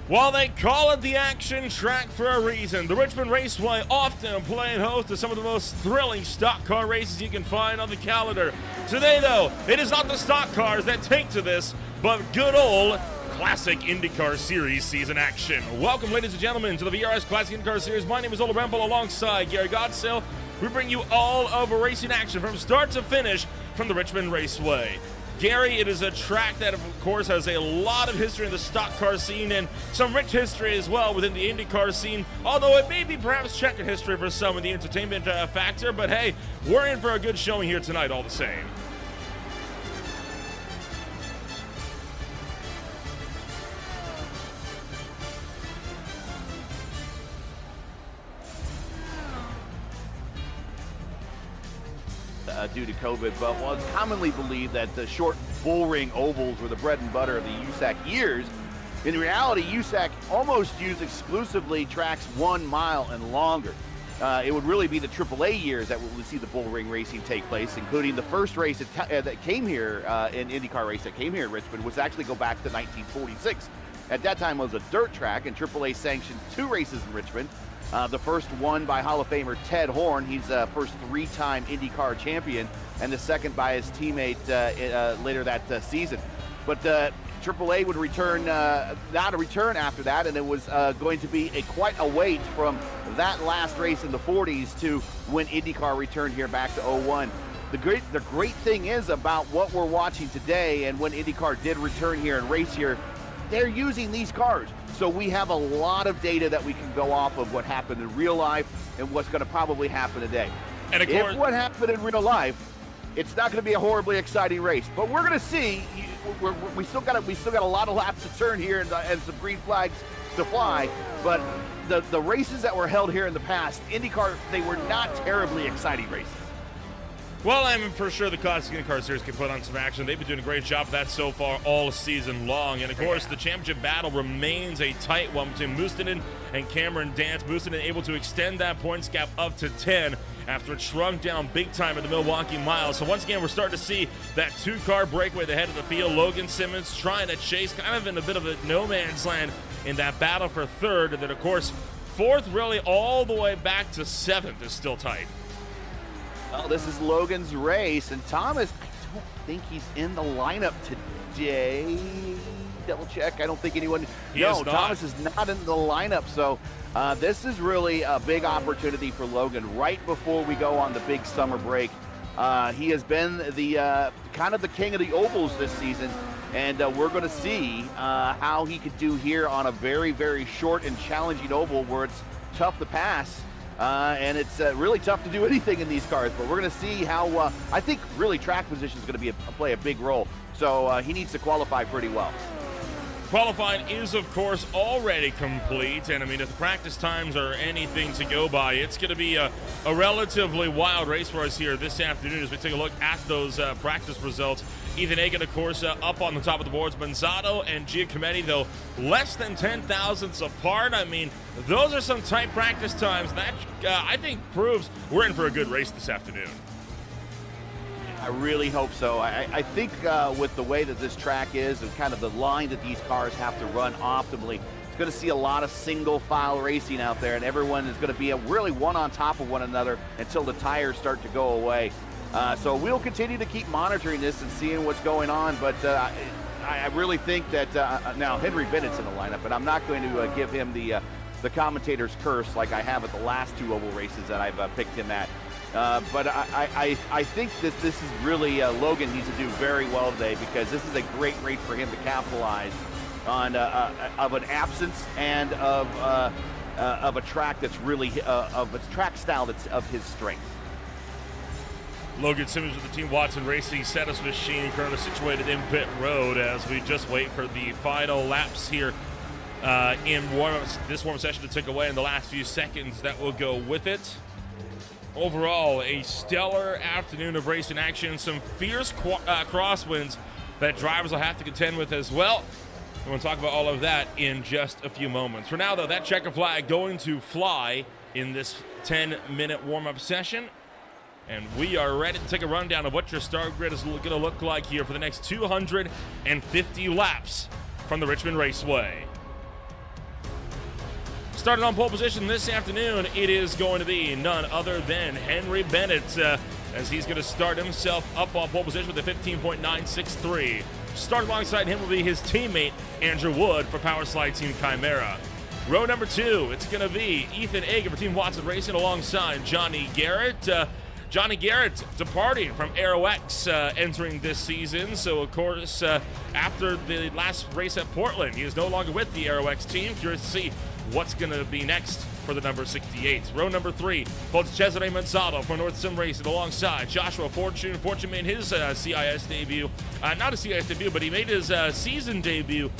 While they call it the action track for a reason, the Richmond Raceway often playing host to some of the most thrilling stock car races you can find on the calendar. Today, though, it is not the stock cars that take to this, but good old Classic IndyCar Series season action. Welcome, ladies and gentlemen, to the PRS Classic IndyCar Series. My name is Ola Rempel, alongside Gary Godsill. We bring you all of racing action from start to finish from the Richmond Raceway. Gary, it is a track that, of course, has a lot of history in the stock car scene and some rich history as well within the IndyCar scene, although it may be perhaps checkered history for some in the entertainment factor, but hey, we're in for a good showing here tonight all the same. Due to COVID, but while it's commonly believed that the short bullring ovals were the bread and butter of the USAC years, in reality, USAC almost used exclusively tracks 1 mile and longer. It would really be the AAA years that we'll see the bullring racing take place, including the first race that came here, in IndyCar race that came here in Richmond, was actually go back to 1946. At that time, it was a dirt track, and AAA sanctioned 2 races in Richmond. The first won by Hall of Famer Ted Horn. He's first 3-time Indycar champion, and the second by his teammate later that season. But AAA would return, not a return after that, and it was going to be quite a wait from that last race in the 40s to when Indycar returned here back to 01. The great thing is about what we're watching today, and when Indycar did return here and race here, they're using these cars. So we have a lot of data that we can go off of what happened in real life and what's going to probably happen today. And of course, if what happened in real life, it's not going to be a horribly exciting race, but we're going to see. We still got a lot of laps to turn here and some green flags to fly. But the races that were held here in the past, IndyCar, they were not terribly exciting races. Well, I'm for sure the Classic IndyCar Series can put on some action. They've been doing a great job of that so far all season long. And, of course, the championship battle remains a tight one between Mustonen and Cameron Dance. Mustonen able to extend that points gap up to 10 after it shrunk down big time at the Milwaukee Mile. So, once again, we're starting to see that two-car breakaway at the head of the field. Logan Simmons trying to chase kind of in a bit of a no-man's land in that battle for third. And then, of course, fourth really all the way back to seventh is still tight. Well, this is Logan's race, and Thomas, I don't think he's in the lineup today. Double check. I don't think anyone. Thomas is not in the lineup, so this is really a big opportunity for Logan right before we go on the big summer break. He has been the kind of the king of the ovals this season, and we're going to see how he could do here on a very, very short and challenging oval where it's tough to pass. And it's really tough to do anything in these cars, but we're going to see how, I think really track position is going to play a big role. So he needs to qualify pretty well. Qualifying is, of course, already complete, and I mean, if the practice times are anything to go by, it's going to be a relatively wild race for us here this afternoon as we take a look at those practice results. Ethan Egan, of course, up on the top of the boards. Manzato and Giacometti, though, less than 10,000ths apart. I mean, those are some tight practice times. That, I think, proves we're in for a good race this afternoon. I really hope so. I think with the way that this track is and kind of the line that these cars have to run optimally, it's going to see a lot of single file racing out there, and everyone is going to be really one on top of one another until the tires start to go away. So we'll continue to keep monitoring this and seeing what's going on, but I really think that now Henry Bennett's in the lineup, and I'm not going to give him the commentator's curse like I have at the last two oval races that I've picked him at. But I think this is really Logan needs to do very well today, because this is a great race for him to capitalize on of an absence and of a track that's really of a track style that's of his strength. Logan Simmons with the Team Watson Racing Status Machine currently situated in pit road as we just wait for the final laps here in this warm-up session to tick away in the last few seconds that will go with it. Overall, a stellar afternoon of racing action, some fierce crosswinds that drivers will have to contend with as well. And we'll talk about all of that in just a few moments. For now, though, that checker flag going to fly in this 10-minute warm-up session. And we are ready to take a rundown of what your start grid is going to look like here for the next 250 laps from the Richmond Raceway. Starting on pole position this afternoon, it is going to be none other than Henry Bennett as he's going to start himself up on pole position with a 15.963. Start alongside him will be his teammate Andrew Wood for Powerslide Team Chimera. Row number 2, it's going to be Ethan Egan for Team Watson Racing alongside Johnny Garrett. Johnny Garrett departing from Aero X entering this season. So, of course, after the last race at Portland, he is no longer with the Aero X team. Curious to see what's going to be next for the number 68. Row number 3 holds Cesare Manzato for North Sim Racing alongside Joshua Fortune. Fortune made his CIS debut. Not a CIS debut, but he made his season debut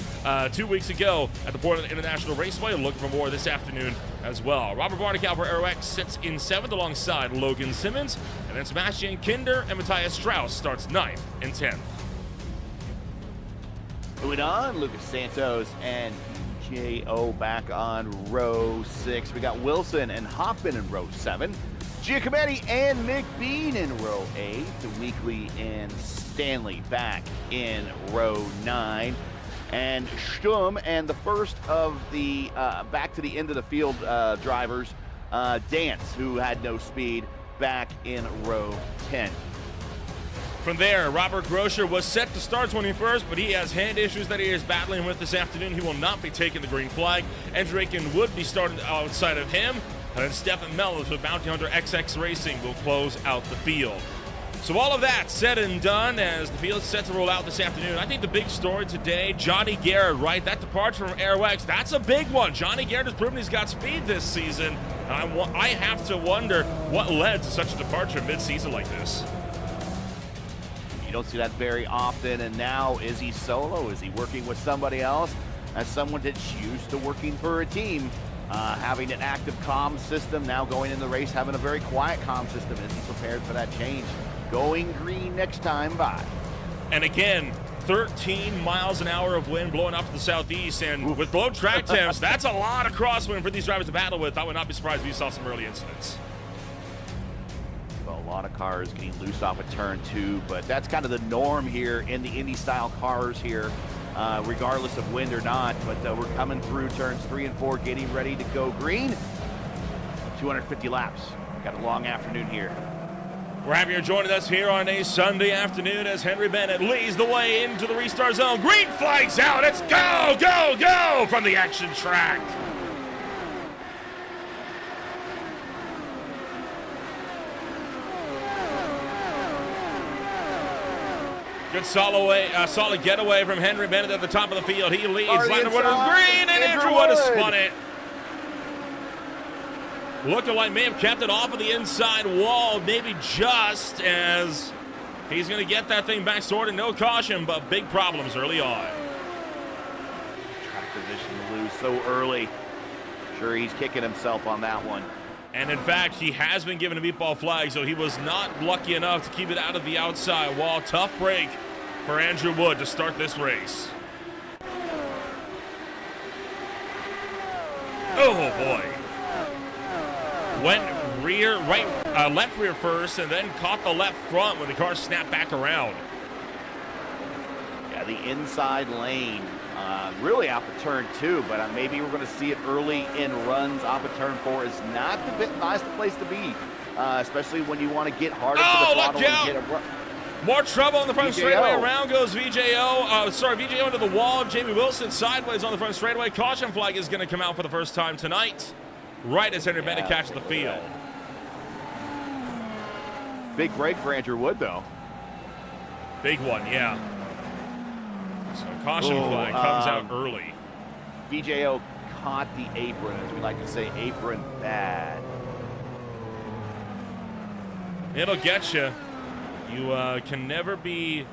2 weeks ago at the Portland International Raceway. Looking for more this afternoon as well. Robert Barnical for Aero X sits in 7th alongside Logan Simmons. And then Sebastian Kinder and Matthias Strauss starts 9th and 10th. Moving on, Lucas Santos and J.O. back on row 6. We got Wilson and Hoffman in row 7. Giacometti and McBean in row 8. Weekly and Stanley back in row 9. And Sturm and the first of the back to the end of the field drivers Dance, who had no speed back in row 10. From there, Robert Groscher was set to start 21st, but he has hand issues that he is battling with this afternoon. He will not be taking the green flag. Andrew Aiken would be starting outside of him. And then Stefan Mellis with Bounty Hunter XX Racing will close out the field. So all of that said and done as the field's set to roll out this afternoon. I think the big story today, Johnny Garrett, right? That departure from Airwax, that's a big one. Johnny Garrett has proven he's got speed this season. And I have to wonder what led to such a departure mid-season like this. You don't see that very often, and now is he solo? Is he working with somebody else? As someone that's used to working for a team, having an active comm system, now going in the race, having a very quiet comm system. Is he prepared for that change? Going green next time by. And again, 13 miles an hour of wind blowing off to the southeast, and with low track temps, that's a lot of crosswind for these drivers to battle with. I would not be surprised if you saw some early incidents. A lot of cars getting loose off of turn 2, but that's kind of the norm here in the Indy style cars here, regardless of wind or not. But we're coming through turns 3 and 4, getting ready to go green. 250 laps. Got a long afternoon here. We're happy you're joining us here on a Sunday afternoon as Henry Bennett leads the way into the restart zone. Green flags out. It's go, go, go from the action track. Good solid getaway from Henry Bennett at the top of the field. He leads. Landon Wood is green, and Andrew Wood has spun it. Looking like may have kept it off of the inside wall, maybe just as he's going to get that thing back sorted. No caution, but big problems early on. Track position to lose so early. Sure, he's kicking himself on that one. And in fact, he has been given a meatball flag, so he was not lucky enough to keep it out of the outside wall. Tough break for Andrew Wood to start this race. Oh boy. Went left rear first, and then caught the left front when the car snapped back around. Yeah, the inside lane. Really off of turn 2, but maybe we're going to see it early in runs off of turn 4. Is not the nice place to be, especially when you want to get harder to the throttle and get a run. More trouble on the front straightaway. Around goes VJO into the wall. Jamie Wilson sideways on the front straightaway. Caution flag is going to come out for the first time tonight, right as Henry Bennett catches the field. Big break for Andrew Wood, though. Big one, yeah. So caution flag comes out early. VJO caught the apron, as we like to say, apron bad. It'll get you. You can never be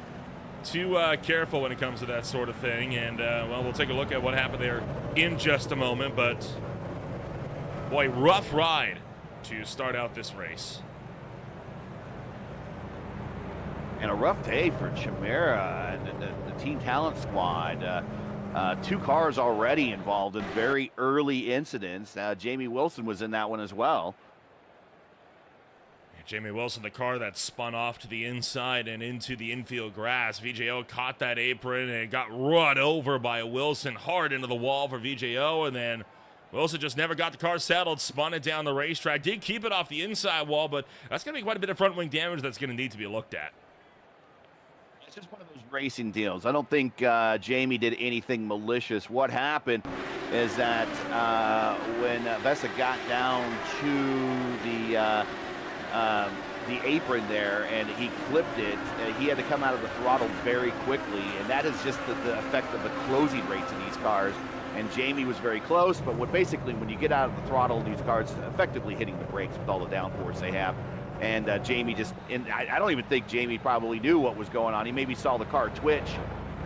too careful when it comes to that sort of thing. And, well, we'll take a look at what happened there in just a moment. But, boy, rough ride to start out this race. And a rough day for Chimera and the Team Talent squad. 2 cars already involved in very early incidents. Jamie Wilson was in that one as well. Jamie Wilson, the car that spun off to the inside and into the infield grass. VJO caught that apron and got run over by Wilson hard into the wall for VJO, and then Wilson just never got the car settled, spun it down the racetrack. Did keep it off the inside wall, but that's going to be quite a bit of front wing damage that's going to need to be looked at. It's just one of those racing deals. I don't think Jamie did anything malicious. What happened is that when Vesa got down to the apron there and he clipped it, he had to come out of the throttle very quickly, and that is just the effect of the closing rates in these cars. And Jamie was very close, but when you get out of the throttle, these cars effectively hitting the brakes with all the downforce they have. And Jamie I don't even think Jamie probably knew what was going on. He maybe saw the car twitch,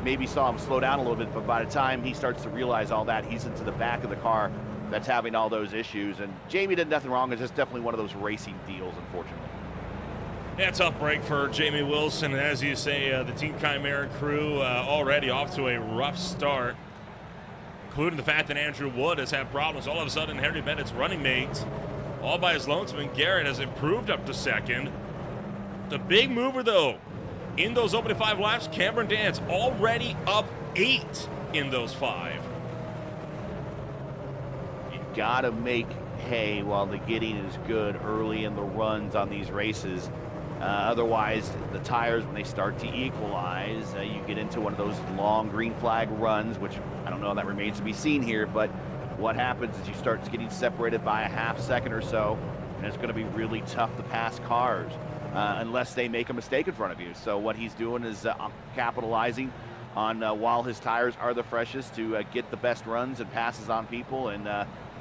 maybe saw him slow down a little bit, but by the time he starts to realize all that, he's into the back of the car that's having all those issues. And Jamie did nothing wrong. It's just definitely one of those racing deals, unfortunately. Yeah, tough break for Jamie Wilson. As you say, the Team Chimera crew already off to a rough start, including the fact that Andrew Wood has had problems. All of a sudden, Henry Bennett's running mate, all by his lonesome, and Garrett has improved up to second. The big mover, though, in those opening 5 laps, Cameron Dance already up 8 in those 5. You gotta make okay while the getting is good early in the runs on these races. Otherwise, the tires, when they start to equalize, you get into one of those long green flag runs, which I don't know, that remains to be seen here, but what happens is you start getting separated by a half second or so, and it's going to be really tough to pass cars unless they make a mistake in front of you. So what he's doing is capitalizing on while his tires are the freshest to get the best runs and passes on people, and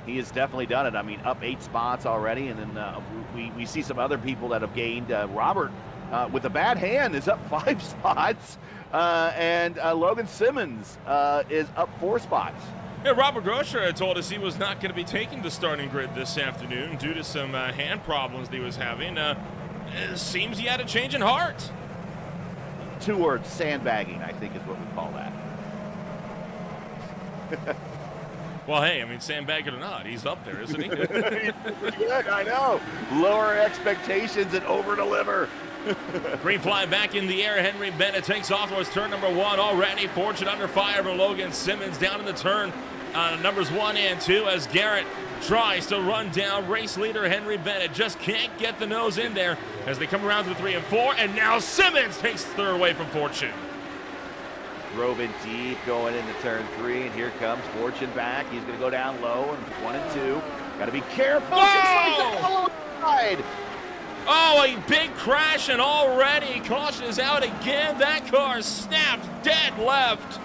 he has definitely done it. I mean, up 8 spots already, and then we see some other people that have gained. Robert, with a bad hand, is up 5 spots, and Logan Simmons is up 4 spots. Yeah, Robert Groscher told us he was not going to be taking the starting grid this afternoon due to some hand problems that he was having. It seems he had a change in heart. 2 words, sandbagging, I think is what we call that. Well, hey, I mean, sandbagging or not, he's up there, isn't he? He's good, I know. Lower expectations and over-deliver. Green flag back in the air. Henry Bennett takes off towards turn number 1 already. Fortune under fire from Logan Simmons down in the turn. Numbers 1 and 2 as Garrett tries to run down race leader Henry Bennett. Just can't get the nose in there as they come around to 3 and 4. And now Simmons takes the third away from Fortune. Drove in deep going into turn 3, and here comes Fortune back. He's going to go down low and 1 and 2. Got to be careful. Oh! Side. Oh, a big crash, and already caution is out again. That car snapped dead left.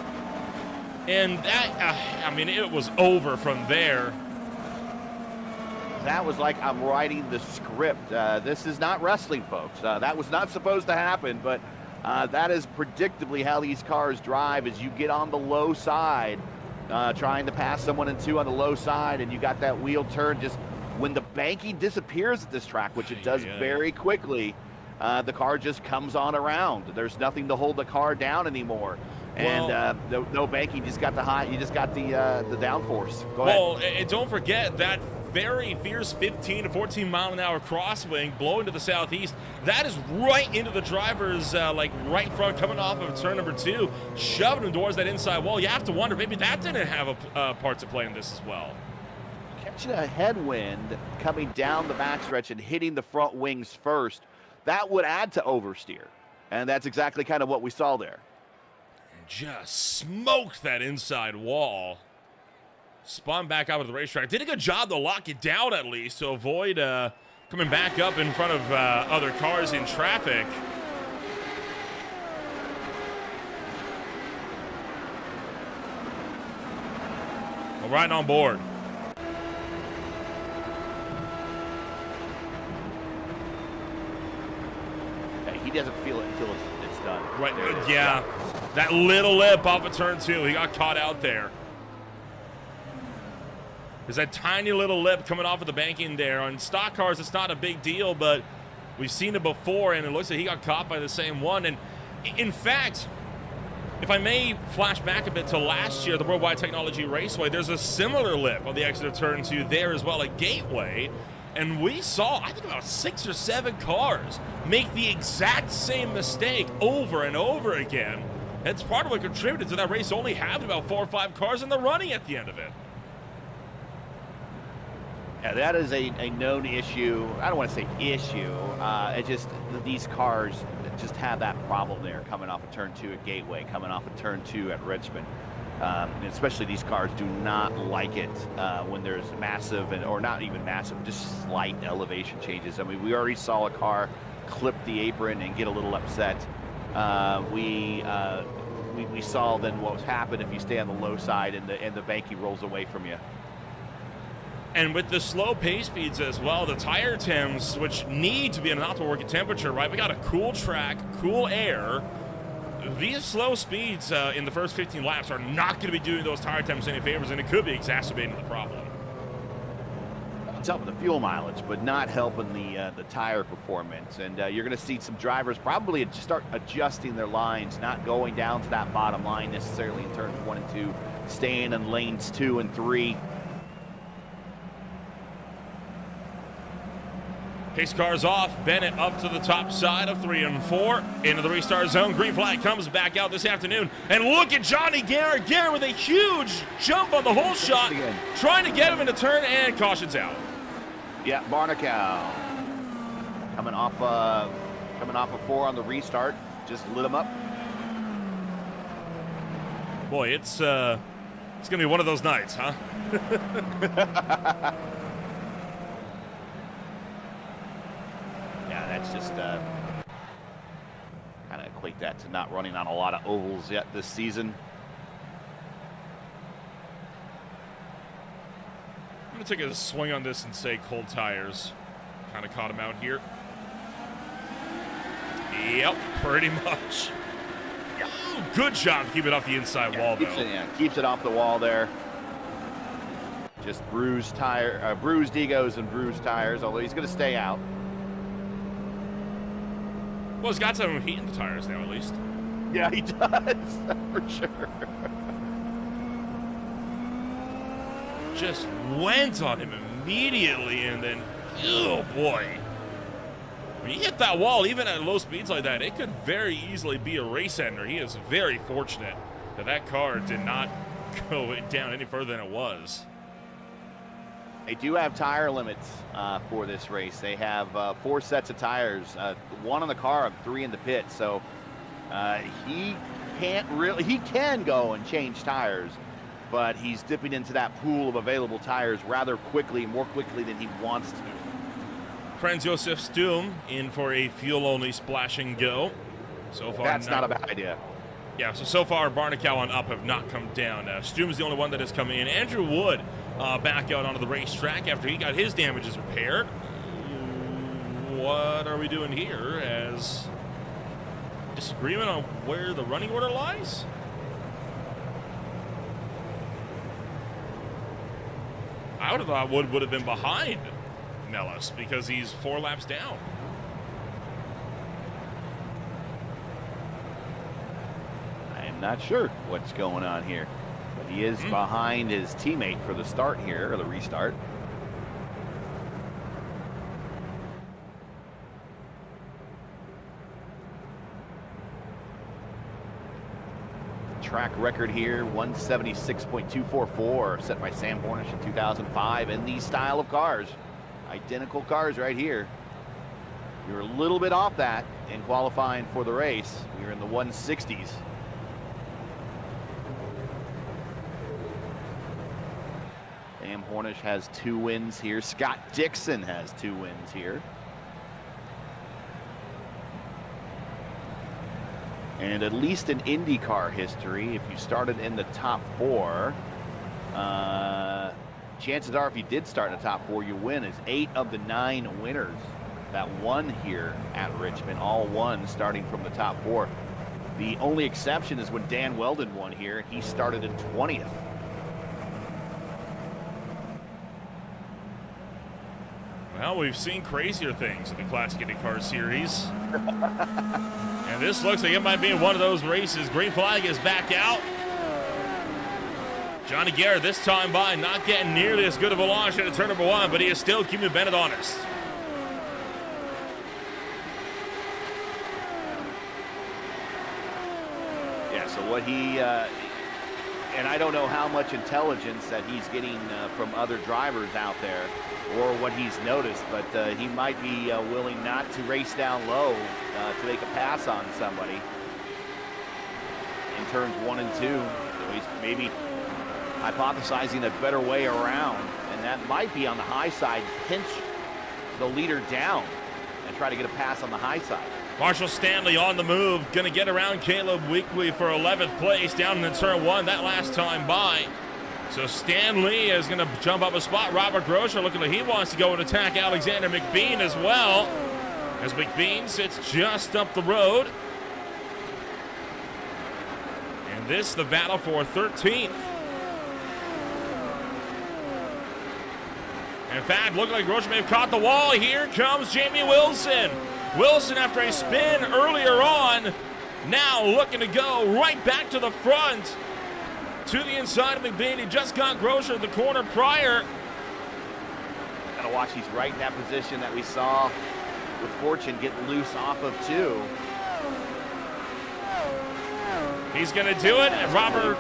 And that, I mean, it was over from there. That was like I'm writing the script. This is not wrestling, folks. That was not supposed to happen, but that is predictably how these cars drive as you get on the low side, trying to pass someone in 2 on the low side, and you got that wheel turn. Just when the banking disappears at this track, which it does very quickly, the car just comes on around. There's nothing to hold the car down anymore. And no banking, you just got the downforce. Go ahead. Well, and don't forget that very fierce 15 to 14 mile an hour crosswing blowing to the southeast. That is right into the driver's right front, coming off of turn number 2, shoving him towards that inside wall. You have to wonder, maybe that didn't have a part to play in this as well. Catching a headwind coming down the backstretch and hitting the front wings first, that would add to oversteer. And that's exactly kind of what we saw there. Just smoked that inside wall. Spun back out of the racetrack. Did a good job to lock it down at least to avoid coming back up in front of other cars in traffic. Well, right on board. Hey, he doesn't feel it until it's done. Right, yeah. That little lip off of turn 2. He got caught out there. There's that tiny little lip coming off of the banking there. On stock cars, it's not a big deal, but we've seen it before, and it looks like he got caught by the same one. And in fact, if I may flash back a bit to last year, the Worldwide Technology Raceway, there's a similar lip on the exit of turn 2 there as well at Gateway. And we saw, I think, about 6 or 7 cars make the exact same mistake over and over again. That's part of what contributed to that race only having about 4 or 5 cars in the running at the end of it. Yeah, that is a known issue. I don't want to say issue. It just, these cars just have that problem there coming off of turn 2 at Gateway, coming off of turn 2 at Richmond. And especially these cars do not like it when there's massive, or not even massive, just slight elevation changes. I mean, we already saw a car clip the apron and get a little upset. We saw then what was happened if you stay on the low side and the banking rolls away from you. And with the slow pace speeds as well, the tire temps, which need to be in an optimal working temperature, right? We got a cool track, cool air. These slow speeds in the first 15 laps are not going to be doing those tire temps any favors, and it could be exacerbating the problem. It's helping the fuel mileage, but not helping the tire performance. And you're going to see some drivers probably start adjusting their lines, not going down to that bottom line necessarily in turns 1 and 2, staying in lanes 2 and 3. Pace cars off. Bennett up to the top side of 3 and 4 into the restart zone. Green flag comes back out this afternoon. And look at Johnny Garrett. Garrett with a huge jump on the whole shot, trying to get him in a turn, and caution's out. Yeah, Barnacow coming off a 4 on the restart, just lit him up. Boy, it's gonna be one of those nights, huh? Yeah, that's just kind of equate that to not running on a lot of ovals yet this season. I'm gonna take a swing on this and say cold tires kind of caught him out here. Yep, pretty much. Ooh, good job keeping it off the inside wall, though. Keeps it off the wall there. Just bruised egos and bruised tires, although he's going to stay out. Well, he's got some heat in the tires now, at least. Yeah, he does, for sure. Just went on him immediately, and then, oh boy. When you hit that wall, even at low speeds like that, it could very easily be a race ender. He is very fortunate that that car did not go down any further than it was. They do have tire limits for this race. They have 4 sets of tires, 1 on the car and 3 in the pit. So he can go and change tires, but he's dipping into that pool of available tires rather quickly, more quickly than he wants to. Franz Josef Stum in for a fuel-only splash and go. So far, that's not a bad idea. Yeah, so far, Barnacow and Up have not come down. Stum's the only one that has come in. Andrew Wood back out onto the racetrack after he got his damages repaired. What are we doing here? As disagreement on where the running order lies? I would have thought Wood would have been behind Nellis because he's 4 laps down. I'm not sure what's going on here, but he is behind his teammate for the start here, or the restart. Track record here, 176.244, set by Sam Hornish in 2005, in these style of cars. Identical cars right here. We were a little bit off that in qualifying for the race. We were in the 160s. Sam Hornish has 2 wins here. Scott Dixon has 2 wins here. And at least in Indycar history, if you started in the top 4, chances are if you did start in the top 4, you win. Is 8 of the 9 winners that won here at Richmond, all won starting from the top 4. The only exception is when Dan Weldon won here. He started in 20th. Well, we've seen crazier things in the Classic IndyCar Series. And this looks like it might be one of those races. Green flag is back out. Johnny Garrett this time by, not getting nearly as good of a launch into turn number 1, but he is still keeping Bennett honest. Yeah, so what he, and I don't know how much intelligence that he's getting from other drivers out there or what he's noticed, but he might be willing not to race down low to make a pass on somebody in turns 1 and 2. So he's maybe hypothesizing a better way around, and that might be on the high side, pinch the leader down and try to get a pass on the high side. Marshall Stanley on the move, gonna get around Caleb Weekley for 11th place down in turn 1 that last time by. So Stanley is gonna jump up a spot. Robert Groscher looking like he wants to go and attack Alexander McBean as well, as McBean sits just up the road. And this the battle for 13th. In fact, looking like Groscher may have caught the wall. Here comes Jamie Wilson. Wilson, after a spin earlier on, now looking to go right back to the front to the inside of McBean. He just got Groscher at the corner prior. Gotta watch, he's right in that position that we saw with Fortune get loose off of 2. He's gonna do it, and Robert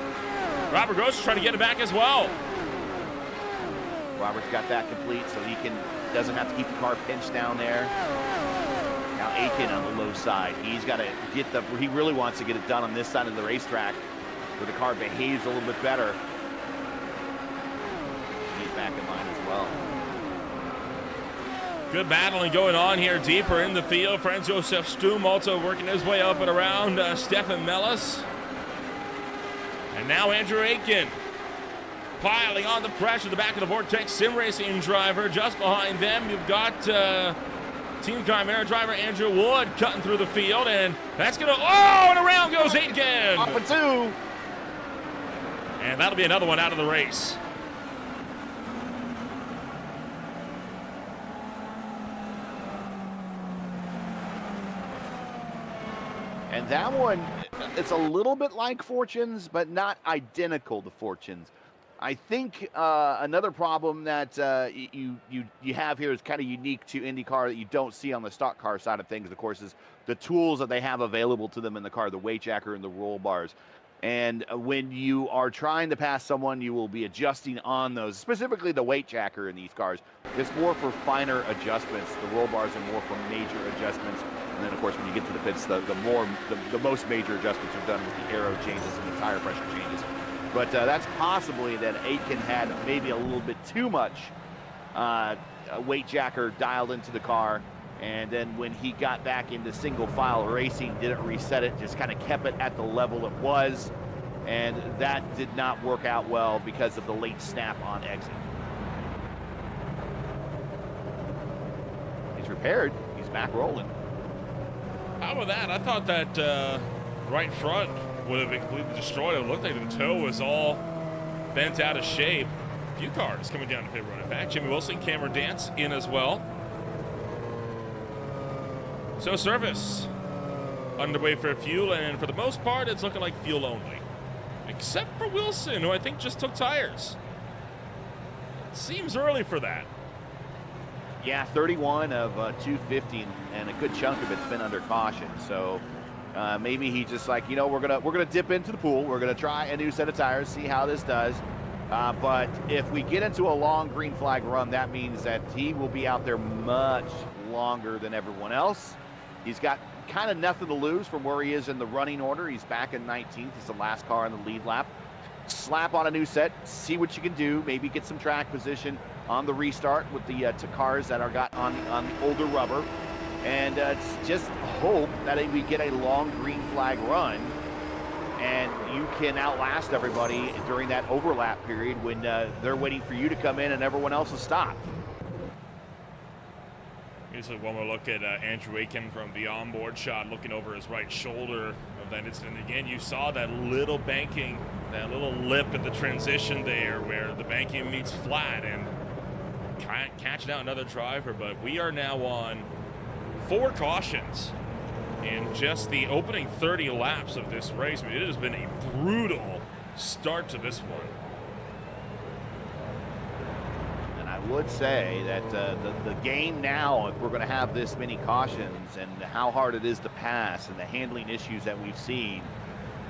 Groscher trying to get it back as well. Robert's got that complete, so he can doesn't have to keep the car pinched down there. Now Aiken on the low side. He's got to get he really wants to get it done on this side of the racetrack where the car behaves a little bit better. He's back in line as well. Good battling going on here deeper in the field. Franz Josef Stum also working his way up and around Stefan Mellis. And now Andrew Aiken piling on the pressure. The back of the Vortex Sim Racing driver. Just behind them, you've got Team Chimera driver Andrew Wood cutting through the field. And that's going to, and around goes Aiken. Off and two. And that'll be another one out of the race. And that one, it's a little bit like Fortune's, but not identical to Fortune's. I think another problem that you have here is kind of unique to IndyCar that you don't see on the stock car side of things, of course, is the tools that they have available to them in the car, the weight jacker and the roll bars. And when you are trying to pass someone, you will be adjusting on those, specifically the weight jacker in these cars. It's more for finer adjustments. The roll bars are more for major adjustments. And then, of course, when you get to the pits, the most major adjustments are done with the aero changes and the tire pressure changes. But that's possibly that Aiken had maybe a little bit too much weight jacker dialed into the car. And then when he got back into single file racing, didn't reset it, just kind of kept it at the level it was. And that did not work out well because of the late snap on exit. He's repaired. He's back rolling. How about that? I thought that right front would have been completely destroyed. It looked like the toe was all bent out of shape. A few cars coming down to pit road. In fact, Jimmy Wilson, Cameron Dance in as well. So service underway for fuel, and for the most part, it's looking like fuel only. Except for Wilson, who I think just took tires. Seems early for that. Yeah, 31 of 250, and a good chunk of it's been under caution. So maybe he's just like, we're gonna dip into the pool. We're gonna try a new set of tires, see how this does. But if we get into a long green flag run, that means that he will be out there much longer than everyone else. He's got kind of nothing to lose from where he is in the running order. He's back in 19th. He's the last car on the lead lap. Slap on a new set, see what you can do. Maybe get some track position on the restart with the cars that are got on the older rubber. And just hope that we get a long green flag run and you can outlast everybody during that overlap period when they're waiting for you to come in and everyone else has stopped. Here's one more look at Andrew Aiken from the onboard shot, looking over his right shoulder of that incident. Again, you saw that little banking, that little lip at the transition there where the banking meets flat and catching out another driver. But we are now on 4 cautions in just the opening 30 laps of this race. I mean, it has been a brutal start to this one. I would say that the game now, if we're going to have this many cautions and how hard it is to pass and the handling issues that we've seen,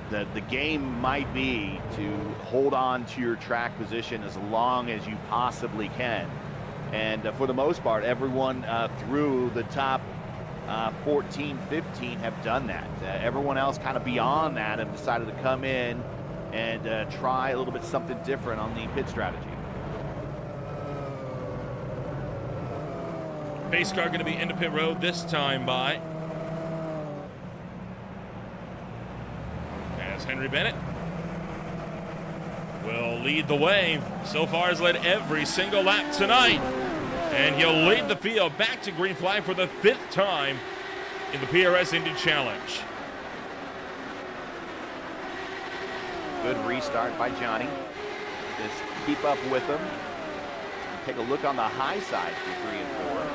the game might be to hold on to your track position as long as you possibly can. And for the most part, everyone through the top 14, 15 have done that. Everyone else kind of beyond that have decided to come in and try a little bit something different on the pit strategy. Pace car going to be into pit road this time by as Henry Bennett will lead the way. So far has led every single lap tonight, and he'll lead the field back to green flag for the 5th time in the PRS Indy Challenge. Good restart by Johnny. Just keep up with him. Take a look on the high side for 3 and 4.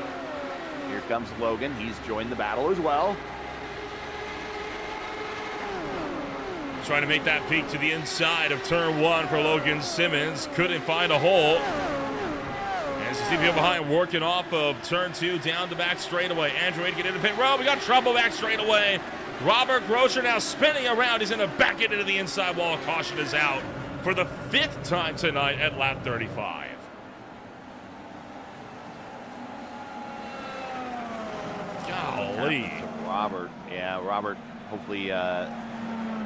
Here comes Logan. He's joined the battle as well. Trying to make that peek to the inside of turn 1 for Logan Simmons. Couldn't find a hole. As you see people behind working off of turn 2 down the back straightaway. Andrew Aiken into pit road. We got trouble back straightaway. Robert Grosser now spinning around. He's going to back it into the inside wall. Caution is out for the 5th time tonight at lap 35. lead. Robert, Robert hopefully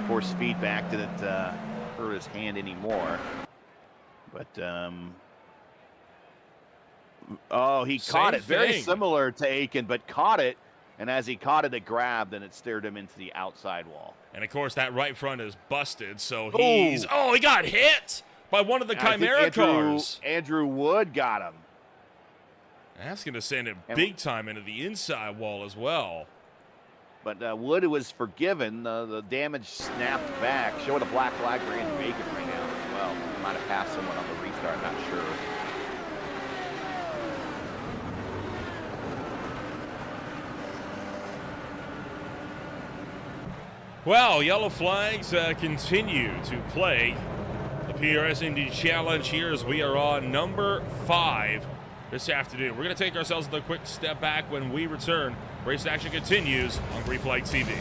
force feedback didn't hurt his hand anymore. But, oh, he caught it. Very similar to Aiken, but caught it. And as he caught it, it grabbed, and it steered him into the outside wall. And, of course, that right front is busted, so he's... Oh, he got hit by one of the Chimera cars. Andrew Wood got him. That's going to send it big time into the inside wall as well. But Wood was forgiven. The damage snapped back. Showing a black flag for Andrew Aiken right now as well. He might have passed someone on the restart, not sure. Well, yellow flags continue to play the PRS Indy Challenge here as we are on number 5 this afternoon. We're going to take ourselves a quick step back. When we return, race action continues on Green Flag TV.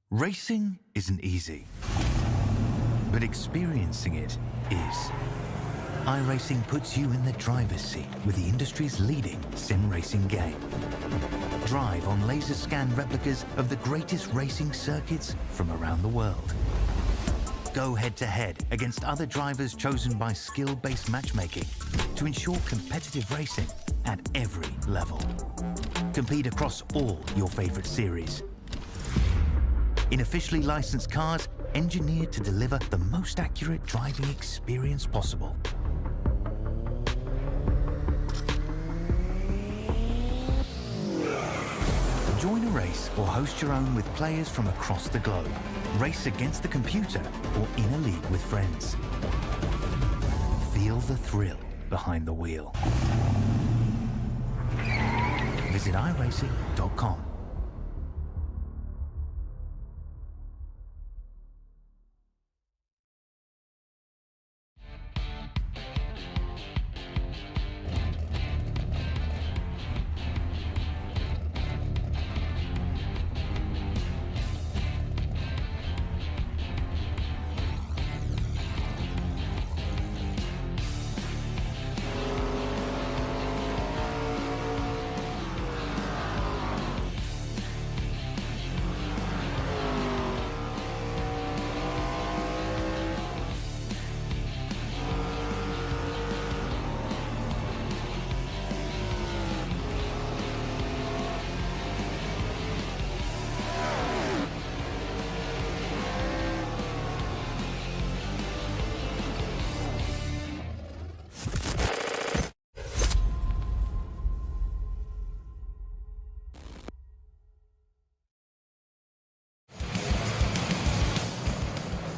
Racing isn't easy, but experiencing it is. iRacing puts you in the driver's seat with the industry's leading sim racing game. Drive on laser scan replicas of the greatest racing circuits from around the world. Go head-to-head against other drivers chosen by skill-based matchmaking to ensure competitive racing at every level. Compete across all your favorite series. In officially licensed cars, engineered to deliver the most accurate driving experience possible. Join a race or host your own with players from across the globe. Race against the computer or in a league with friends. Feel the thrill behind the wheel. Visit iRacing.com.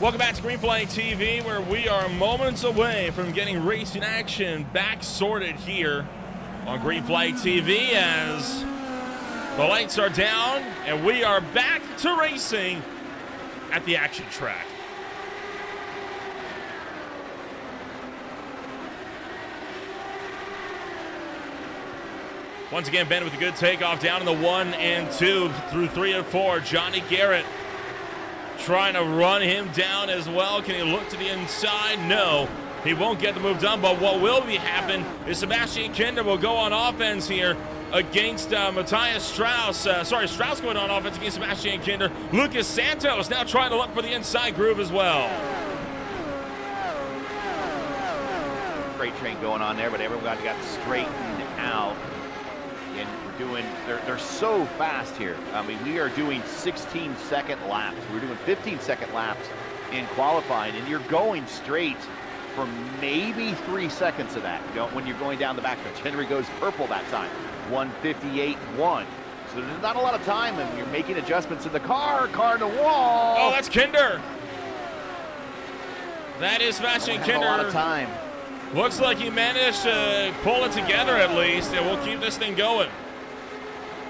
Welcome back to Green Flag TV, where we are moments away from getting racing action back sorted here on Green Flag TV as the lights are down and we are back to racing at the action track. Once again, Ben with a good takeoff down in the 1 and 2 through 3 and 4. Johnny Garrett trying to run him down as well. Can he look to the inside? No, he won't get the move done. But what will be happen is Sebastian Kinder will go on offense here against Matthias Strauss. Strauss going on offense against Sebastian Kinder. Lucas Santos now trying to look for the inside groove as well. Freight train going on there, but everyone got straightened out. And they're so fast here. I mean, we are doing 16-second laps. We're doing 15-second laps in qualifying, and you're going straight for maybe 3 seconds of that. When you're going down the backstretch. Henry goes purple that time, 1:58.1. So there's not a lot of time, and you're making adjustments in the car in the wall. Oh, that's Kinder. That is Sebastian Kinder. A lot of time. Looks like he managed to pull it together at least, and we'll keep this thing going.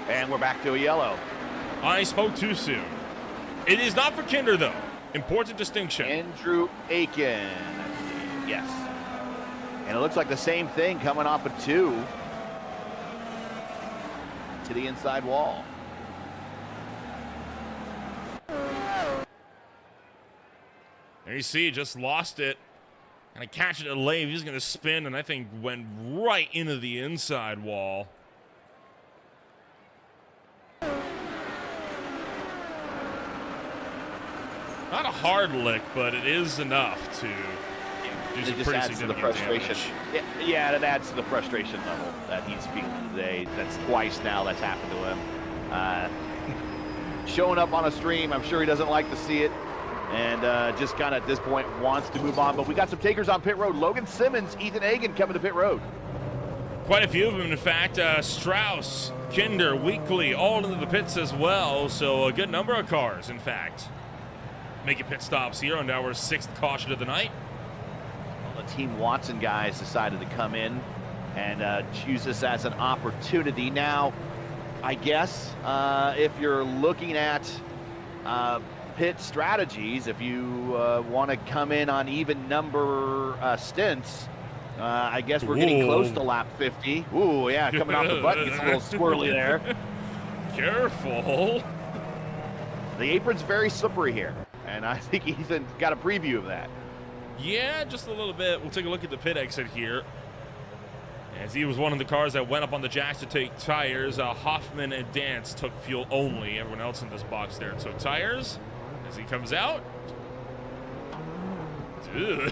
And we're back to a yellow. I spoke too soon. It is not for Kinder, though. Important distinction. Andrew Aiken. Yes. And it looks like the same thing coming off of 2 to the inside wall. There you see, just lost it And I catch it at late. He's going to spin, and I think went right into the inside wall. Not a hard lick, but it is enough to do some pretty significant damage. Yeah, it adds to the frustration level that he's feeling today. That's twice now that's happened to him. Showing up on a stream, I'm sure he doesn't like to see it. And just kind of at this point wants to move on. But we got some takers on pit road. Logan Simmons, Ethan Hagen coming to pit road. Quite a few of them, in fact. Strauss, Kinder, Weekly, all into the pits as well. So a good number of cars, in fact, making pit stops here on our 6th caution of the night. Well, the Team Watson guys decided to come in and use this as an opportunity. Now, I guess if you're looking at pit strategies, if you want to come in on even number stints, I guess we're getting close to lap 50. Ooh, yeah, coming off the button, gets a little squirrely there. Careful. The apron's very slippery here, and I think Ethan got a preview of that. Yeah, just a little bit. We'll take a look at the pit exit here. As he was one of the cars that went up on the jacks to take tires, Hoffman and Dance took fuel only. Everyone else in this box there took tires. As he comes out. And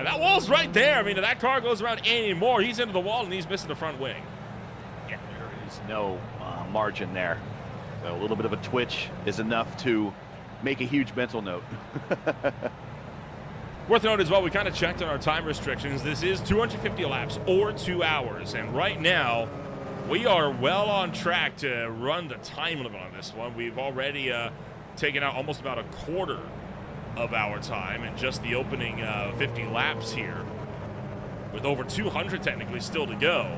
that wall's right there. I mean, if that car goes around anymore, he's into the wall and he's missing the front wing. Yeah, there is no margin there. So a little bit of a twitch is enough to make a huge mental note. Worth noting as well, we kind of checked on our time restrictions. This is 250 laps or 2 hours. And right now, we are well on track to run the time limit on this one. We've already taken out almost about a quarter of our time in just the opening 50 laps here, with over 200 technically still to go.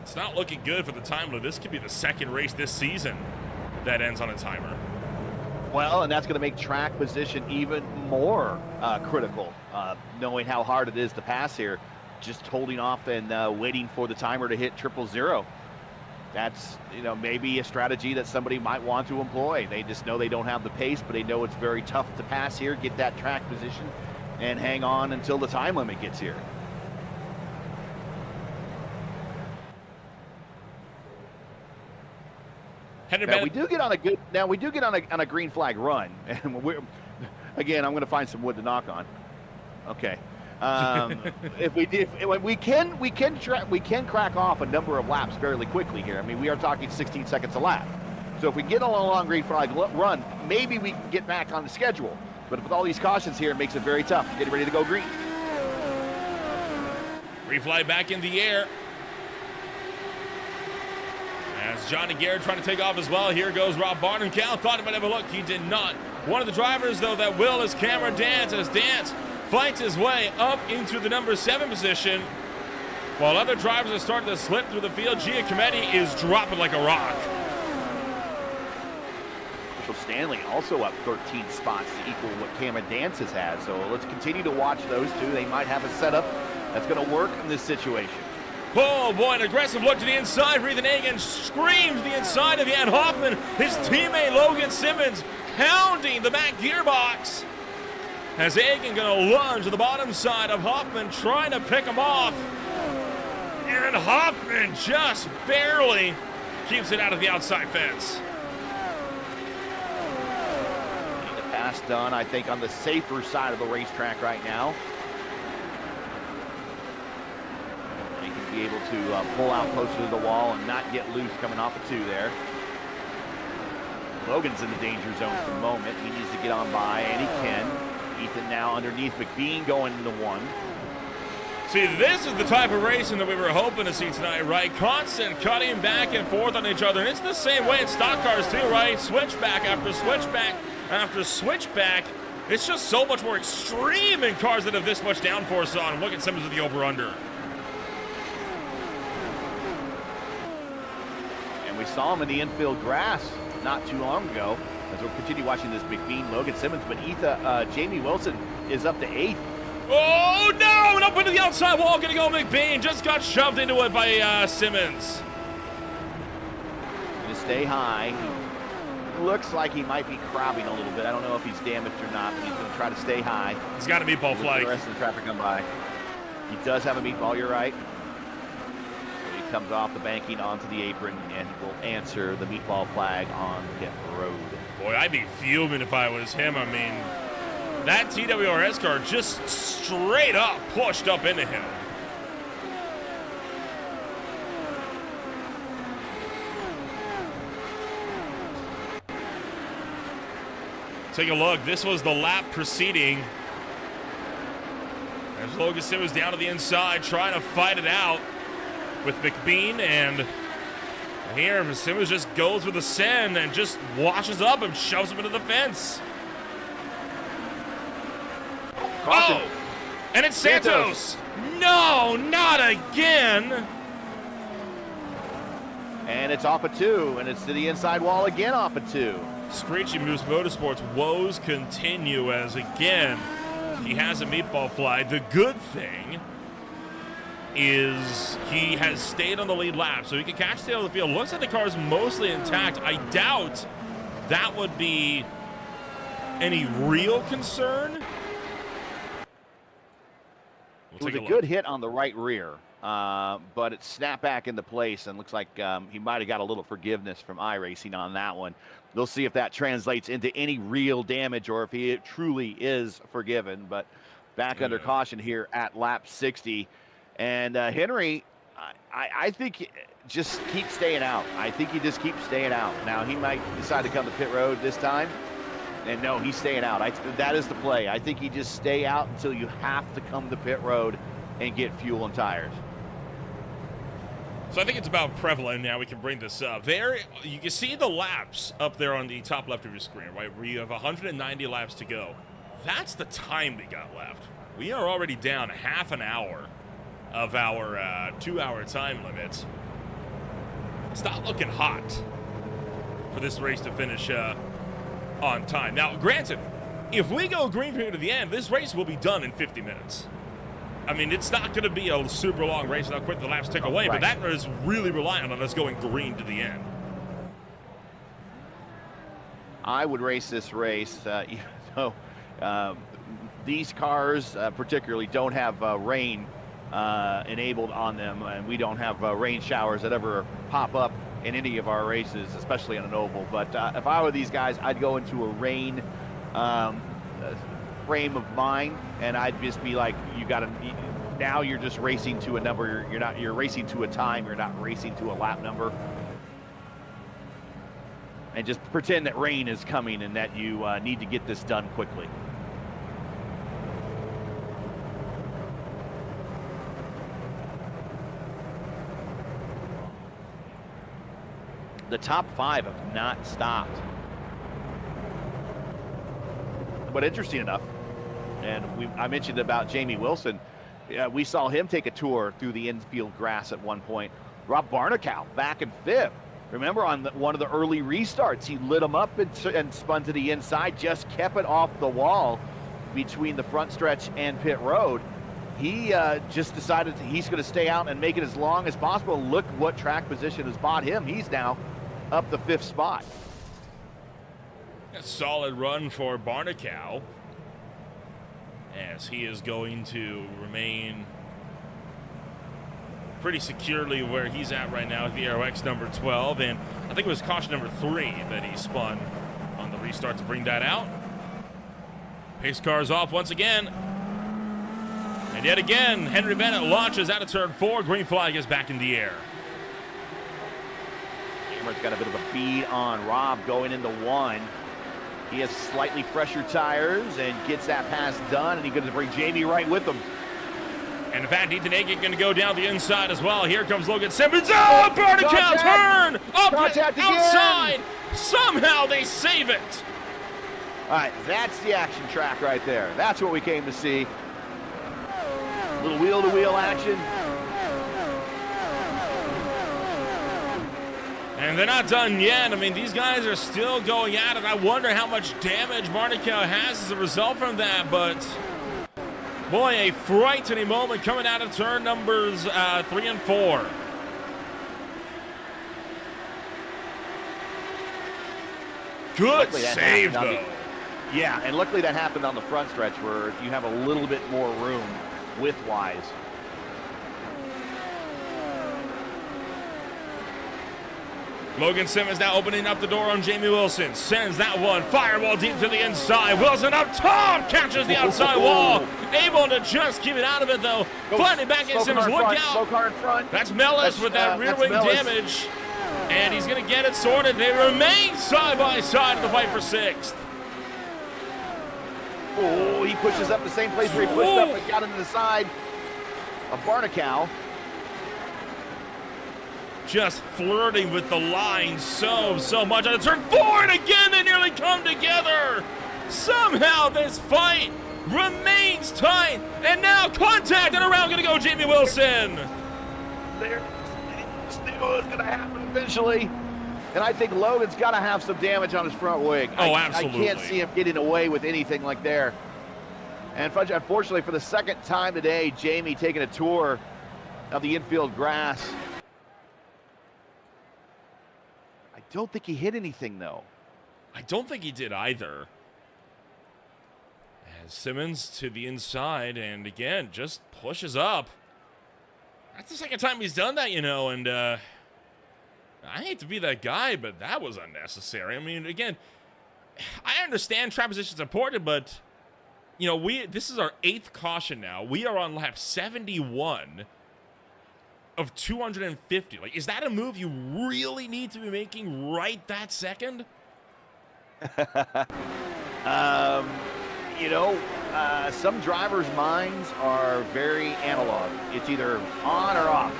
It's not looking good for the time limit. This could be the second race this season that ends on a timer. Well, and that's going to make track position even more critical, knowing how hard it is to pass here. Just holding off and waiting for the timer to hit 000. That's, maybe a strategy that somebody might want to employ. They just know they don't have the pace, but they know it's very tough to pass here, get that track position, and hang on until the time limit gets here. Now we do get on a good. Now we do get on a green flag run, and again, I'm going to find some wood to knock on. Okay. If we can crack off a number of laps fairly quickly here. I mean, we are talking 16 seconds a lap. So if we get on a long green flag run, maybe we can get back on the schedule. But with all these cautions here, it makes it very tough. Getting ready to go green. Green flag back in the air. As Johnny Garrett trying to take off as well. Here goes Rob Barnenkow. Thought he might have a look. He did not. One of the drivers, though, that will is Cameron Dance, as Dance fights his way up into the number 7 position, while other drivers are starting to slip through the field. Giacometti is dropping like a rock. Mitchell Stanley also up 13 spots to equal what Cameron Dance has had. So let's continue to watch those two. They might have a setup that's going to work in this situation. Oh boy, an aggressive look to the inside for Ethan Hagen. Screams the inside of Jan Hoffman. His teammate Logan Simmons pounding the back gearbox. As Hagen going to lunge to the bottom side of Hoffman, trying to pick him off. And Hoffman just barely keeps it out of the outside fence. Need the pass done, I think, on the safer side of the racetrack right now. He can be able to pull out closer to the wall and not get loose coming off of 2 there. Logan's in the danger zone for the moment. He needs to get on by, and he can. Ethan now underneath McBean going into 1. See, this is the type of racing that we were hoping to see tonight, right? Constant cutting back and forth on each other. And it's the same way in stock cars too, right? Switchback after switchback after switchback. It's just so much more extreme in cars that have this much downforce on. Look at Simmons with the over-under. And we saw him in the infield grass not too long ago. As we'll continue watching this McBean, Logan Simmons, but Jamie Wilson is up to 8th. Oh no! And up into the outside wall, gonna go McBean. Just got shoved into it by Simmons. Gonna stay high. looks like he might be crabbing a little bit. I don't know if he's damaged or not, but he's going to try to stay high. He's got a meatball flag. The rest of the traffic come by. He does have a meatball, you're right. So he comes off the banking onto the apron, and he will answer the meatball flag on pit road. Boy, I'd be fuming if I was him. I mean, that TWRS car just straight up pushed up into him. Take a look. This was the lap preceding. As Logan Sim was down to the inside trying to fight it out with McBean, and here Simmons just goes with the send and just washes up and shoves him into the fence. Caution. Oh! And it's Santos. No, not again. And it's off of 2, and it's to the inside wall again off of 2. Screechy Moose Motorsports woes continue as again he has a meatball flag. The good thing is he has stayed on the lead lap, so he can catch the end of the field. Looks like the car is mostly intact. I doubt that would be any real concern. It was a good hit on the right rear, but it snapped back into place, and looks like he might have got a little forgiveness from iRacing on that one. They'll see if that translates into any real damage or if he truly is forgiven. But back under caution here at lap 60. And Henry, I think just keep staying out. I think he just keeps staying out. Now, he might decide to come to pit road this time. And no, he's staying out. That is the play. I think you just stay out until you have to come to pit road and get fuel and tires. So I think it's about prevalent. Now we can bring this up. There, you can see the laps up there on the top left of your screen, right? Where you have 190 laps to go. That's the time we got left. We are already down half an hour of our 2-hour time limit. It's not looking hot for this race to finish on time. Now, granted, if we go green here to the end, this race will be done in 50 minutes. I mean, it's not going to be a super long race and how quick the laps tick away, but that is really reliant on us going green to the end. I would race this race, even though these cars particularly don't have rain enabled on them, and we don't have rain showers that ever pop up in any of our races, especially on an oval. But if I were these guys, I'd go into a rain frame of mind, and I'd just be like, now you're just racing to a number. You're racing to a time. You're not racing to a lap number. And just pretend that rain is coming and that you need to get this done quickly. The top 5 have not stopped. But interesting enough, and I mentioned about Jamie Wilson, we saw him take a tour through the infield grass at one point. Rob Barnicow back in 5th. Remember on one of the early restarts, he lit him up and spun to the inside, just kept it off the wall between the front stretch and pit road. He just decided he's going to stay out and make it as long as possible. Look what track position has bought him. He's now up the 5th spot. A solid run for Barnicow, as he is going to remain pretty securely where he's at right now with the VRX number 12, and I think it was caution number 3 that he spun on the restart to bring that out. Pace car's off once again, and yet again Henry Bennett launches out of turn 4. Green flag is back in the air. Cameron's got a bit of a bead on Rob going into 1. He has slightly fresher tires and gets that pass done, and he's going to bring Jamie right with him. And in fact, Ethan Aiken going to go down the inside as well. Here comes Logan Simmons. Oh, Barnicow turn! Up outside! Somehow they save it! All right, that's the action track right there. That's what we came to see. Little wheel-to-wheel action. And they're not done yet. I mean, these guys are still going at it. I wonder how much damage Barnicow has as a result from that, but boy, a frightening moment coming out of turn numbers 3 and 4. Good Luckily that save, happened though. Yeah, and luckily that happened on the front stretch where you have a little bit more room width-wise. Logan Simmons now opening up the door on Jamie Wilson. Sends that one firewall deep to the inside. Wilson up top, catches the outside wall. Able to just keep it out of it, though. Finding back in Simmons, look out. Slow car in front. That's Mellis with that rear wing damage. And he's going to get it sorted. They remain side by side in the fight for sixth. Oh, he pushes up the same place where he pushed up and got into the side of Barnacow. Just flirting with the line so much. On turn 4, and again they nearly come together. Somehow this fight remains tight. And now contact, and around going to go Jamie Wilson. There, still is going to happen eventually. And I think Logan's got to have some damage on his front wing. Oh, absolutely. I can't see him getting away with anything like there. And unfortunately, for the second time today, Jamie taking a tour of the infield grass. I don't think he hit anything, though. I don't think he did either. As Simmons to the inside, and again, just pushes up. That's the second time he's done that, you know, and I hate to be that guy, but that was unnecessary. I mean, again, I understand track position is important, but, you know, this is our 8th caution now. We are on lap 71 of 250. Like, is that a move you really need to be making right that second? You know, some drivers' minds are very analog. It's either on or off.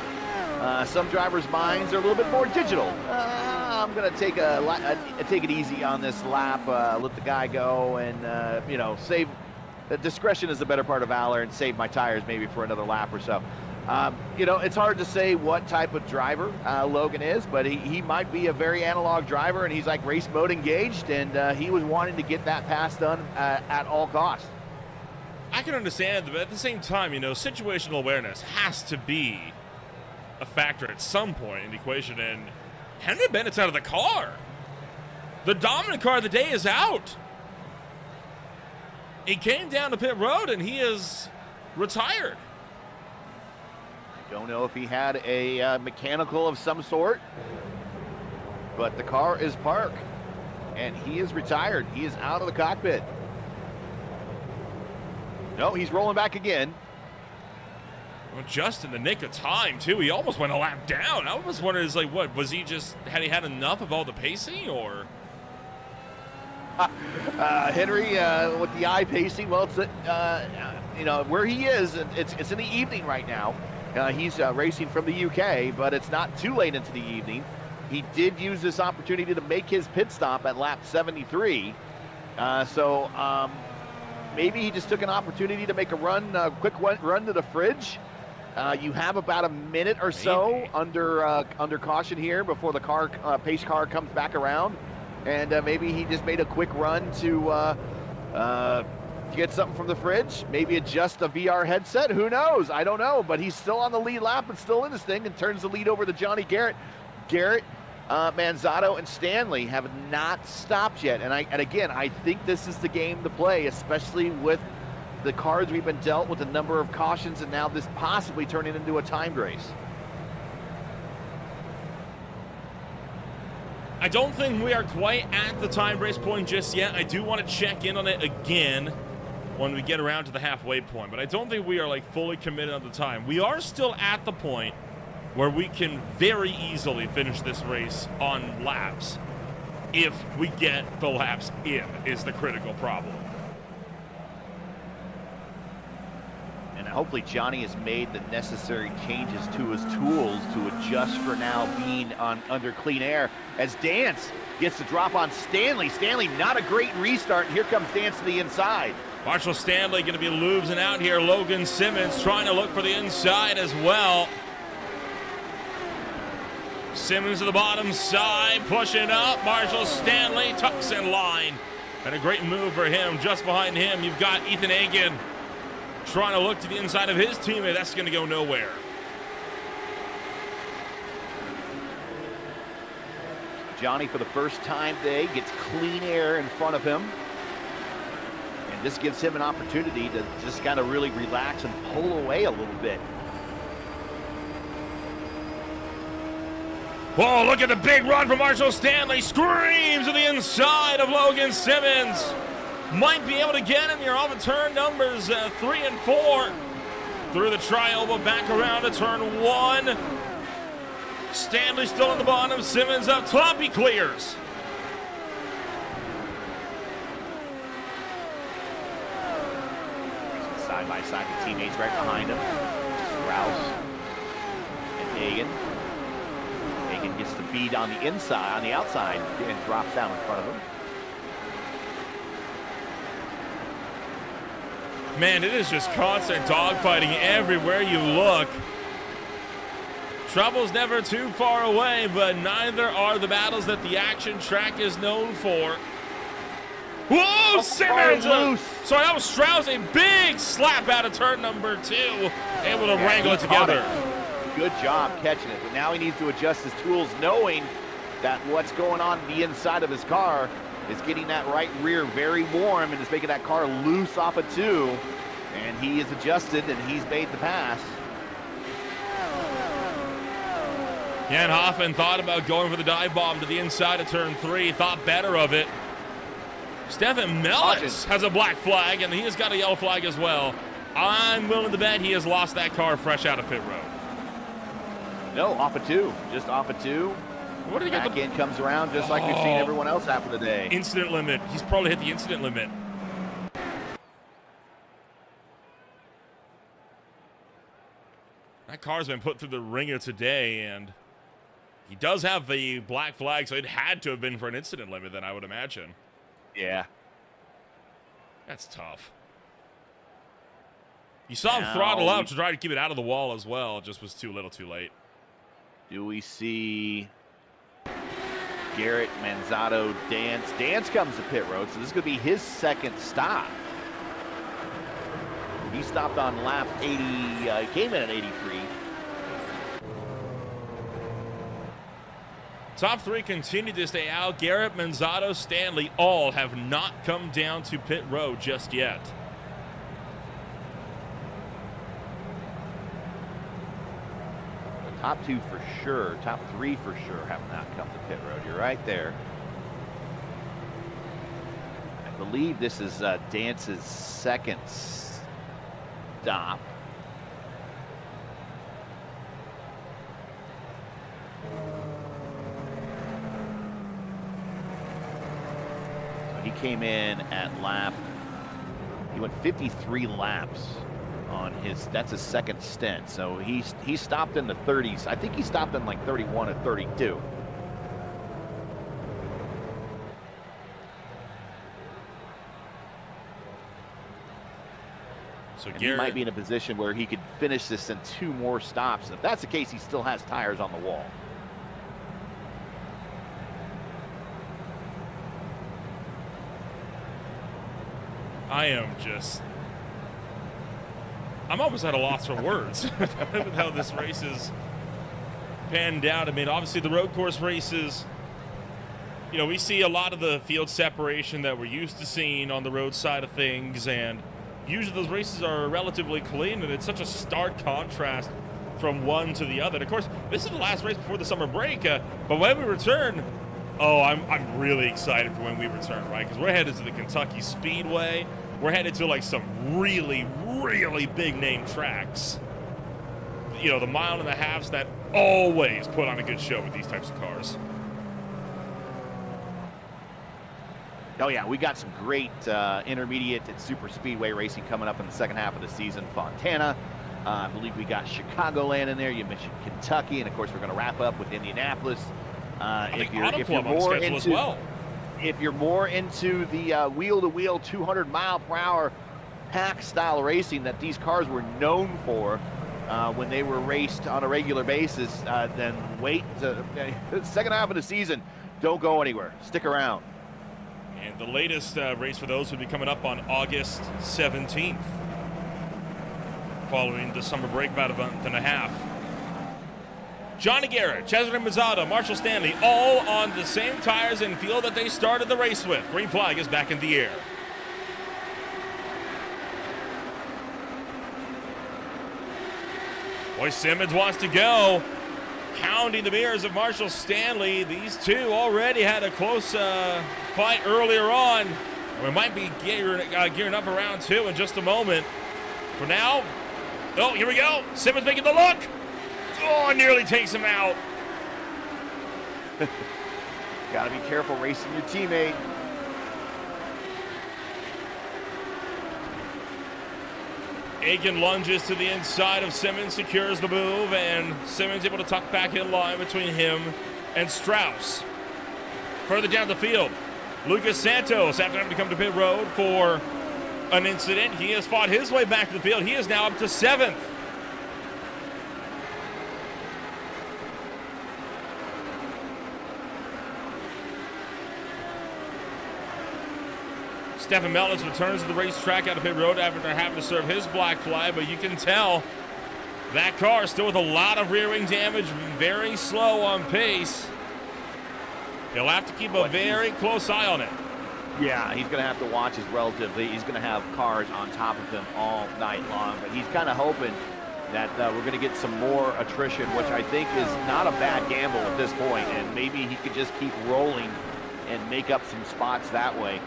Some drivers' minds are a little bit more digital. I'm gonna take it easy on this lap, let the guy go, and you know, save. Discretion is the better part of valor, and save my tires maybe for another lap or so. You know, it's hard to say what type of driver Logan is, but he might be a very analog driver, and he's like race mode engaged, and he was wanting to get that pass done at all costs. I can understand, but at the same time, you know, situational awareness has to be a factor at some point in the equation, and Henry Bennett's out of the car. The dominant car of the day is out. He came down to pit road, and he is retired. Don't know if he had a mechanical of some sort, but the car is parked, and he is retired. He is out of the cockpit. No, he's rolling back again. Well, just in the nick of time, too. He almost went a lap down. I was wondering, is like, what, was he just, had he had enough of all the pacing, or? Henry, with the eye pacing, well, it's, you know, where he is, it's in the evening right now. He's racing from the UK, but it's not too late into the evening. He did use this opportunity to make his pit stop at lap 73. So maybe he just took an opportunity to make a run, quick run to the fridge. You have about a minute or so under caution here before the pace car comes back around. And maybe he just made a quick run to get something from the fridge, maybe adjust the VR headset. Who knows? I don't know, but he's still on the lead lap and still in this thing, and turns the lead over to Johnny Garrett. Garrett, Manzotto, and Stanley have not stopped yet. And again, I think this is the game to play, especially with the cards we've been dealt with, a number of cautions, and now this possibly turning into a timed race. I don't think we are quite at the time race point just yet. I do want to check in on it again when we get around to the halfway point, but I don't think we are like fully committed on the time. We are still at the point where we can very easily finish this race on laps. If we get the laps in, is the critical problem. And hopefully Johnny has made the necessary changes to his tools to adjust for now being under clean air, as Dance gets the drop on Stanley. Stanley, not a great restart. Here comes Dance to the inside. Marshall Stanley going to be losing out here. Logan Simmons trying to look for the inside as well. Simmons to the bottom side, pushing up. Marshall Stanley tucks in line. And a great move for him. Just behind him, you've got Ethan Hagen trying to look to the inside of his teammate. That's going to go nowhere. Johnny, for the first time today, gets clean air in front of him. And this gives him an opportunity to just kind of really relax and pull away a little bit. Whoa, look at the big run from Marshall Stanley. Screams to the inside of Logan Simmons. Might be able to get him here off of turn numbers 3 and 4. Through the tri-oval, back around to turn 1. Stanley still on the bottom. Simmons up top. He clears. Side by side, the teammates right behind him. Rouse and Hagan. Hagan gets the bead on the inside, on the outside, and drops down in front of him. Man, it is just constant dogfighting everywhere you look. Trouble's never too far away, but neither are the battles that the action track is known for. Whoa, Simmons! Sorry, that was Strauss. A big slap out of turn number 2. Able to wrangle it together. Good job catching it, but now he needs to adjust his tools, knowing that what's going on the inside of his car is getting that right rear very warm and is making that car loose off of 2. And he is adjusted, and he's made the pass. Jan Hoffman thought about going for the dive bomb to the inside of turn 3, thought better of it. Stefan Mellis has a black flag, and he has got a yellow flag as well. I'm willing to bet he has lost that car fresh out of pit road. No, off of 2. Just off of 2. What did he get? Back end comes around just like we've seen everyone else happen today. Incident limit. He's probably hit the incident limit. That car's been put through the ringer today, and he does have the black flag, so it had to have been for an incident limit, then I would imagine. Yeah. That's tough. You saw him throttle up to try to keep it out of the wall as well. It just was too little too late. Do we see Garrett Manzatto dance? Dance comes to pit road, so this is going to be his second stop. He stopped on lap 80, came in at 83. Top 3 continue to stay out. Garrett, Manzatto, Stanley all have not come down to pit road just yet. The top 2 for sure, top 3 for sure have not come to pit road. You're right there. I believe this is Dance's second stop. He came in at he went 53 laps on that's his second stint. So he stopped in the 30s. I think he stopped in like 31 or 32. So he might be in a position where he could finish this in 2 more stops. If that's the case, he still has tires on the wall. I'm almost at a loss for words with how this race is panned out. I mean, obviously the road course races, you know, we see a lot of the field separation that we're used to seeing on the road side of things, and usually those races are relatively clean, and it's such a stark contrast from one to the other. And of course, this is the last race before the summer break, but when we return, I'm really excited for when we return, right? Because we're headed to the Kentucky Speedway. We're headed to like some really, really big name tracks. You know, the 1.5 miles that always put on a good show with these types of cars. Oh yeah, we got some great intermediate and super speedway racing coming up in the second half of the season. Fontana, I believe we got Chicagoland in there. You mentioned Kentucky, and of course we're going to wrap up with Indianapolis. If you're more into the wheel-to-wheel 200-mile-per-hour pack-style racing that these cars were known for when they were raced on a regular basis, then wait. The second half of the season, don't go anywhere. Stick around. And the latest race for those will be coming up on August 17th, following the summer break, about a month and a half. Johnny Garrett, Cesare Mazzata, Marshall Stanley, all on the same tires and field that they started the race with. Green flag is back in the air. Boy, Simmons wants to go. Hounding the mirrors of Marshall Stanley. These two already had a close fight earlier on. We might be gearing up around 2 in just a moment. For now, oh, here we go. Simmons making the look. Oh, nearly takes him out. Got to be careful racing your teammate. Aiken lunges to the inside of Simmons, secures the move, and Simmons able to tuck back in line between him and Strauss. Further down the field, Lucas Santos, after having to come to pit road for an incident, he has fought his way back to the field. He is now up to 7th. Stefan Mellis returns to the racetrack out of pit road after having to serve his black flag, but you can tell that car still with a lot of rear wing damage, very slow on pace. He'll have to keep a very close eye on it. Yeah, he's going to have to watch his relative. He's going to have cars on top of him all night long, but he's kind of hoping that we're going to get some more attrition, which I think is not a bad gamble at this point, and maybe he could just keep rolling and make up some spots that way.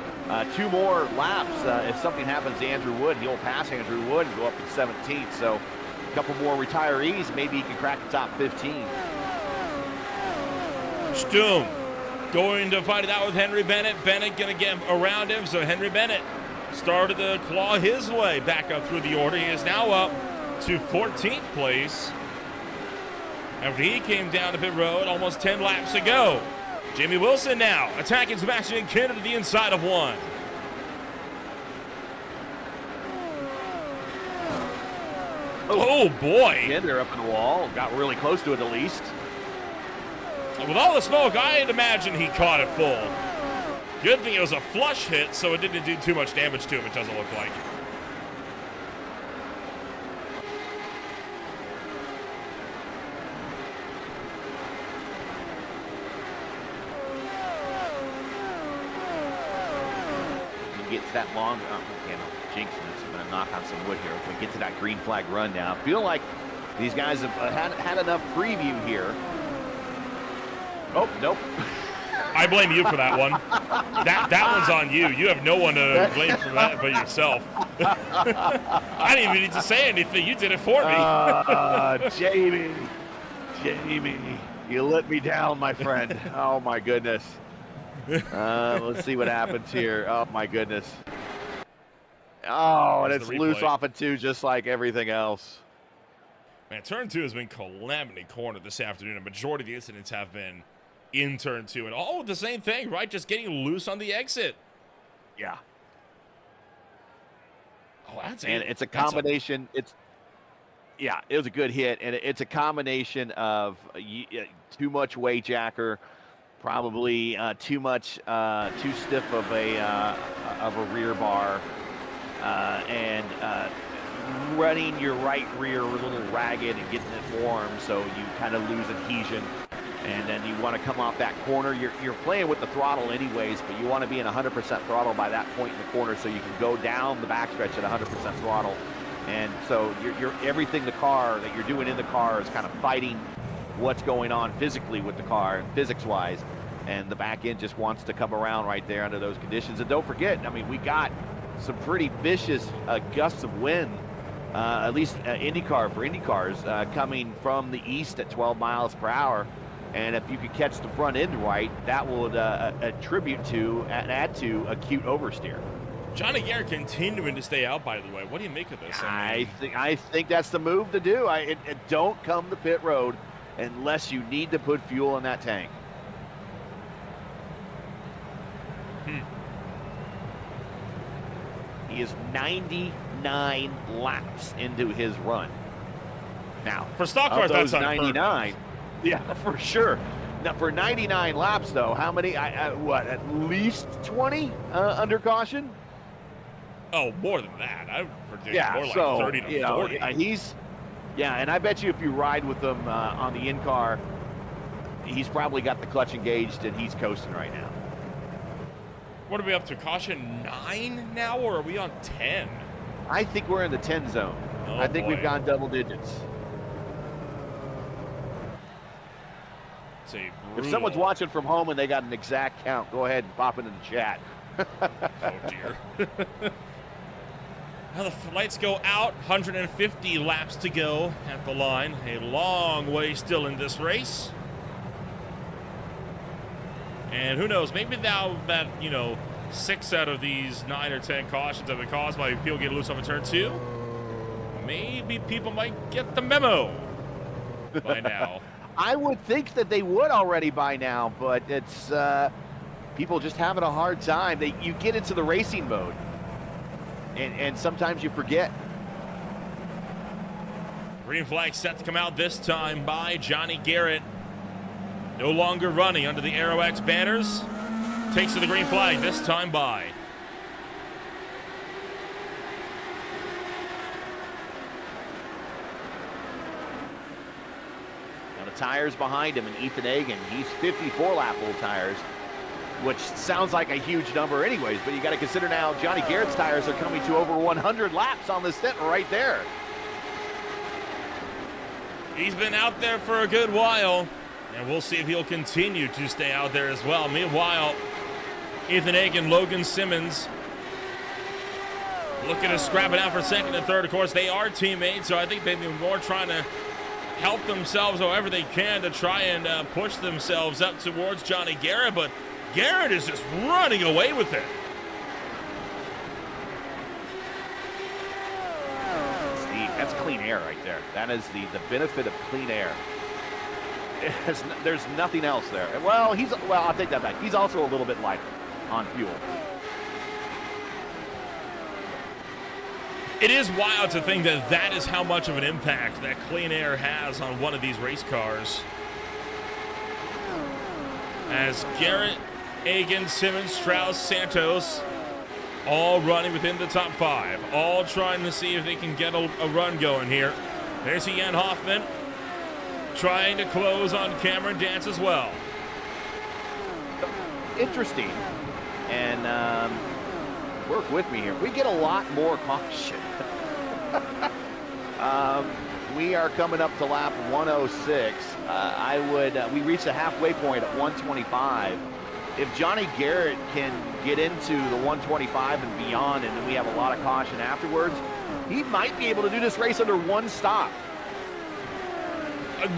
2 more laps. If something happens to Andrew Wood, he'll pass Andrew Wood and go up to 17th. So a couple more retirees, maybe he can crack the top 15. Stum going to fight it out with Henry Bennett. Bennett going to get around him, so Henry Bennett started to claw his way back up through the order. He is now up to 14th place after he came down to pit road almost 10 laps ago. Jamie Wilson now attacking Sebastian Kinnard to the inside of 1. Oh boy. Yeah, they're up in the wall. Got really close to it at least. With all the smoke, I'd imagine he caught it full. Good thing it was a flush hit, so it didn't do too much damage to him, it doesn't look like. Get to that long, okay, no, jinxing this. I'm going to knock on some wood here. If we get to that green flag run now, I feel like these guys have had enough preview here. Oh, nope. I blame you for that one. That one's on you. You have no one to blame for that but yourself. I didn't even need to say anything. You did it for me. Jamie, you let me down, my friend. Oh, my goodness. Let's see what happens here. Oh, my goodness. Oh, and it's loose off of 2 just like everything else. Man, turn 2 has been calamity corner this afternoon. A majority of the incidents have been in turn 2. And all the same thing, right? Just getting loose on the exit. Yeah. Oh, it's a combination. Yeah, it was a good hit. And it's a combination of too much weight jacker, probably too stiff of a rear bar, and running your right rear a little ragged and getting it warm, so you kind of lose adhesion. And then you want to come off that corner. You're playing with the throttle anyways, but you want to be in 100% throttle by that point in the corner, so you can go down the backstretch at 100% throttle. And so you're everything the car that you're doing in the car is kind of fighting what's going on physically with the car, physics-wise. And the back end just wants to come around right there under those conditions. And don't forget, I mean, we got some pretty vicious gusts of wind, at least IndyCar for IndyCars, coming from the east at 12 miles per hour. And if you could catch the front end right, that would attribute to and add to acute oversteer. Johnny Garrett continuing to stay out, by the way. What do you make of this? I think that's the move to do. Don't come to pit road unless you need to put fuel in that tank. He is 99 laps into his run. Now, for stock cars, that's 99. Yeah, for sure. Now, for 99 laps, though, how many? What? At least 20 under caution. Oh, more than that. I would predict more like 30 to 40. Yeah, and I bet you if you ride with him on the in-car, he's probably got the clutch engaged and he's coasting right now. What are we up to? Caution 9 now, or are we on 10? I think we're in the 10 zone. Oh, I think boy. we've gone double digits. It's a If brutal... someone's watching from home and they got an exact count, go ahead and pop into the chat. Oh, dear. Now the lights go out. 150 laps to go at the line. A long way still in this race. And who knows, maybe now that, 6 out of these 9 or 10 cautions have been caused by people getting loose off of turn 2, maybe people might get the memo by now. I would think that they would already by now, but it's people just having a hard time. You get into the racing mode, and sometimes you forget. Green flag set to come out this time by Johnny Garrett. No longer running under the Aero X banners. Takes to the green flag, this time by. Now the tires behind him, and Ethan Hagen, he's 54 lap old tires, which sounds like a huge number anyways, but you got to consider now Johnny Garrett's tires are coming to over 100 laps on this stint right there. He's been out there for a good while, and we'll see if he'll continue to stay out there as well. Meanwhile, Ethan Hagen, Logan Simmons looking to scrap it out for second and third. Of course, they are teammates, so I think they've been more trying to help themselves however they can to try and push themselves up towards Johnny Garrett, but Garrett is just running away with it. That's clean air right there. That is the benefit of clean air. There's nothing else there. Well, I'll take that back. He's also a little bit lighter on fuel. It is wild to think that that is how much of an impact that clean air has on one of these race cars. As Garrett, Hagen, Simmons, Strauss, Santos, all running within the top 5. All trying to see if they can get a run going here. There's Jan Hoffman trying to close on Cameron Dance as well. Interesting. And work with me here. We get a lot more caution. We are coming up to lap 106. We reached the halfway point at 125. If Johnny Garrett can get into the 125 and beyond, and then we have a lot of caution afterwards, he might be able to do this race under one stop.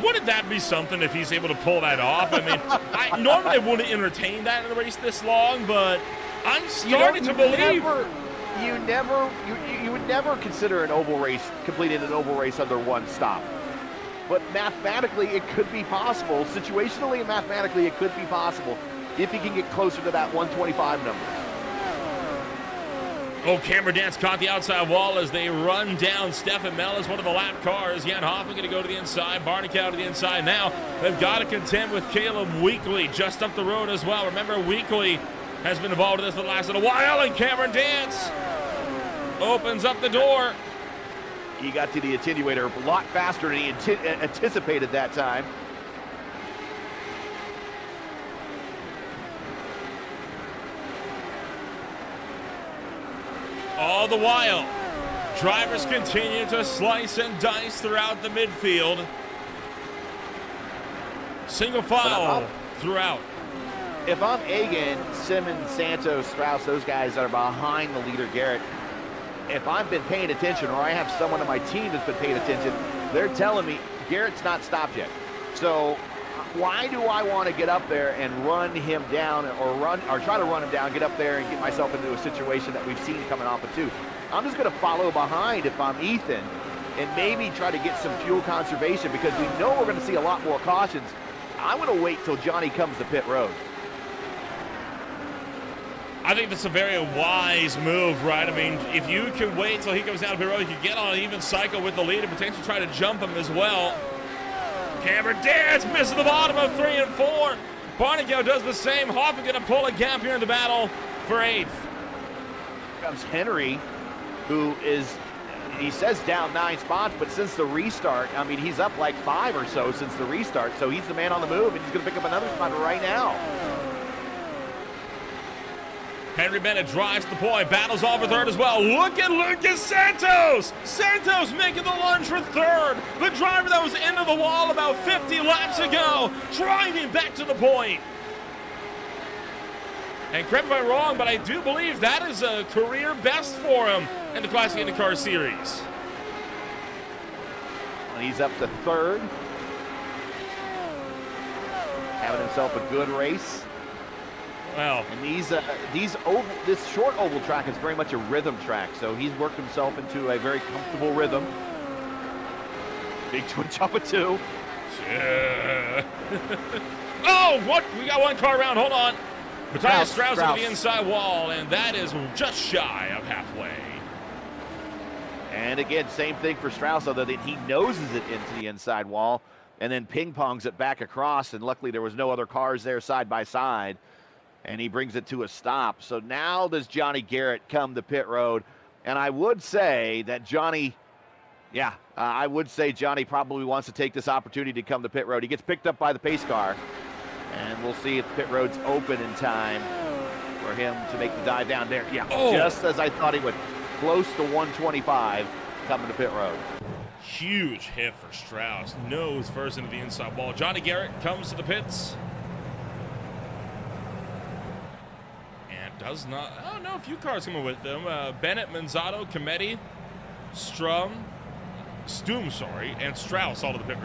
Wouldn't that be something if he's able to pull that off? I mean, I normally wouldn't entertain that in a race this long, but I'm starting to believe. You would never consider an oval race, completing an oval race under one stop. But mathematically, it could be possible. Situationally and mathematically, it could be possible if he can get closer to that 125 number. Oh, Cameron Dance caught the outside wall as they run down Stefan Mellis, one of the lap cars. Jan Hoffman going to go to the inside. Barnicow to the inside now. They've got to contend with Caleb Weekly just up the road as well. Remember, Weekly has been involved in this for the last little while, and Cameron Dance opens up the door. He got to the attenuator a lot faster than he anticipated that time. All the while, drivers continue to slice and dice throughout the midfield. Single file throughout. If I'm Hagen, Simmons, Santos, Strauss, those guys that are behind the leader, Garrett, if I've been paying attention, or I have someone on my team that's been paying attention, they're telling me Garrett's not stopped yet. So why do I want to get up there and run him down, or try to run him down, get up there and get myself into a situation that we've seen coming off of 2? I'm just going to follow behind if I'm Ethan and maybe try to get some fuel conservation, because we know we're going to see a lot more cautions. I'm going to wait till Johnny comes to pit road. I think that's a very wise move, right? I mean, if you can wait till he comes down to pit road, you can get on an even cycle with the lead and potentially try to jump him as well. Cameron Dance misses the bottom of 3 and 4. Barnicow does the same. Hoffman going to pull a gap here in the battle for 8th. Comes Henry, who is he says down 9 spots, but since the restart, I mean, he's up like 5 or so since the restart, so he's the man on the move, and he's going to pick up another spot right now. Henry Bennett drives the point, battles on for third as well. Look at Lucas Santos! Santos making the lunge for third. The driver that was into the wall about 50 laps ago, driving back to the point. And correct me if I'm wrong, but I do believe that is a career best for him in the Classic IndyCar Series. And he's up to third. Having himself a good race. Well, and this short oval track is very much a rhythm track, so he's worked himself into a very comfortable rhythm. Big twin jump of 2. Yeah. Oh, what? We got one car around. Hold on. Matthias Strauss on the inside wall, and that is just shy of halfway. And again, same thing for Strauss, although he noses it into the inside wall and then ping-pongs it back across, and luckily there was no other cars there side by side. And he brings it to a stop. So now does Johnny Garrett come to pit road. And I would say that Johnny probably wants to take this opportunity to come to pit road. He gets picked up by the pace car. And we'll see if pit road's open in time for him to make the dive down there. Yeah, just as I thought he would. Close to 125 coming to pit road. Huge hit for Strauss. Nose first into the inside wall. Johnny Garrett comes to the pits. Does not. Oh no, a few cars coming with them. Bennett, Manzato, Cometti, Stum, and Strauss all to the pit.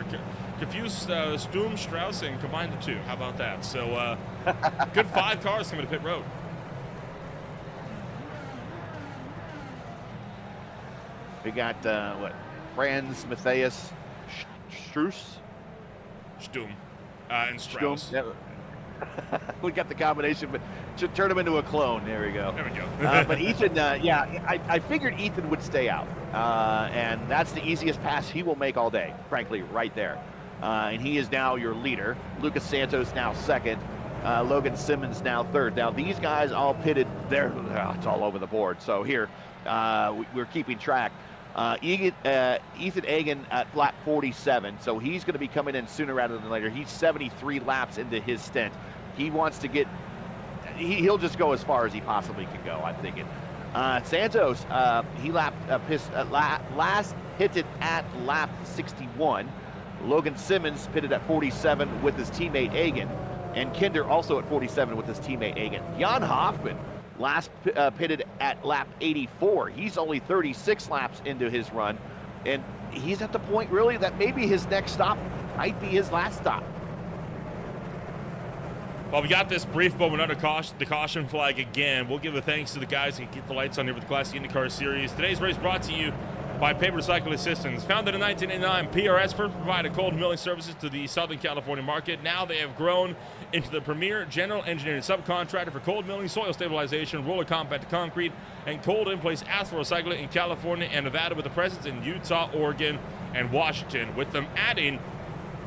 Confused Stum, Strauss, and combined the 2. How about that? So good 5 cars coming to pit road. We got Franz Matthias Struss, Stum, and Strauss. Stum. We got the combination, but should turn him into a clone. There we go. There we go. But Ethan, I figured Ethan would stay out, and that's the easiest pass he will make all day, frankly, right there. And he is now your leader. Lucas Santos now second. Logan Simmons now third. Now these guys all pitted there. It's all over the board. So here, we're keeping track. Ethan Egan at lap 47, so he's going to be coming in sooner rather than later. He's 73 laps into his stint. He wants to get, he'll just go as far as he possibly can go, I'm thinking. Santos, he last pitted at lap 61. Logan Simmons pitted at 47 with his teammate Egan, and Kinder also at 47 with his teammate Egan. Jan Hoffman last pitted at lap 84. He's only 36 laps into his run, and he's at the point really that maybe his next stop might be his last stop. Well, we got this brief moment under the caution flag again. We'll give a thanks to the guys who keep the lights on here for the Classic IndyCar Series. Today's race brought to you by Paper Recycling Systems. Founded in 1989, PRS first provided cold milling services to the Southern California market. Now they have grown into the premier general engineering subcontractor for cold milling, soil stabilization, roller compacted concrete, and cold in-place asphalt recycling in California and Nevada, with a presence in Utah, Oregon, and Washington, with them adding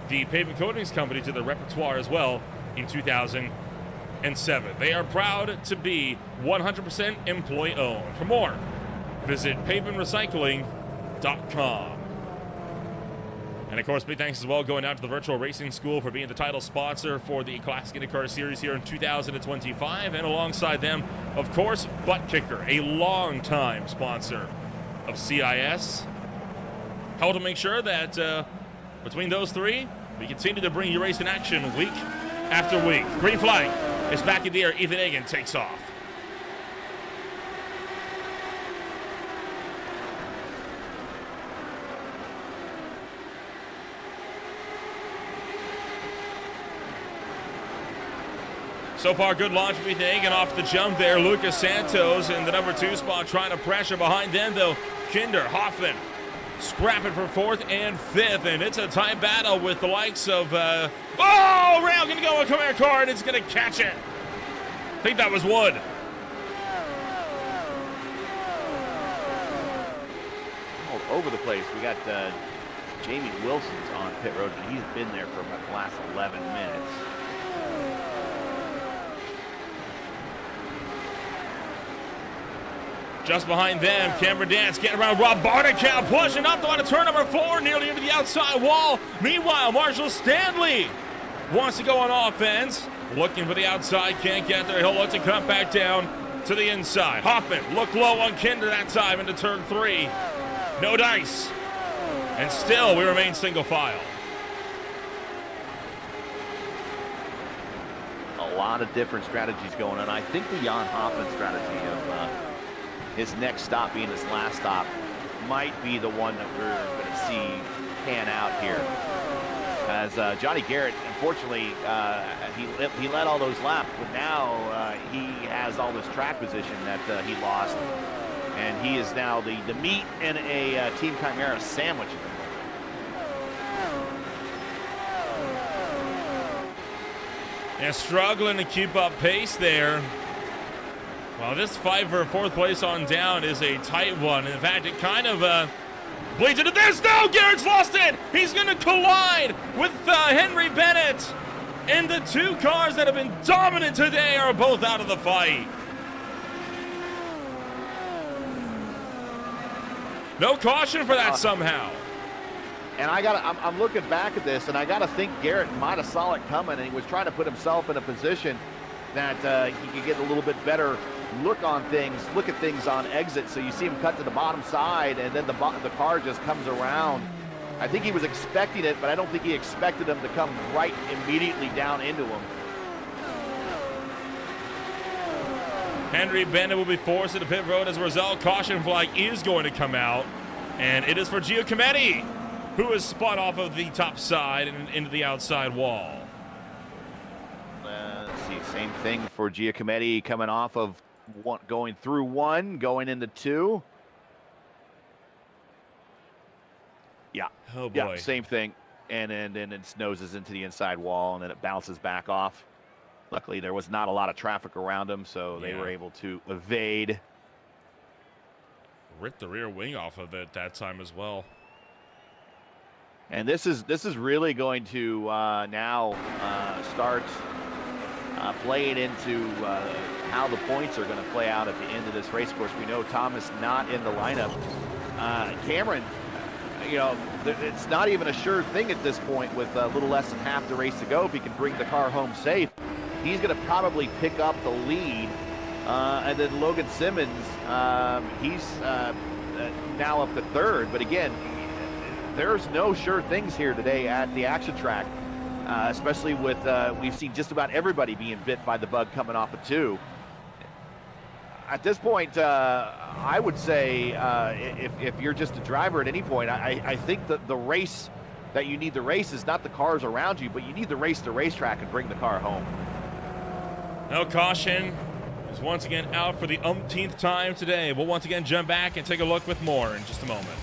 the pavement coatings company to their repertoire as well in 2007. They are proud to be 100% employee-owned. For more, visit pavementrecycling.com. And of course, big thanks as well going out to the Virtual Racing School for being the title sponsor for the Classic IndyCar Series here in 2025. And alongside them, of course, Butt Kicker, a long-time sponsor of CIS. How to make sure that between those three, we continue to bring you racing action week after week. Green flag is back in the air. Ethan Egan takes off. So far, good launch with Ethan Egan off the jump there. Lucas Santos in the number 2 spot trying to pressure behind them, though. Kinder, Hoffman scrapping for 4th and 5th, and it's a tight battle with the likes of, Rail going to go with Command car, and it's going to catch it. I think that was Wood. All over the place. We got Jamie Wilson's on pit road, and he's been there for about the last 11 minutes. Just behind them, Cameron Dance getting around Rob Barnicow, pushing up to turn number 4, nearly into the outside wall. Meanwhile, Marshall Stanley wants to go on offense, looking for the outside, can't get there. He'll look to cut back down to the inside. Hoffman looked low on Kinder that time into turn 3. No dice. And still, we remain single file. A lot of different strategies going on. I think the Jan Hoffman strategy of his next stop being his last stop might be the one that we're going to see pan out here. As Johnny Garrett, unfortunately, he led all those laps, but now he has all this track position that he lost. And he is now the meat in a Team Chimera sandwich. And struggling to keep up pace there. Well, this fight for 4th place on down is a tight one. In fact, it kind of bleeds into this. No, Garrett's lost it. He's going to collide with Henry Bennett. And the 2 cars that have been dominant today are both out of the fight. No caution for that somehow. And I'm looking back at this, and I gotta think Garrett might have saw it coming, and he was trying to put himself in a position that he could get a little bit better look at things on exit. So you see him cut to the bottom side, and then the car just comes around. I think he was expecting it, but I don't think he expected him to come right immediately down into him. Henry Bennett will be forced to the pit road as a result. Caution flag is going to come out, and it is for Giacometti, who is spun off of the top side and into the outside wall. Let's see, same thing for Giacometti, coming off of going through 1, going into 2. Yeah. Oh boy. Yeah, same thing. And then it noses into the inside wall, and then it bounces back off. Luckily, there was not a lot of traffic around them, so they were able to evade. Ripped the rear wing off of it that time as well. And this is really going to now start playing into how the points are going to play out at the end of this race course. We know Thomas not in the lineup. Cameron, you know, it's not even a sure thing at this point with a little less than half the race to go. If he can bring the car home safe, he's going to probably pick up the lead. And then Logan Simmons, he's now up to 3rd. But again, there's no sure things here today at the action track, especially with we've seen just about everybody being bit by the bug coming off of 2. At this point, I would say if you're just a driver at any point, I think that the race that you need to race is not the cars around you, but you need to race the racetrack and bring the car home. No caution is once again out for the umpteenth time today. We'll once again jump back and take a look with more in just a moment.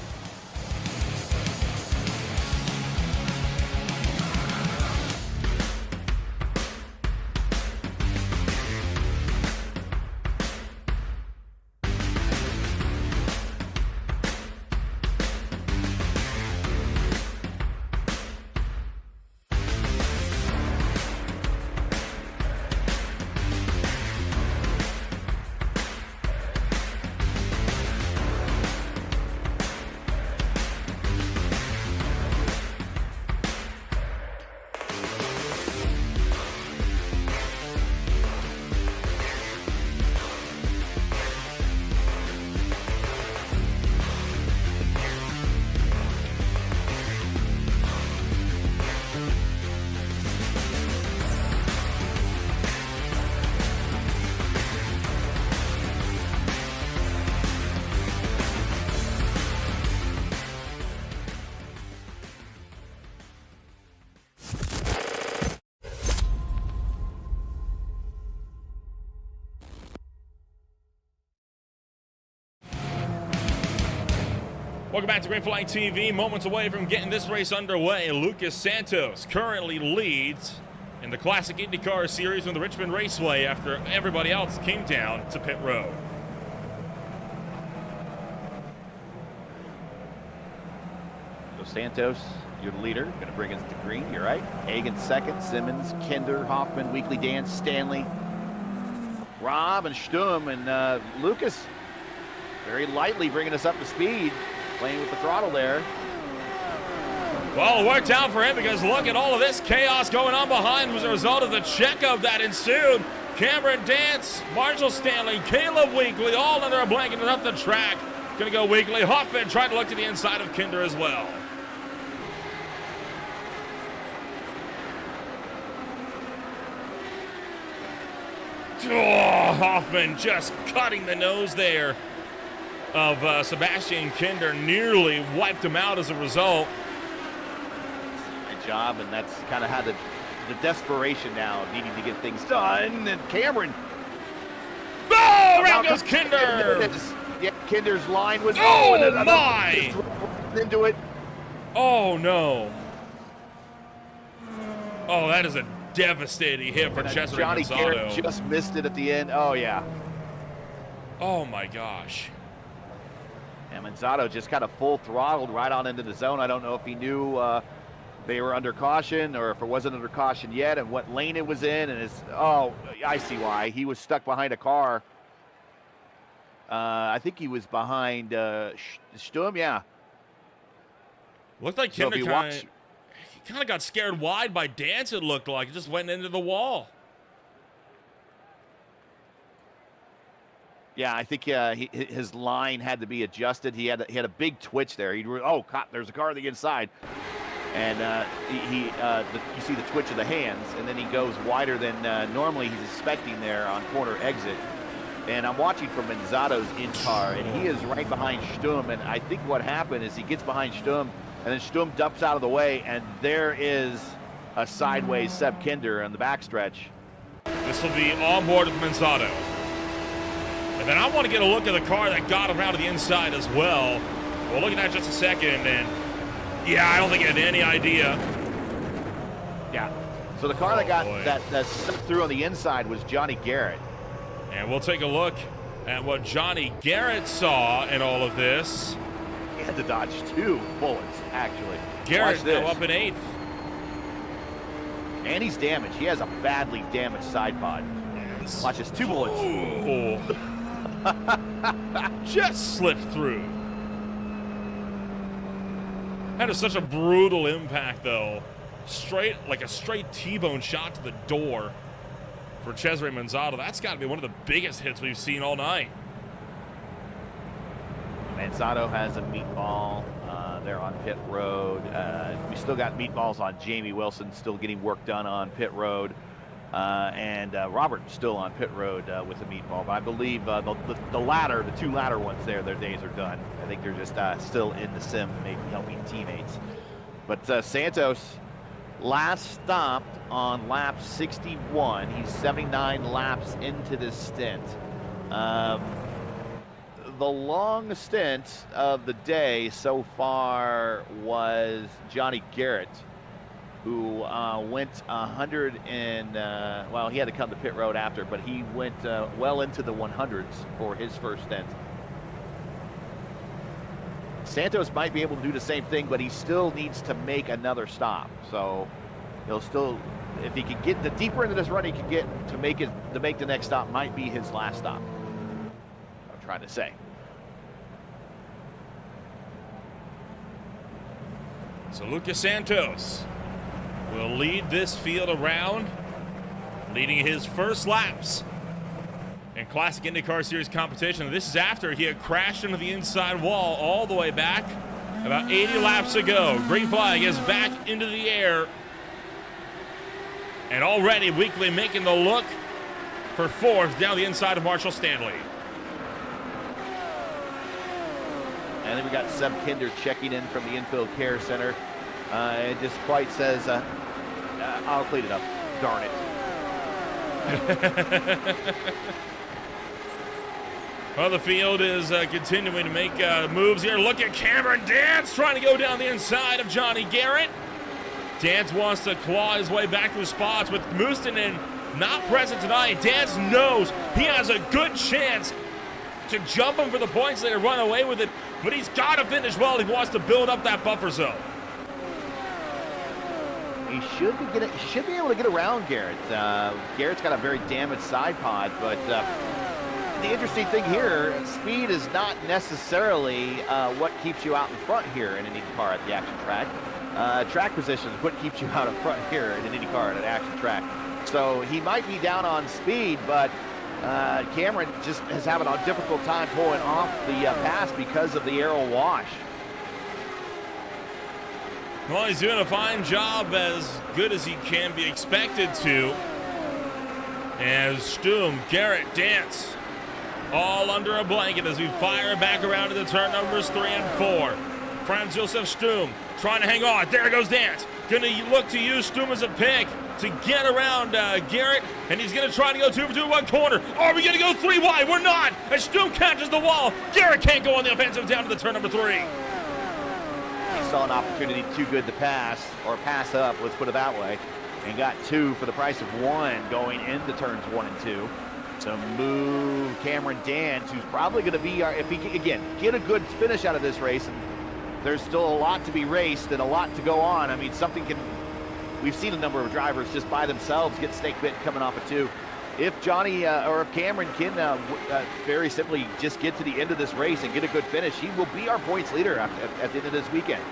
Welcome back to Green Flag TV. Moments away from getting this race underway. Lucas Santos currently leads in the Classic Indycar Series from the Richmond Raceway after everybody else came down to pit road. So Santos, your leader, going to bring us to green. You're right. Hagan second, Simmons, Kinder, Hoffman, Weekly Dance, Stanley, Rob, and Sturm, and Lucas. very lightly bringing us up to speed, playing with the throttle there. Well, it worked out for him because look at all of this chaos going on behind as a result of the checkup that ensued. Cameron Dance, Marshall Stanley, Caleb Weekly, all under a blanket up the track. Gonna go Weekly. Huffman trying to look to the inside of Kinder as well. Oh, Hoffman just cutting the nose there of Sebastian Kinder, nearly wiped him out as a result. Good job, and that's kind of how the desperation now of needing to get things done. And Cameron. Oh, around goes Kinder. Yeah, Kinder's line was. Oh, and my. Into it. Oh, no. Oh, that is a devastating hit for Cesare Johnny Manzano. Garrett just missed it at the end. Oh, yeah. Oh, my gosh. And Manzano just kind of full throttled right on into the zone. I don't know if he knew they were under caution or if it wasn't under caution yet and what lane it was in. And I see why. He was stuck behind a car. I think he was behind Sturm, yeah. Looked like Kinder kind of got scared wide by Dance, it looked like. It just went into the wall. Yeah, I think his line had to be adjusted. He had a big twitch there. There's a car on the inside. And you see the twitch of the hands, and then he goes wider than normally he's expecting there on corner exit. And I'm watching from Manzano's in-car, and he is right behind Sturm. And I think what happened is he gets behind Sturm, and then Sturm dumps out of the way, and there is a sideways Seb Kinder on the backstretch. This will be on board with Manzano. And then I want to get a look at the car that got around to the inside as well. We'll look at that in just a second, and yeah, I don't think he had any idea. Yeah. So the car that stepped through on the inside was Johnny Garrett. And we'll take a look at what Johnny Garrett saw in all of this. He had to dodge 2 bullets, actually. Garrett now up in 8th. And he's damaged. He has a badly damaged side pod. Yes. Watch this, 2 bullets. Oh. Just slipped through. That is such a brutal impact, though. Like a straight T-bone shot to the door for Cesare Manzano. That's got to be one of the biggest hits we've seen all night. Manzano has a meatball there on pit road. We still got meatballs on Jamie Wilson, still getting work done on pit road. And Robert still on pit road with a meatball. But I believe the 2 ladder ones there, their days are done. I think they're just still in the sim, maybe helping teammates. But Santos last stopped on lap 61. He's 79 laps into this stint. The long stint of the day so far was Johnny Garrett, who went 100 and, well, he had to come to pit road after, but he went well into the 100s for his first stint. Santos might be able to do the same thing, but he still needs to make another stop. So he'll still, if he can get the deeper into this run he can get to make the next stop, might be his last stop. I'm trying to say. So Lucas Santos will lead this field around, leading his first laps in Classic IndyCar Series competition. This is after he had crashed into the inside wall all the way back about 80 laps ago. Green flag is back into the air. And already Weekly making the look for 4th down the inside of Marshall Stanley. And then we got Seb Kinder checking in from the infield care center. It just quite says, I'll clean it up. Darn it. Well, the field is continuing to make moves here. Look at Cameron Dance trying to go down the inside of Johnny Garrett. Dance wants to claw his way back to the spots with Moostonen not present tonight. Dance knows he has a good chance to jump him for the points later, run away with it, but he's got to finish well if he wants to build up that buffer zone. He should be able to get around Garrett. Garrett's got a very damaged side pod, but the interesting thing here, speed is not necessarily what keeps you out in front here in an IndyCar at the action track. Track position is what keeps you out in front here in an IndyCar at an action track. So he might be down on speed, but Cameron just is having a difficult time pulling off the pass because of the aero wash. Well, he's doing a fine job, as good as he can be expected to. As Stum, Garrett, Dance, all under a blanket as we fire back around to the turn numbers 3 and 4. Franz Josef Stum trying to hang on. There goes Dance. Going to look to use Stum as a pick to get around Garrett, and he's going to try to go 2 for 2 one corner. Are we going to go 3 wide? We're not. As Stum catches the wall, Garrett can't go on the offensive down to the turn number 3. He saw an opportunity too good to pass, or pass up, let's put it that way, and got 2 for the price of 1 going into turns 1 and 2. So move Cameron Dance, who's probably going to be our, if he can, again, get a good finish out of this race, and there's still a lot to be raced and a lot to go on. I mean, something can, we've seen a number of drivers just by themselves get snake bit coming off of 2. If Johnny or if Cameron can very simply just get to the end of this race and get a good finish, he will be our points leader at the end of this weekend.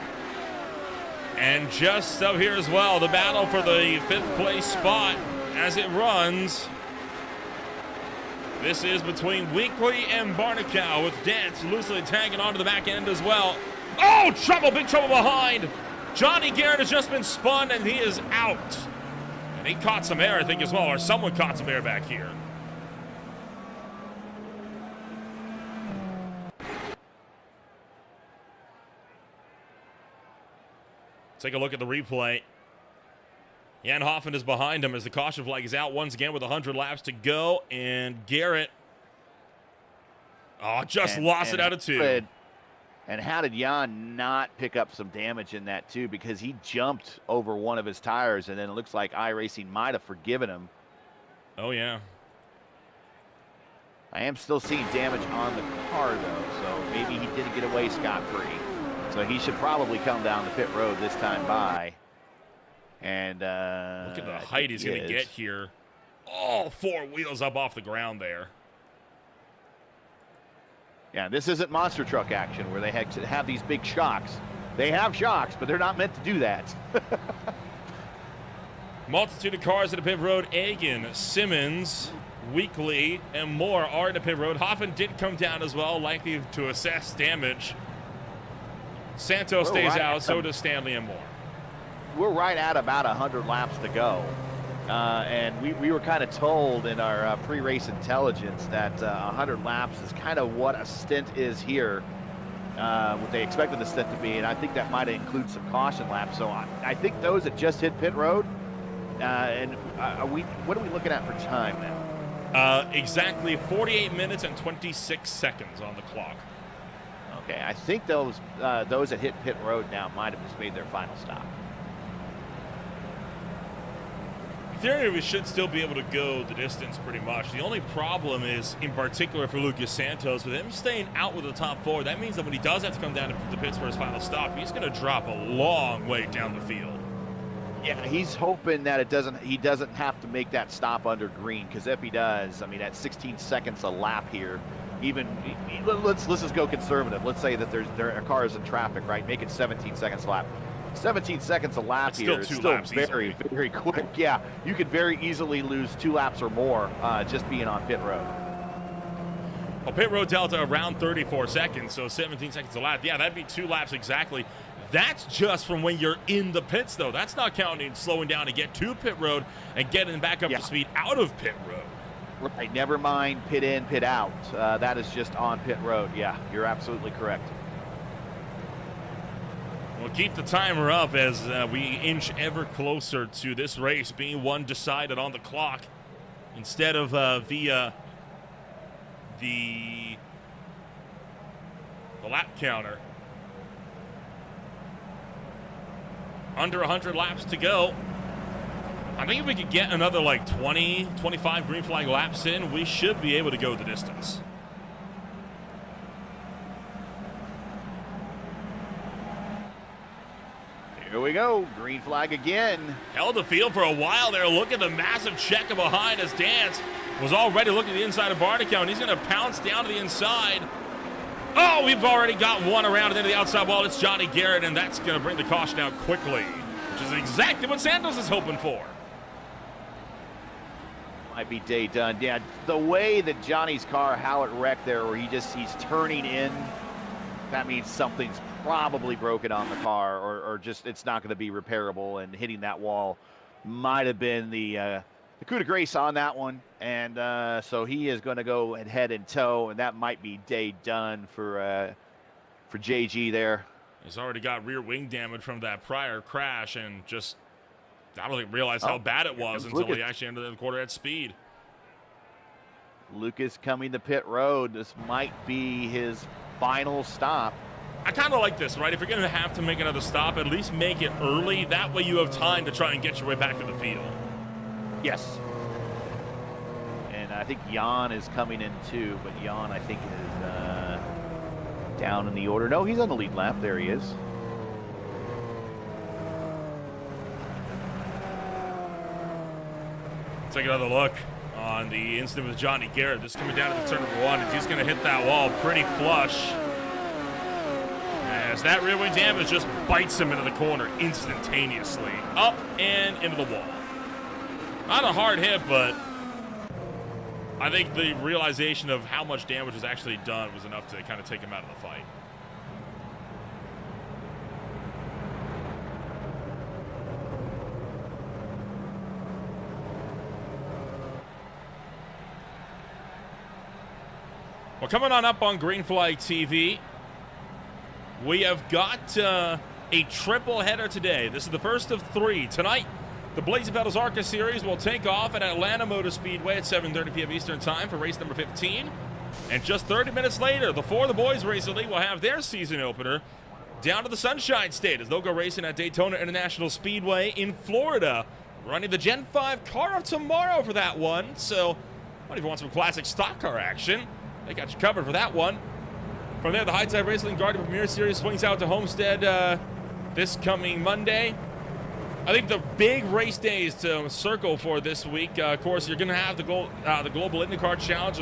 And just up here as well, the battle for the 5th place spot as it runs. This is between Weekley and Barnacow, with Dance loosely tagging onto the back end as well. Oh, trouble, big trouble behind. Johnny Garrett has just been spun and he is out. And he caught some air, I think, as well, or someone caught some air back here. Take a look at the replay. Jan Hoffman is behind him as the caution flag is out once again with 100 laps to go. And Garrett, just lost it out of 2. And how did Jan not pick up some damage in that too? Because he jumped over one of his tires, and then it looks like iRacing might have forgiven him. Oh, yeah. I am still seeing damage on the car, though, so maybe he didn't get away scot-free. So he should probably come down the pit road this time by. And look at the height he's going to get here. Oh, 4 wheels up off the ground there. Yeah, this isn't monster truck action where they have these big shocks. They have shocks, but they're not meant to do that. Multitude of cars at the pit road. Egan, Simmons, Weekley, and more are at the pit road. Hoffman did come down as well, likely to assess damage. Santos stays out, so does Stanley and more. We're right at about 100 laps to go. And we were kind of told in our pre-race intelligence that 100 laps is kind of what a stint is here, what they expected the stint to be, and I think that might include some caution laps. So I think those that just hit pit road, what are we looking at for time now? Exactly 48 minutes and 26 seconds on the clock. Okay, I think those that hit pit road now might have just made their final stop. In theory, we should still be able to go the distance pretty much. The only problem is, in particular for Lucas Santos, with him staying out with the top 4, that means that when he does have to come down to the pits for his final stop, he's going to drop a long way down the field. Yeah, he's hoping that he doesn't have to make that stop under green, because if he does, I mean, at 16 seconds a lap here, let's just go conservative. Let's say that there are cars in traffic, right? Make it 17 seconds a lap. 17 seconds a lap here is still very, very quick. Yeah, you could very easily lose 2 laps or more just being on pit road. Well, pit road delta around 34 seconds, so 17 seconds a lap. Yeah, that'd be 2 laps exactly. That's just from when you're in the pits, though. That's not counting slowing down to get to pit road and getting back up to speed out of pit road. Right, never mind pit in, pit out. That is just on pit road. Yeah, you're absolutely correct. We'll keep the timer up as we inch ever closer to this race being one decided on the clock instead of via the lap counter. Under 100 laps to go. I think if we could get another like 20, 25 green flag laps in, we should be able to go the distance. Here we go, green flag again. Held the field for a while there. Look at the massive check behind as Dance was already looking at the inside of Barnicow, and he's going to pounce down to the inside. Oh, we've already got one around and into the outside wall. It's Johnny Garrett, and that's going to bring the caution out quickly, which is exactly what Santos is hoping for. Might be day done. Yeah, the way that Johnny's car, how it wrecked there, where he's turning in, that means something's probably broken on the car, or just it's not going to be repairable, and hitting that wall might have been the coup de grace on that one. And so he is going to go and head in tow, and that might be day done for JG there. He's already got rear wing damage from that prior crash, and just I don't think realized how bad it was until he actually entered the quarter at speed. Lucas coming to pit road. This might be his final stop. I kind of like this, right? If you're going to have to make another stop, at least make it early. That way you have time to try and get your way back to the field. Yes. And I think Jan is coming in too, but Jan, I think, is down in the order. No, he's on the lead lap. There he is. Take another look on the incident with Johnny Garrett. Just coming down to the turn number one, and he's going to hit that wall pretty flush, as that rear wing damage just bites him into the corner instantaneously, up and into the wall. Not a hard hit, but I think the realization of how much damage was actually done was enough to kind of take him out of the fight. Well, coming on up on Greenfly TV, we have got a triple header today. This is the first of three. Tonight, the Blazing Pedals ARCA Series will take off at Atlanta Motor Speedway at 7:30 p.m. Eastern Time for race number 15. And just 30 minutes later, the For the Boys Racing League will have their season opener down to the Sunshine State as they'll go racing at Daytona International Speedway in Florida. Running the Gen 5 car of tomorrow for that one. So, what if you want some classic stock car action? They got you covered for that one. From there, the High Tide Racing Guardian Premier Series swings out to Homestead this coming Monday. I think the big race days to circle for this week, of course, you're going to have the Global Indycar Challenge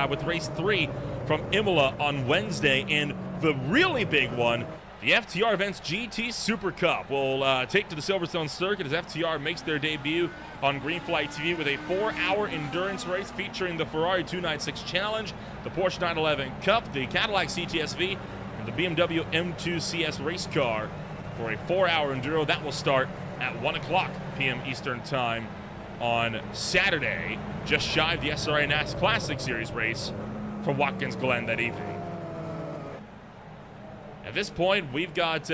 with race 3 from Imola on Wednesday. And the really big one, the FTR Events GT Super Cup, will take to the Silverstone Circuit as FTR makes their debut on Greenfly TV with a 4-hour endurance race featuring the Ferrari 296 Challenge, the Porsche 911 Cup, the Cadillac CTS-V, and the BMW M2 CS race car for a 4-hour enduro. That will start at 1 o'clock p.m. Eastern Time on Saturday, just shy of the SRA NAS Classic Series race from Watkins Glen that evening. At this point, we've got,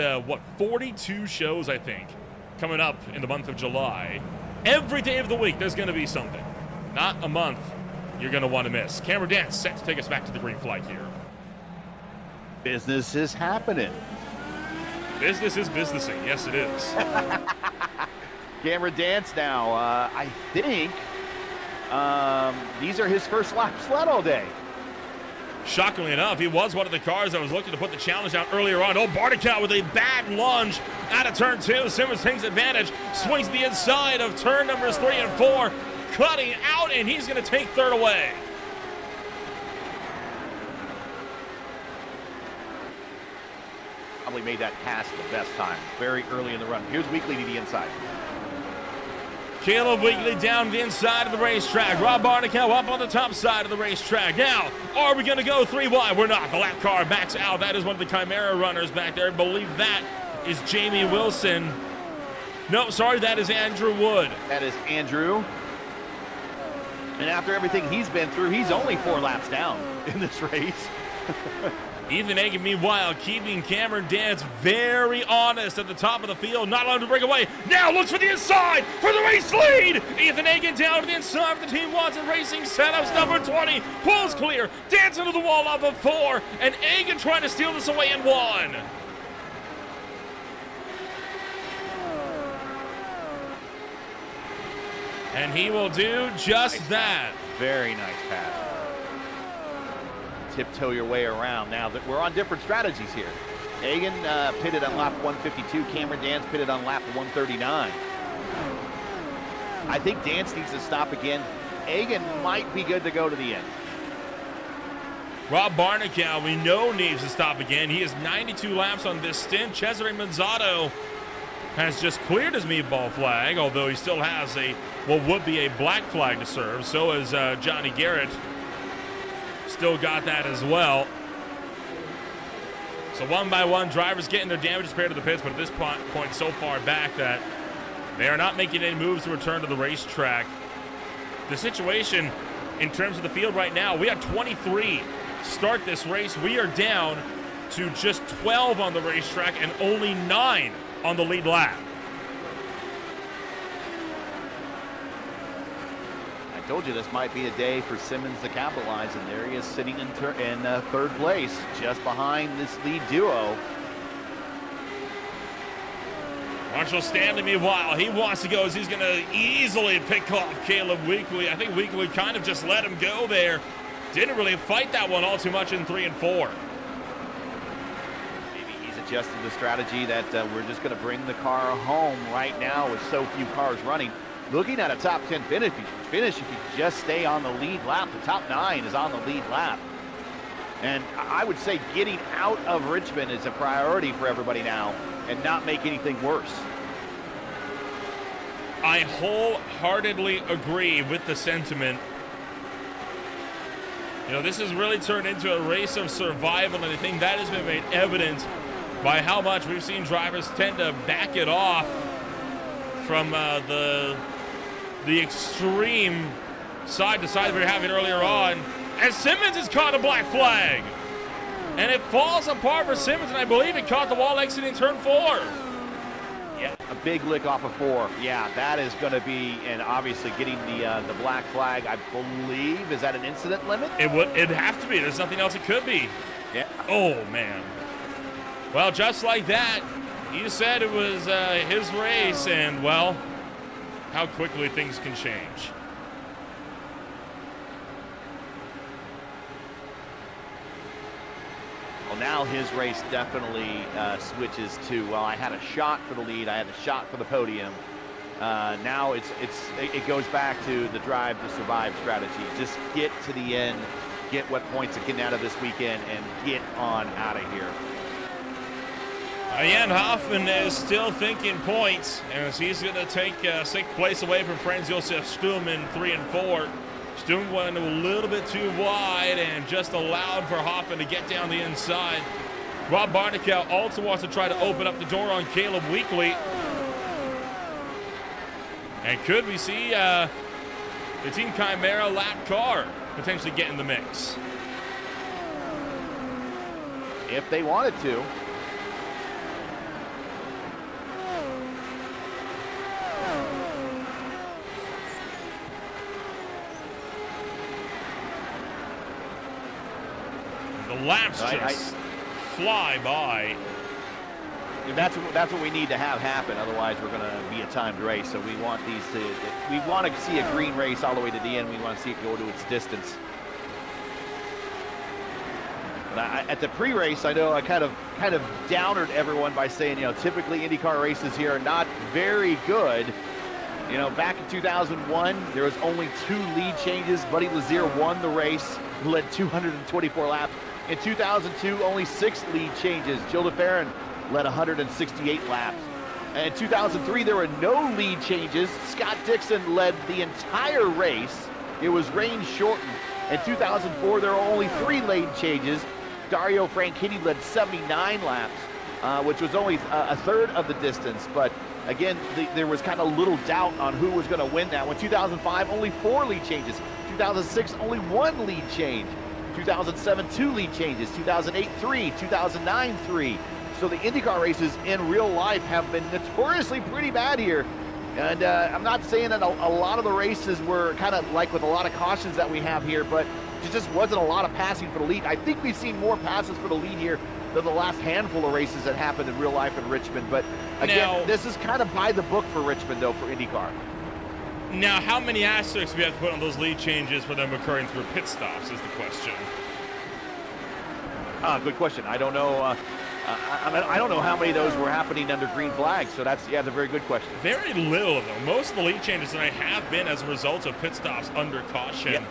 42 shows, I think, coming up in the month of July. Every day of the week, there's going to be something. Not a month you're going to want to miss. Cameron Dance set to take us back to the green flag here. Business is happening. Business is businessing. Yes, it is. Cameron Dance now. I think these are his first laps led all day. Shockingly enough, he was one of the cars that was looking to put the challenge out earlier on. Oh, Barnicow with a bad lunge out of turn 2. Simmons takes advantage, swings the inside of turn numbers 3 and 4, cutting out, and he's going to take third away. Probably made that pass the best time, very early in the run. Here's Weekly to the inside. Caleb Weekly down the inside of the racetrack. Rob Barnicow up on the top side of the racetrack. Now, are we going to go 3 wide? We're not. The lap car backs out. That is one of the Chimera runners back there. I believe that is Jamie Wilson. No, sorry, that is Andrew Wood. That is Andrew. And after everything he's been through, he's only 4 laps down in this race. Ethan Hagen, meanwhile, keeping Cameron Dance very honest at the top of the field, not allowed to break away. Now looks for the inside for the race lead. Ethan Hagen down to the inside for the Team Watson Racing setups. Number 20 pulls clear, Dance into the wall off of 4, and Hagen trying to steal this away in 1. And he will do just nice that. Pass. Very nice pass. Tiptoe your way around. Now that we're on different strategies here. Hagen pitted on lap 152. Cameron Dance pitted on lap 139. I think Dance needs to stop again Egan might be good to go to the end. Rob Barnicow, we know, needs to stop again. He has 92 laps on this stint. Cesare Manzato has just cleared his meatball flag, although he still has what would be a black flag to serve. So has Johnny Garrett. Still got that as well. So one by one, drivers getting their damages paired to the pits, but at this point so far back that they are not making any moves to return to the racetrack. The situation in terms of the field right now, we have 23 start this race. We are down to just 12 on the racetrack and only 9 on the lead lap. I told you this might be a day for Simmons to capitalize, and there he is sitting in third place, just behind this lead duo. Marshall Stanley, meanwhile, he wants to go as he's going to easily pick off Caleb Weekly. I think Weekly kind of just let him go there. Didn't really fight that one all too much in 3 and 4. Maybe he's adjusted the strategy that we're just going to bring the car home right now with so few cars running. Looking at a top 10 finish, if you just stay on the lead lap. The top 9 is on the lead lap. And I would say getting out of Richmond is a priority for everybody now and not make anything worse. I wholeheartedly agree with the sentiment. You know, this has really turned into a race of survival, and I think that has been made evident by how much we've seen drivers tend to back it off from the extreme side to side we were having earlier on. And Simmons has caught a black flag. And it falls apart for Simmons, and I believe it caught the wall exiting turn 4. Yeah, a big lick off of 4. Yeah, that is going to be, and obviously getting the black flag, I believe, is that an incident limit? It'd have to be. There's nothing else it could be. Yeah. Oh, man. Well, just like that, he said it was his race, and, well, how quickly things can change. Well, now his race definitely switches to, well, I had a shot for the lead, I had a shot for the podium. Now it goes back to the drive to survive strategy. Just get to the end, get what points are getting out of this weekend, and get on out of here. Jan Hoffman is still thinking points, as he's going to take 6th place away from Franz Josef Stum in 3 and 4. Stum went a little bit too wide and just allowed for Hoffman to get down the inside. Rob Barnicow also wants to try to open up the door on Caleb Weekly. And could we see the Team Chimera lap car potentially get in the mix? If they wanted to. The laps just fly by. That's what we need to have happen. Otherwise, we're going to be a timed race. So we want we want to see a green race all the way to the end. We want to see it go to its distance. But at the pre-race, I know I kind of downered everyone by saying, you know, typically IndyCar races here are not very good. You know, back in 2001, there was only 2 lead changes. Buddy Lazier won the race, led 224 laps. In 2002, only 6 lead changes. Jill DeFerrin led 168 laps. And in 2003, there were no lead changes. Scott Dixon led the entire race. It was rain shortened. In 2004, there were only 3 lane changes. Dario Franchitti led 79 laps, which was only a third of the distance. But again, there was kind of little doubt on who was going to win that one. 2005, only 4 lead changes. 2006, only 1 lead change. 2007, 2 lead changes. 2008, 3. 2009, 3. So the IndyCar races in real life have been notoriously pretty bad here. And I'm not saying that a lot of the races were kind of like with a lot of cautions that we have here, but there just wasn't a lot of passing for the lead. I think we've seen more passes for the lead here than the last handful of races that happened in real life in Richmond. But again, this is kind of by the book for Richmond, though, for IndyCar. Now, how many asterisks do we have to put on those lead changes for them occurring through pit stops is the question. Good question. I don't know. I don't know how many of those were happening under green flags, so that's a very good question. Very little of them. Most of the lead changes tonight have been as a result of pit stops under caution.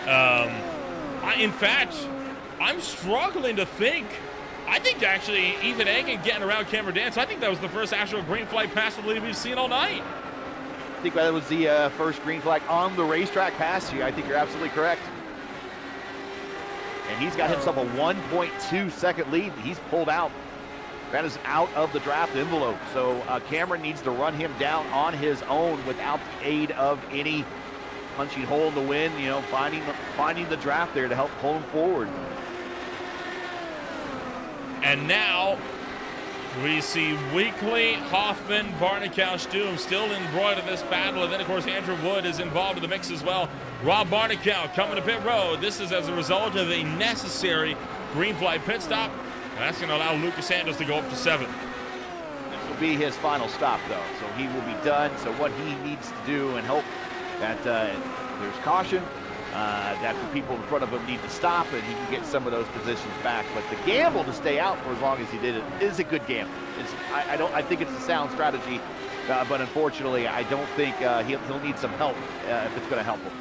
Yep. In fact, I'm struggling to think. I think actually Ethan Egan getting around Cameron Dance, I think that was the first actual green flag pass we've seen all night. I think that was the first green flag on the racetrack pass here. I think you're absolutely correct. And he's got himself a 1.2 second lead. He's pulled out. That is out of the draft envelope. So Cameron needs to run him down on his own without the aid of any punching hole in the wind, finding the draft there to help pull him forward. And now we see Weekley, Hoffman, Barnicow, Stum still embroiled in this battle. And then, of course, Andrew Wood is involved in the mix as well. Rob Barnicow coming to pit road. This is as a result of a necessary green flag pit stop. And that's going to allow Lucas Sanders to go up to 7th. This will be his final stop, though. So he will be done. So what he needs to do and hope that there's caution, that the people in front of him need to stop and he can get some of those positions back. But the gamble to stay out for as long as he did it is a good gamble. I think it's a sound strategy, but unfortunately, I don't think he'll need some help if it's going to help him.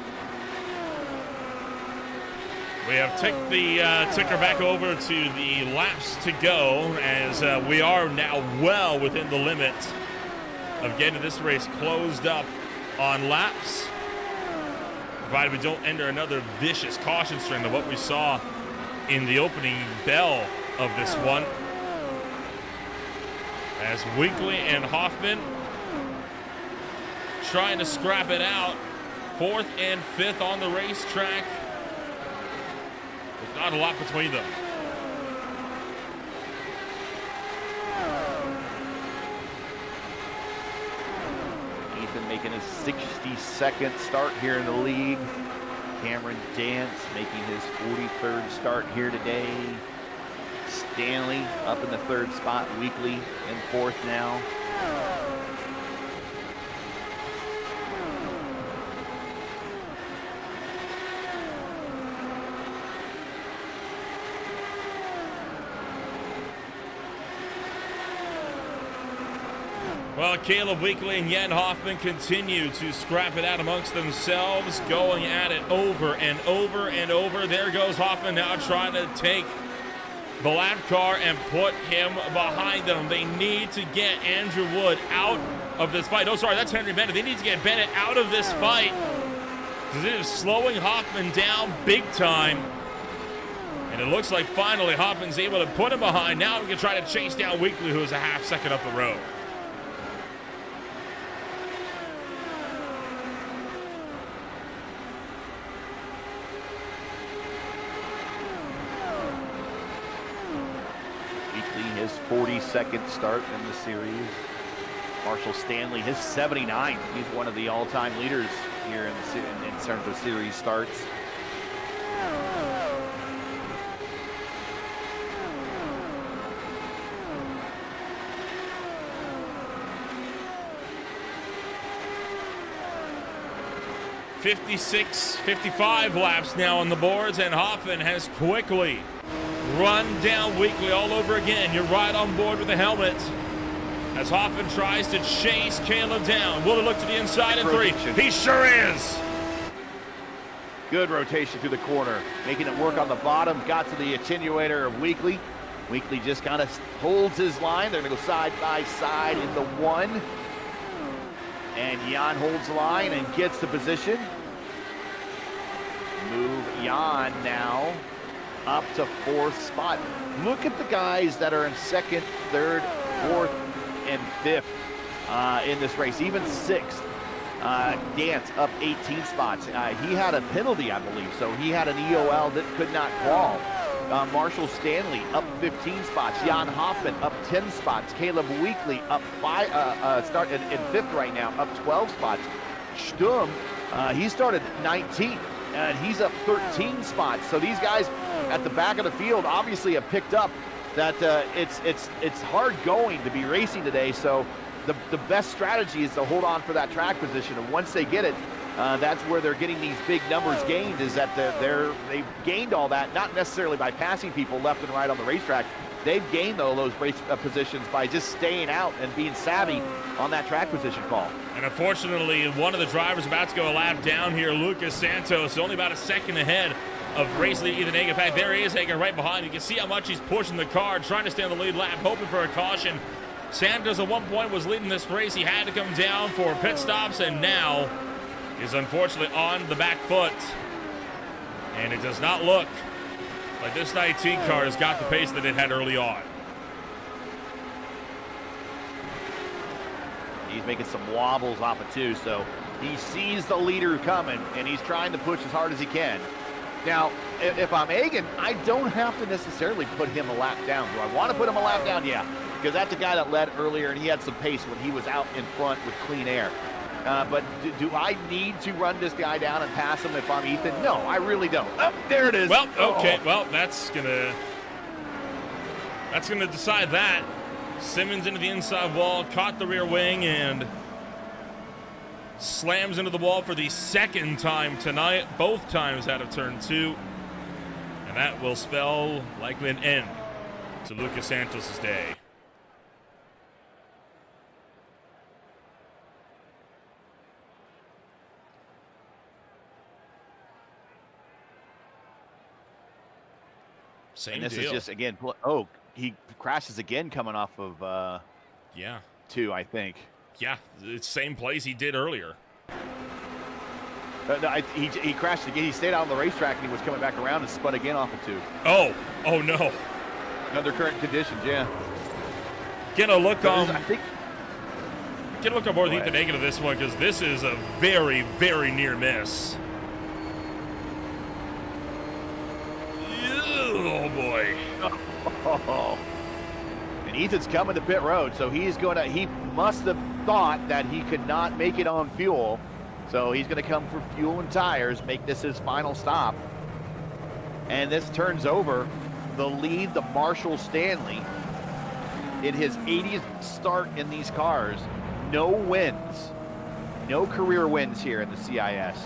We have ticked the ticker back over to the laps to go as we are now well within the limit of getting this race closed up on laps, provided we don't enter another vicious caution string of what we saw in the opening bell of this one. As Weekley and Hoffman trying to scrap it out, 4th and 5th on the racetrack. There's not a lot between them. Ethan making his 62nd start here in the league. Cameron Dance making his 43rd start here today. Stanley up in the 3rd spot. Weekley in 4th now. Well, Caleb Weekley and Jan Hoffman continue to scrap it out amongst themselves, going at it over and over and over. There goes Hoffman now trying to take the lap car and put him behind them. They need to get Andrew Wood out of this fight. Oh, sorry, that's Henry Bennett. They need to get Bennett out of this fight because it is slowing Hoffman down big time. And it looks like finally Hoffman's able to put him behind. Now we can try to chase down Weekley, who is a half second up the road. His 42nd start in the series. Marshall Stanley, his 79th. He's one of the all-time leaders here in terms of series starts. $55 laps now on the boards, and Hoffman has quickly run down Weekley all over again. You're right on board with the helmet as Hoffman tries to chase Caleb down. Will he look to the inside in 3? He sure is. Good rotation through the corner, making it work on the bottom. Got to the attenuator of Weekley. Weekley just kind of holds his line. They're going to go side by side in the 1. And Jan holds the line and gets the position. Move Jan now up to 4th spot. Look at the guys that are in 2nd, 3rd, 4th, and 5th in this race, even 6th. Dance up 18 spots. He had a penalty, I believe, so he had an EOL that could not qual. Marshall Stanley up 15 spots. Jan Hoffman up 10 spots. Caleb Weekley up 5, start in 5th right now, up 12 spots. Stum, he started 19th. And he's up 13 spots. So these guys at the back of the field obviously have picked up that it's hard going to be racing today. So the best strategy is to hold on for that track position. And once they get it, that's where they're getting these big numbers gained, is that they've gained all that, not necessarily by passing people left and right on the racetrack, They've gained, though, those race positions by just staying out and being savvy on that track position call. And unfortunately, one of the drivers about to go a lap down here, Lucas Santos, only about a second ahead of race lead Ethan Hagen. In fact, there he is, Hagen, right behind. You can see how much he's pushing the car, trying to stay on the lead lap, hoping for a caution. Santos at one point was leading this race. He had to come down for pit stops, and now is unfortunately on the back foot. And it does not look like this 19 car has got the pace that it had early on. He's making some wobbles off it too, so he sees the leader coming, and he's trying to push as hard as he can. Now, if I'm Hagen, I don't have to necessarily put him a lap down. Do I want to put him a lap down? Yeah, because that's a guy that led earlier, and he had some pace when he was out in front with clean air. But do I need to run this guy down and pass him if I'm Ethan? No, I really don't. Oh, there it is. Well, okay. Oh. Well, that's gonna decide that. Simmons into the inside wall, caught the rear wing, and slams into the wall for the second time tonight. Both times out of turn 2. And that will spell likely an end to Lucas Santos' day. Same and this deal. is just, again, he crashes again coming off of yeah, 2, I think. Yeah, it's same place he did earlier. No, he crashed again. He stayed out on the racetrack, and he was coming back around and spun again off of 2. Oh no. Under current conditions, yeah. Get a look on. I think. Get a look on board Ethan Hagen to this one, because this is a very, very near miss. Oh boy. Oh. And Ethan's coming to pit road, so he must have thought that he could not make it on fuel. So he's going to come for fuel and tires, make this his final stop. And this turns over the lead to Marshall Stanley in his 80th start in these cars. No wins, no career wins here in the CIS.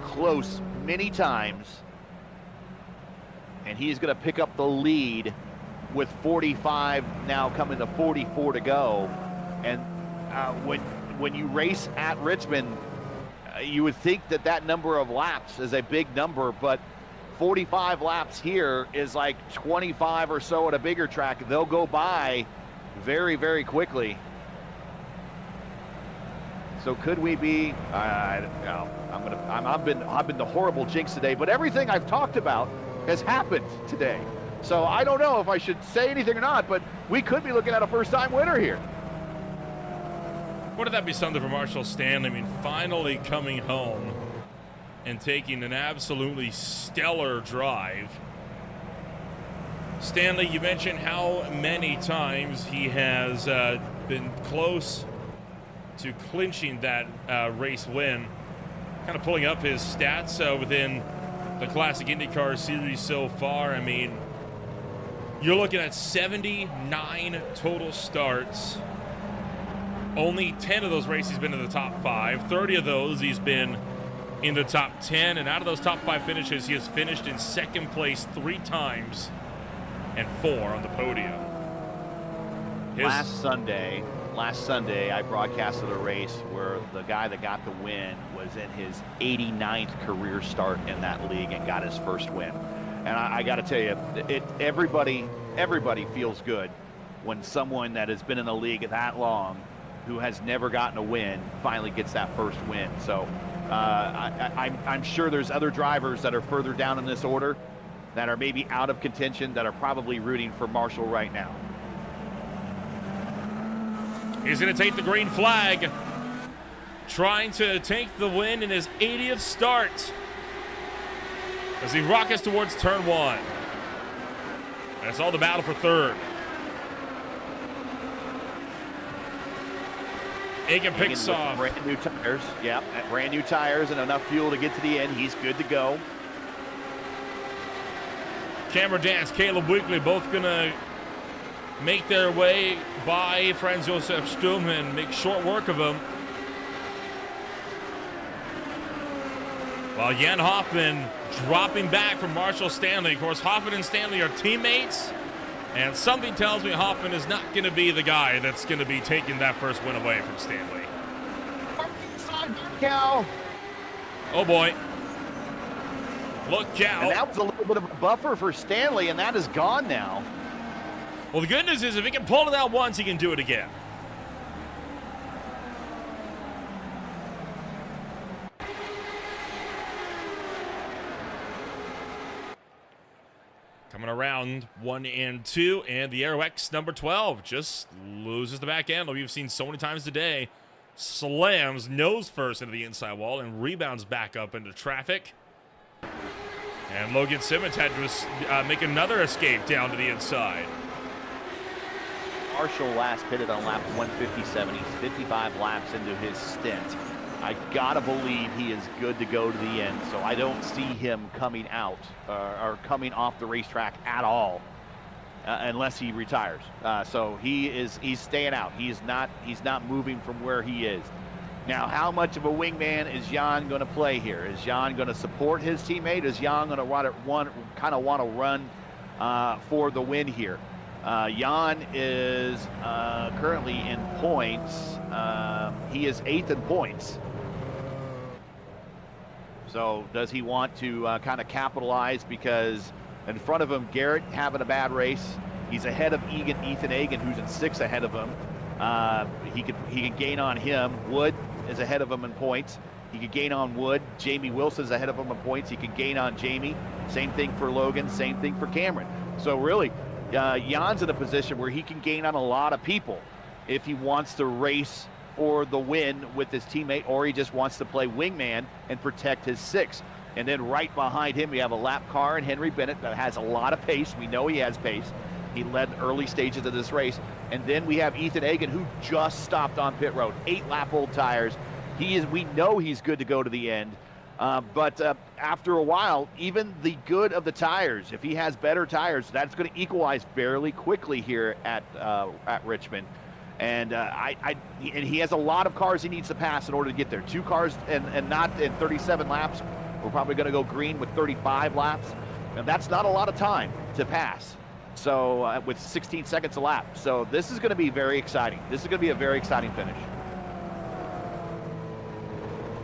Close many times. And he's going to pick up the lead with 45 now coming to 44 to go. And when you race at Richmond, you would think that number of laps is a big number, but 45 laps here is like 25 or so at a bigger track. They'll go by very, very quickly. So could we be? I don't know. I've been the horrible jinx today, but everything I've talked about has happened today. So I don't know if I should say anything or not, but we could be looking at a first-time winner here. Wouldn't that be something for Marshall Stanley? I mean, finally coming home and taking an absolutely stellar drive. Stanley, you mentioned how many times he has been close to clinching that race win. Kind of pulling up his stats within the Classic Indycar series so far. I mean, you're looking at 79 total starts. Only 10 of those races he's been in the top 5. 30 of those he's been in the top 10. And out of those top 5 finishes, he has finished in second place 3 times and 4 on the podium. Last Sunday, I broadcasted a race where the guy that got the win was in his 89th career start in that league and got his first win. And I got to tell you, everybody feels good when someone that has been in the league that long, who has never gotten a win, finally gets that first win. So I'm sure there's other drivers that are further down in this order that are maybe out of contention that are probably rooting for Marshall right now. He's going to take the green flag, trying to take the win in his 80th start as he rockets towards turn 1. That's all the battle for third. Hagen picks off. Brand new tires. Yeah, brand new tires and enough fuel to get to the end. He's good to go. Cameron Dance, Caleb Weekly, both going to make their way by Franz Josef Stum and make short work of him. While Jan Hoffman dropping back from Marshall Stanley. Of course, Hoffman and Stanley are teammates. And something tells me Hoffman is not going to be the guy that's going to be taking that first win away from Stanley. Cal. Oh, boy. Look out. And that was a little bit of a buffer for Stanley, and that is gone now. Well, the good news is if he can pull it out once, he can do it again. Coming around 1 and 2, and the Aero X number 12 just loses the back end. We've seen so many times today. Slams nose first into the inside wall and rebounds back up into traffic. And Logan Simmons had to make another escape down to the inside. Marshall last pitted on lap 157. He's 55 laps into his stint. I gotta believe he is good to go to the end, so I don't see him coming out or coming off the racetrack at all unless he retires. So he's staying out. He's not moving from where he is. Now, how much of a wingman is Jan going to play here? Is Jan going to support his teammate? Is Jan going to want to run for the win here? Jan is currently in points. He is 8th in points. So does he want to kind of capitalize, because in front of him, Garrett having a bad race. He's ahead of Ethan Egan, who's in 6th ahead of him. He could gain on him. Wood is ahead of him in points. He could gain on Wood. Jamie Wilson's ahead of him in points. He could gain on Jamie. Same thing for Logan. Same thing for Cameron. So really, Jan's in a position where he can gain on a lot of people if he wants to race for the win with his teammate, or he just wants to play wingman and protect his 6. And then right behind him, we have a lap car and Henry Bennett that has a lot of pace. We know he has pace. He led early stages of this race. And then we have Ethan Egan, who just stopped on pit road. 8-lap-old tires. We know he's good to go to the end. But after a while, even the good of the tires, if he has better tires, that's going to equalize fairly quickly here at Richmond. And he has a lot of cars he needs to pass in order to get there. 2 cars and not in 37 laps. We're probably going to go green with 35 laps. And that's not a lot of time to pass. So with 16 seconds a lap. So this is going to be very exciting. This is going to be a very exciting finish.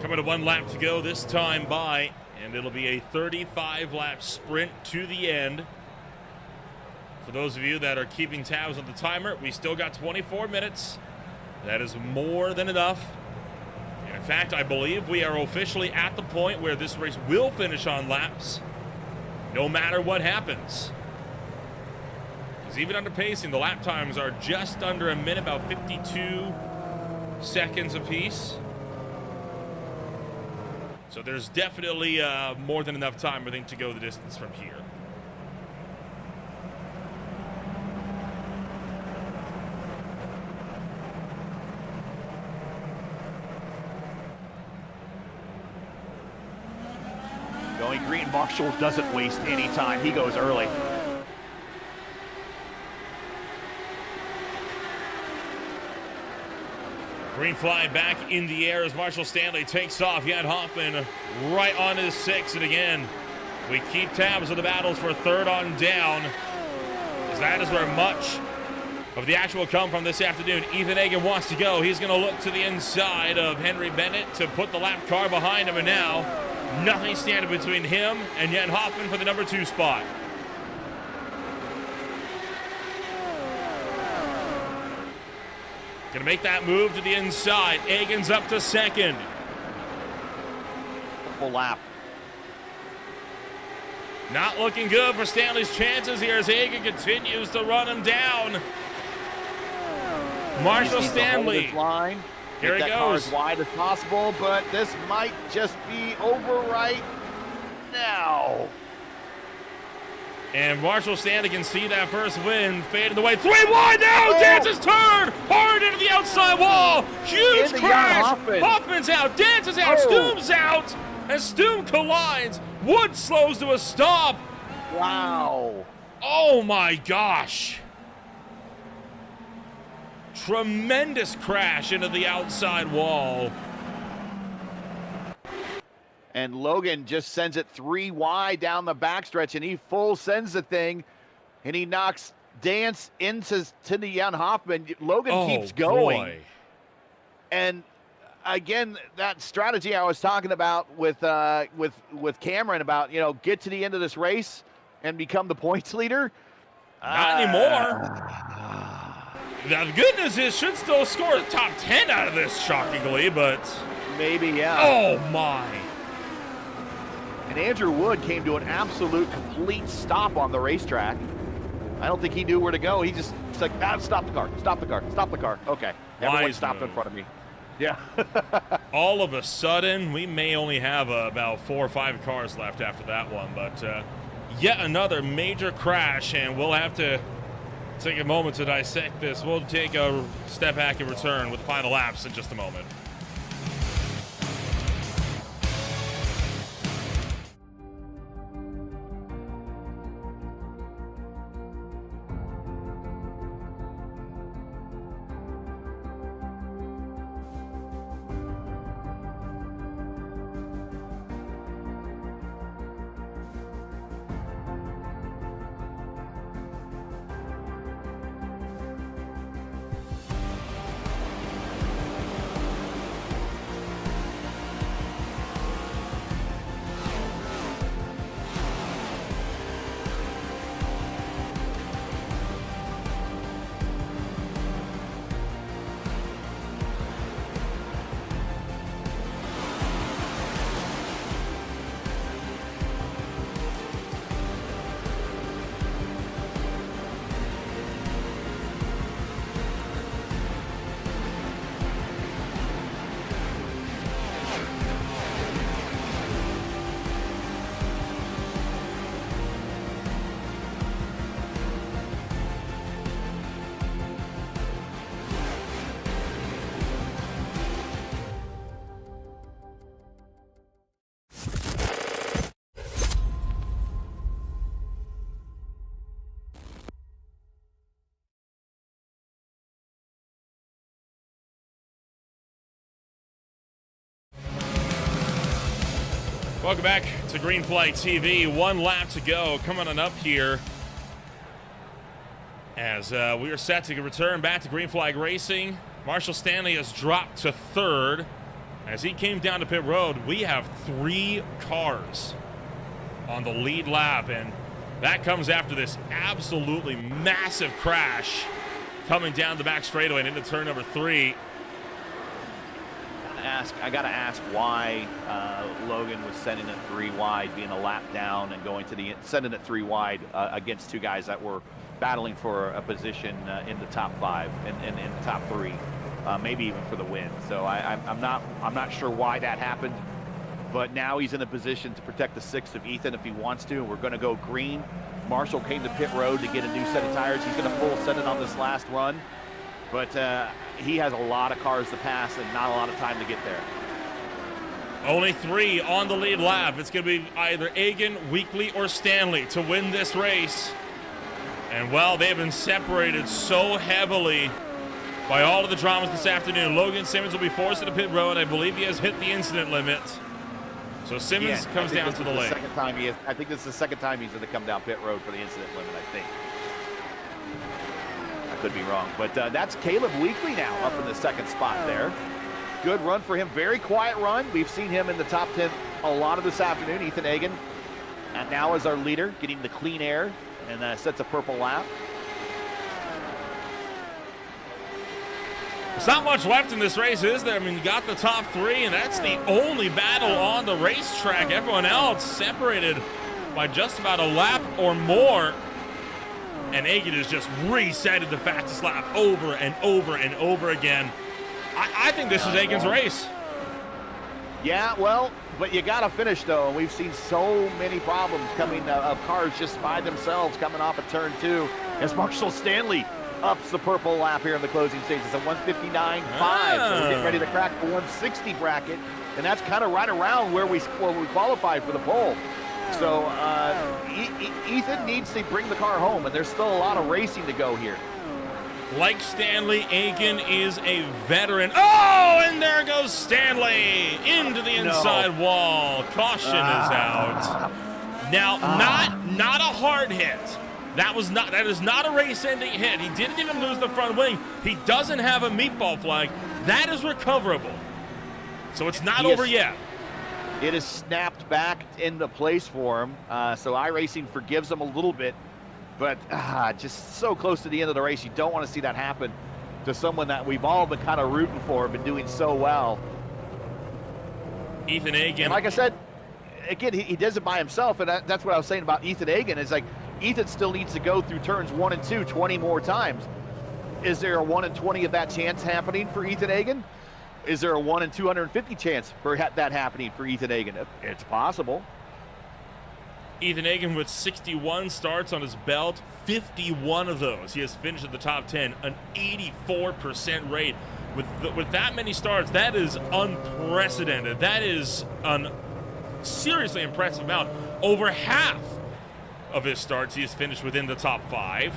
Coming to 1 lap to go this time by, and it'll be a 35-lap sprint to the end. For those of you that are keeping tabs on the timer, we still got 24 minutes. That is more than enough. And in fact, I believe we are officially at the point where this race will finish on laps, no matter what happens. Because even under pacing, the lap times are just under a minute, about 52 seconds apiece. So there's definitely more than enough time, I think, to go the distance from here. Going green, Marshall doesn't waste any time. He goes early. Green flag back in the air as Marshall Stanley takes off. Jan Hoffman right on his 6. And again, we keep tabs of the battles for 3rd on down, as that is where much of the action will come from this afternoon. Ethan Egan wants to go. He's going to look to the inside of Henry Bennett to put the lap car behind him. And now, nothing standing between him and Jan Hoffman for the number 2 spot. Gonna make that move to the inside. Egan's up to 2nd. Full lap. Not looking good for Stanley's chances here as Egan continues to run him down. Marshall Stanley. Line. Here he that car goes. as wide as possible, but this might just be over right now. And Marshall Stanley can see that first win fading away. 3 wide now. Oh. Dances turn hard into the outside wall. Huge Into crash. Hoffman. Hoffman's out. Dances out. Oh. Stoom's out. And Stoom collides. Wood slows to a stop. Wow. Oh my gosh. Tremendous crash into the outside wall. And Logan just sends it 3 wide down the backstretch, and he full sends the thing, and he knocks dance into the Jan Hoffman. Logan keeps going. Boy. And again, that strategy I was talking about with Cameron about, get to the end of this race and become the points leader. Not anymore. Now, the good news is, should still score top 10 out of this, shockingly, but... Maybe, yeah. Oh, my. And Andrew Wood came to an absolute complete stop on the racetrack. I don't think he knew where to go. He's like, stop the car, stop the car, stop the car. Okay, everyone stopped in front of me. Yeah. All of a sudden, we may only have about 4 or 5 cars left after that one, but yet another major crash, and we'll have to take a moment to dissect this. We'll take a step back and return with the final laps in just a moment. Welcome back to Green Flag TV. 1 lap to go. Coming on up here as we are set to return back to Green Flag Racing. Marshall Stanley has dropped to 3rd. As he came down to pit road, we have 3 cars on the lead lap, and that comes after this absolutely massive crash coming down the back straightaway and into turn number 3. I gotta ask why Logan was sending it 3 wide, being a lap down and going to sending it 3 wide against 2 guys that were battling for a position in the top 5 and in the top 3, maybe even for the win. So I'm not sure why that happened, but now he's in a position to protect the 6th of Ethan if he wants to. We're going to go green. Marshall came to pit road to get a new set of tires. He's going to full send it on this last run, but he has a lot of cars to pass and not a lot of time to get there. Only 3 on the lead lap. It's going to be either Egan, Weekly, or Stanley to win this race. And, well, they've been separated so heavily by all of the dramas this afternoon. Logan Simmons will be forced to the pit road. I believe he has hit the incident limit. So Simmons comes down to the lane. I think this is the second time he's going to come down pit road for the incident limit, I think. I could be wrong, but that's Caleb Weekly now up in the 2nd spot there. Good run for him, very quiet run. We've seen him in the top 10 a lot of this afternoon. Ethan Egan, and now is our leader, getting the clean air and sets a purple lap. There's not much left in this race, is there? I mean, you got the top 3, and that's the only battle on the racetrack. Everyone else separated by just about a lap or more. And Egan has just resetted the fastest lap over and over and over again. I think this is Egan's race. Yeah, well, but you got to finish, though. We've seen so many problems coming of cars just by themselves coming off of turn 2 as Marshall Stanley ups the purple lap here in the closing stages. It's a 159.5, so we're getting ready to crack the 160 bracket, and that's kind of right around where we qualified for the pole. So Ethan needs to bring the car home, and there's still a lot of racing to go here. Like Stanley, Egan is a veteran. Oh, and there goes Stanley into the inside wall. Caution is out. Now, not a hard hit, That is not a race-ending hit. He didn't even lose the front wing. He doesn't have a meatball flag. That is recoverable. So it's not over yet. It is snapped back into place for him. So iRacing forgives him a little bit, but just so close to the end of the race. You don't want to see that happen to someone that we've all been kind of rooting for, been doing so well. Ethan Hagen. And like I said, again, he does it by himself, and that's what I was saying about Ethan Hagen. Is like, Ethan still needs to go through turns 1 and 2 20 more times. Is there a 1 in 20 of that chance happening for Ethan Hagen? Is there a 1 in 250 chance for that happening for Ethan Hagen? It's possible. Ethan Hagen with 61 starts on his belt, 51 of those he has finished at the top 10, an 84% rate. With that many starts, that is unprecedented. That is a seriously impressive amount. Over half of his starts he has finished within the top 5.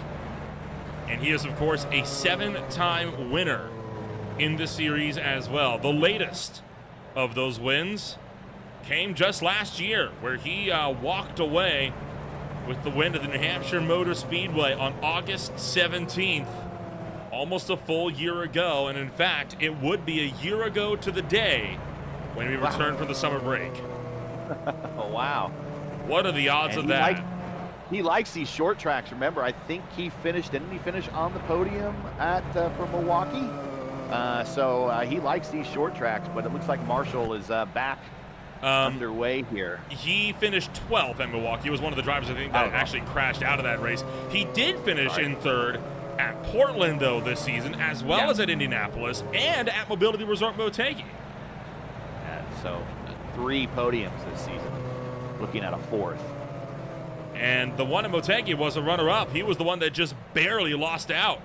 And he is, of course, a 7-time winner in the series as well. The latest of those wins came just last year, where he walked away with the win at the New Hampshire Motor Speedway on August 17th, almost a full year ago. And in fact, it would be a year ago to the day when we returned from the summer break. Oh, wow. What are the odds of that? He likes these short tracks. Remember, I think didn't he finish on the podium for Milwaukee? So he likes these short tracks, but it looks like Marshall is back underway here. He finished 12th at Milwaukee. He was one of the drivers, I think, that actually crashed out of that race. He did finish in 3rd at Portland, though, this season, as well as at Indianapolis and at Mobility Resort Motegi. So 3 podiums this season, looking at a 4th. And the one in Motegi was a runner-up. He was the one that just barely lost out.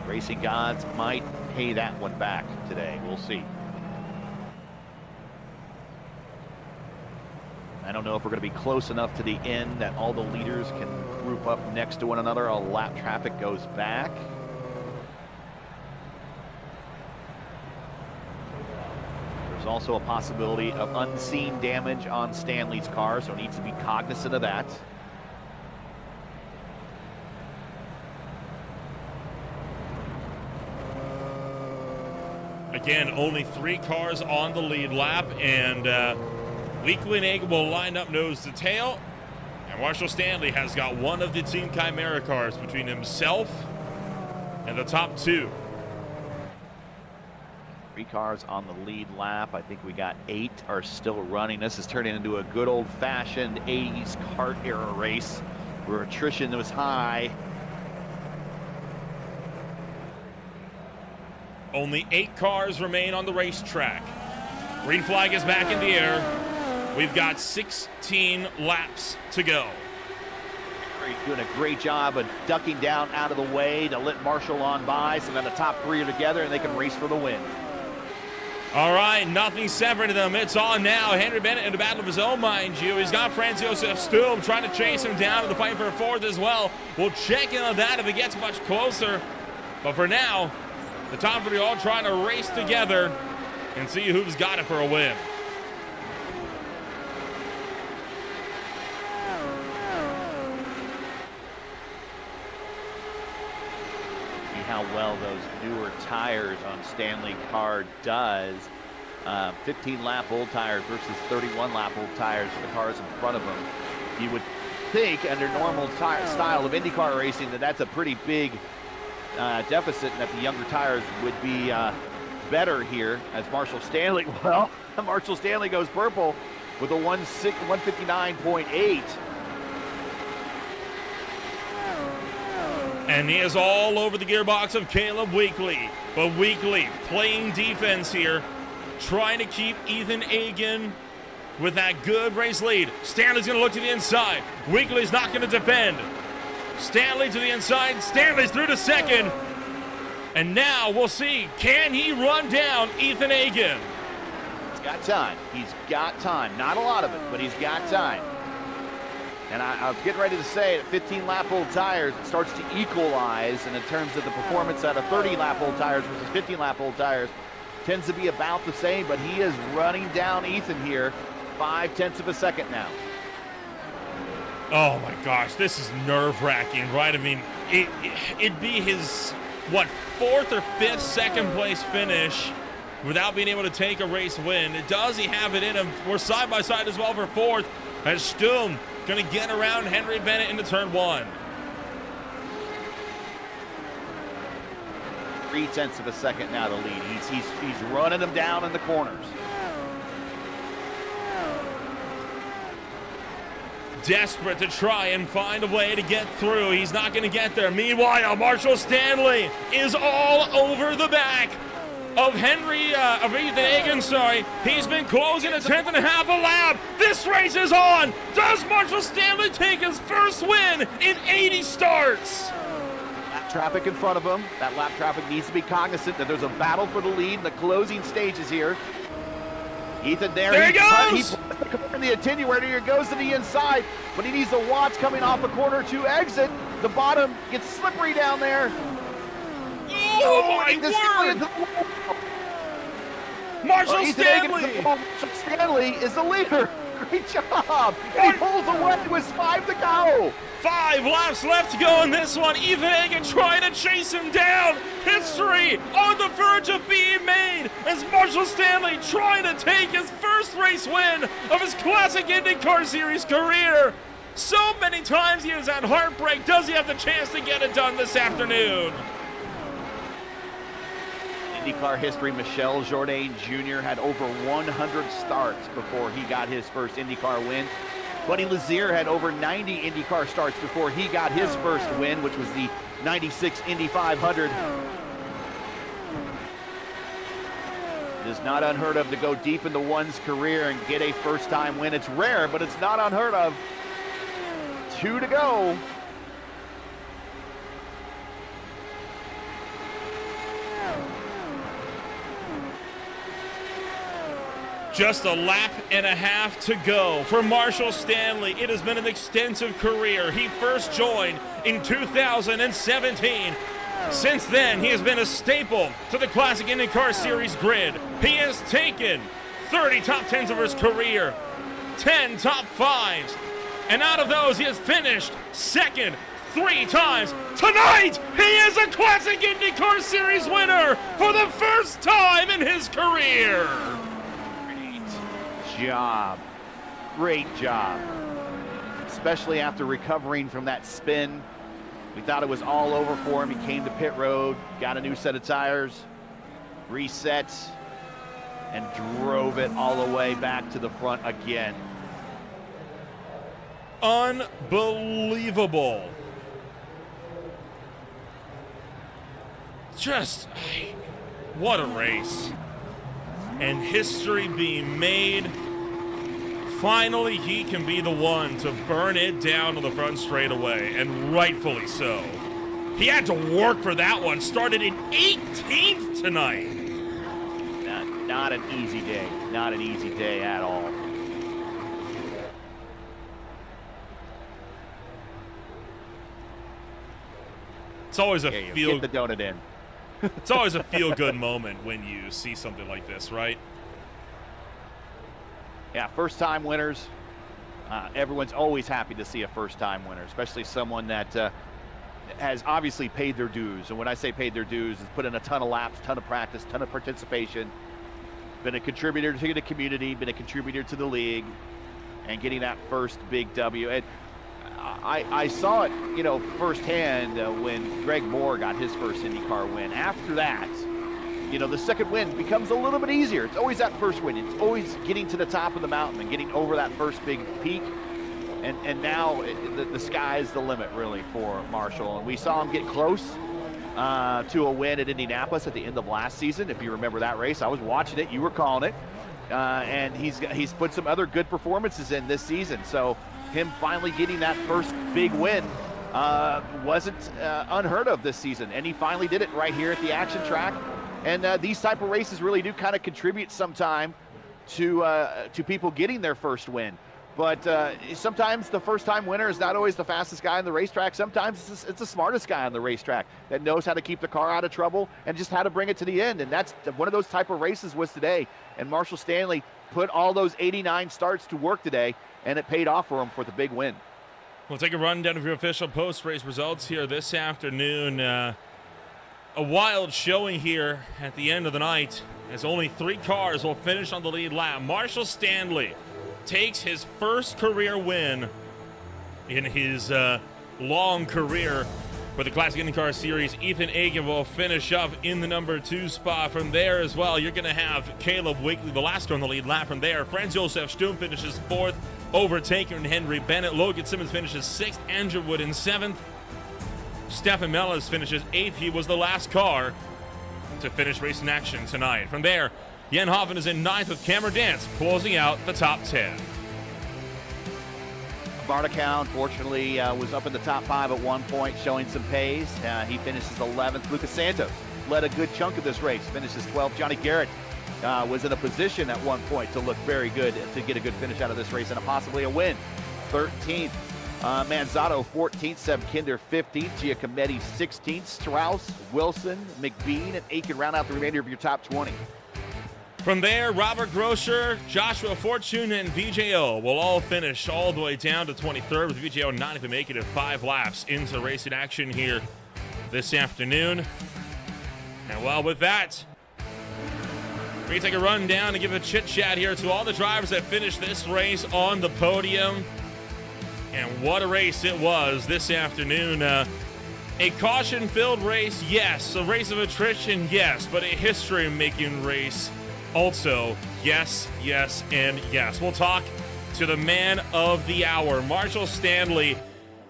Racing gods might pay that one back today. We'll see. I don't know if we're going to be close enough to the end that all the leaders can group up next to one another. All lap traffic goes back. There's also a possibility of unseen damage on Stanley's car, so needs to be cognizant of that. Again, only 3 cars on the lead lap, and Weekly and Hagen will line up nose to tail. And Marshall Stanley has got one of the Team Chimera cars between himself and the top 2. 3 cars on the lead lap. I think we got 8 are still running. This is turning into a good old-fashioned 80s kart era race where attrition was high. Only 8 cars remain on the racetrack. Green flag is back in the air. We've got 16 laps to go. He's doing a great job of ducking down out of the way to let Marshall on by, so then the top 3 are together and they can race for the win. All right, nothing separating them. It's on now. Henry Bennett in a battle of his own, mind you. He's got Franz Josef Sturm trying to chase him down in the fight for a 4th as well. We'll check in on that if it gets much closer. But for now, the top 3 all trying to race together and see who's got it for a win. See how well those newer tires on Stanley car does. 15 lap old tires versus 31 lap old tires for the cars in front of them. You would think under normal style of Indycar racing that's a pretty big deficit, and that the younger tires would be better here, as Marshall Stanley, well, Marshall Stanley goes purple with a 159.8. And he is all over the gearbox of Caleb Weekly. But Weekly playing defense here, trying to keep Ethan Hagen with that good race lead. Stanley's going to look to the inside. Weekly's not going to defend. Stanley to the inside. Stanley's through to 2nd. And now we'll see, can he run down Ethan Hagen? He's got time. He's got time. Not a lot of it, but he's got time. And I was getting ready to say, at 15 lap old tires, it starts to equalize, and in terms of the performance out of 30 lap old tires versus 15 lap old tires, tends to be about the same, but he is running down Ethan here, 0.5 of a second now. Oh my gosh, this is nerve-wracking, right? I mean, it'd be his, what, 4th or 5th second place finish without being able to take a race win. Does he have it in him? We're side by side as well for 4th, as Stum going to get around Henry Bennett into turn 1. 0.3 of a second now to lead. He's running them down in the corners. Desperate to try and find a way to get through. He's not going to get there. Meanwhile, Marshall Stanley is all over the back of Ethan Hagen, sorry. He's been closing a 10th and a half a lap. This race is on. Does Marshall Stanley take his first win in 80 starts? Lap traffic in front of him. That lap traffic needs to be cognizant that there's a battle for the lead in the closing stages here. Ethan there he goes! He the attenuator goes to the inside, but he needs to watch coming off a corner to exit. The bottom gets slippery down there. Oh my word! Marshall Stanley! Marshall Stanley is the leader. Great job. And he pulls away with 5 to go. 5 laps left to go in this one. Ethan Hagen trying to chase him down. History on the verge of being made as Marshall Stanley trying to take his first race win of his classic Indycar Series career. So many times he has had heartbreak. Does he have the chance to get it done this afternoon? IndyCar history, Michel Jourdain Jr. had over 100 starts before he got his first IndyCar win. Buddy Lazier had over 90 IndyCar starts before he got his first win, which was the 96 Indy 500. It is not unheard of to go deep into one's career and get a first-time win. It's rare, but it's not unheard of. 2 to go. Just a lap and a half to go for Marshall Stanley. It has been an extensive career. He first joined in 2017. Since then, he has been a staple to the Classic IndyCar Series grid. He has taken 30 top 10s of his career, 10 top 5s, and out of those, he has finished second 3 times. Tonight, he is a Classic IndyCar Series winner for the first time in his career. Great job, especially after recovering from that spin. We thought it was all over for him. He came to pit road, got a new set of tires, reset, and drove it all the way back to the front again. Unbelievable. Just, what a race. And history being made. Finally, he can be the one to burn it down on the front straightaway, and rightfully so. He had to work for that one. Started in 18th tonight. Not an easy day. Not an easy day at all. It's always a Get the donut in. It's always a feel-good moment when you see something like this, right? Yeah, first-time winners. Everyone's always happy to see a first-time winner, especially someone that has obviously paid their dues. And when I say paid their dues, it's put in a ton of laps, ton of practice, ton of participation, been a contributor to the community, been a contributor to the league, and getting that first big W. And I saw it, firsthand when Greg Moore got his first IndyCar win. After that, the second win becomes a little bit easier. It's always that first win. It's always getting to the top of the mountain and getting over that first big peak. And now the sky's the limit, really, for Marshall. And we saw him get close to a win at Indianapolis at the end of last season. If you remember that race, I was watching it. You were calling it. And he's put some other good performances in this season. So him finally getting that first big win wasn't unheard of this season. And he finally did it right here at the action track. And these type of races really do kind of contribute sometime to people getting their first win. But sometimes the first-time winner is not always the fastest guy on the racetrack. Sometimes it's the smartest guy on the racetrack that knows how to keep the car out of trouble and just how to bring it to the end. And that's one of those type of races was today. And Marshall Stanley put all those 89 starts to work today, and it paid off for him for the big win. We'll take a rundown of your official post-race results here this afternoon. A wild showing here at the end of the night, as only 3 cars will finish on the lead lap. Marshall Stanley takes his first career win in his long career for the Classic Indycar Series. Ethan Akin will finish up in the number 2 spot. From there as well, you're going to have Caleb Wakely, the last car on the lead lap. From there, Franz Josef Sturm finishes 4th, overtaking Henry Bennett. Logan Simmons finishes 6th, Andrew Wood in 7th. Stefan Mellis finishes 8th. He was the last car to finish racing action tonight. From there, Jan Hoffen is in 9th with Cameron Dance closing out the top 10. Barnica, unfortunately, was up in the top 5 at one point, showing some pace. He finishes 11th. Lucas Santos led a good chunk of this race, finishes 12th. Johnny Garrett was in a position at one point to look very good, to get a good finish out of this race and possibly a win. 13th. Manzato 14th, Seb Kinder 15th, Giacometti 16th, Strauss, Wilson, McBean, and Aiken round out the remainder of your top 20. From there, Robert Groscher, Joshua Fortune, and VJO will all finish all the way down to 23rd, with VJO not even making it 5 laps into racing action here this afternoon. And well, with that, we're going to take a run down and give a chit-chat here to all the drivers that finished this race on the podium. And what a race it was this afternoon. A caution-filled race, yes. A race of attrition, yes. But a history-making race also, yes, yes, and yes. We'll talk to the man of the hour, Marshall Stanley.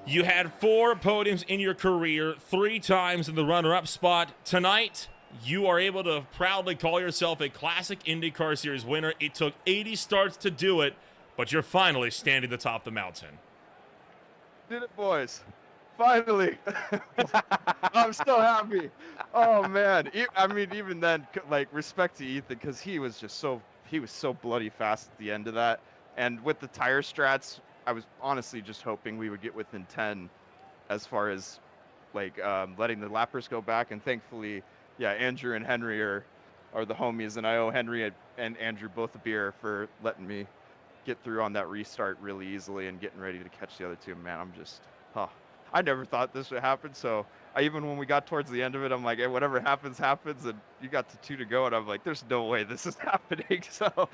You had 4 podiums in your career, 3 times in the runner-up spot. Tonight, you are able to proudly call yourself a Classic IndyCar Series winner. It took 80 starts to do it, but you're finally standing atop the mountain. Did it, boys. Finally. I'm so happy. Oh, man. I mean, even then, like, respect to Ethan, because he was so bloody fast at the end of that. And with the tire strats, I was honestly just hoping we would get within 10 as far as, like, letting the lappers go back. And thankfully, yeah, Andrew and Henry are the homies. And I owe Henry and Andrew both a beer for letting me get through on that restart really easily and getting ready to catch the other 2. Man, I'm just, I never thought this would happen. So even when we got towards the end of it, I'm like, hey, whatever happens, happens. And you got to 2 to go. And I'm like, there's no way this is happening. So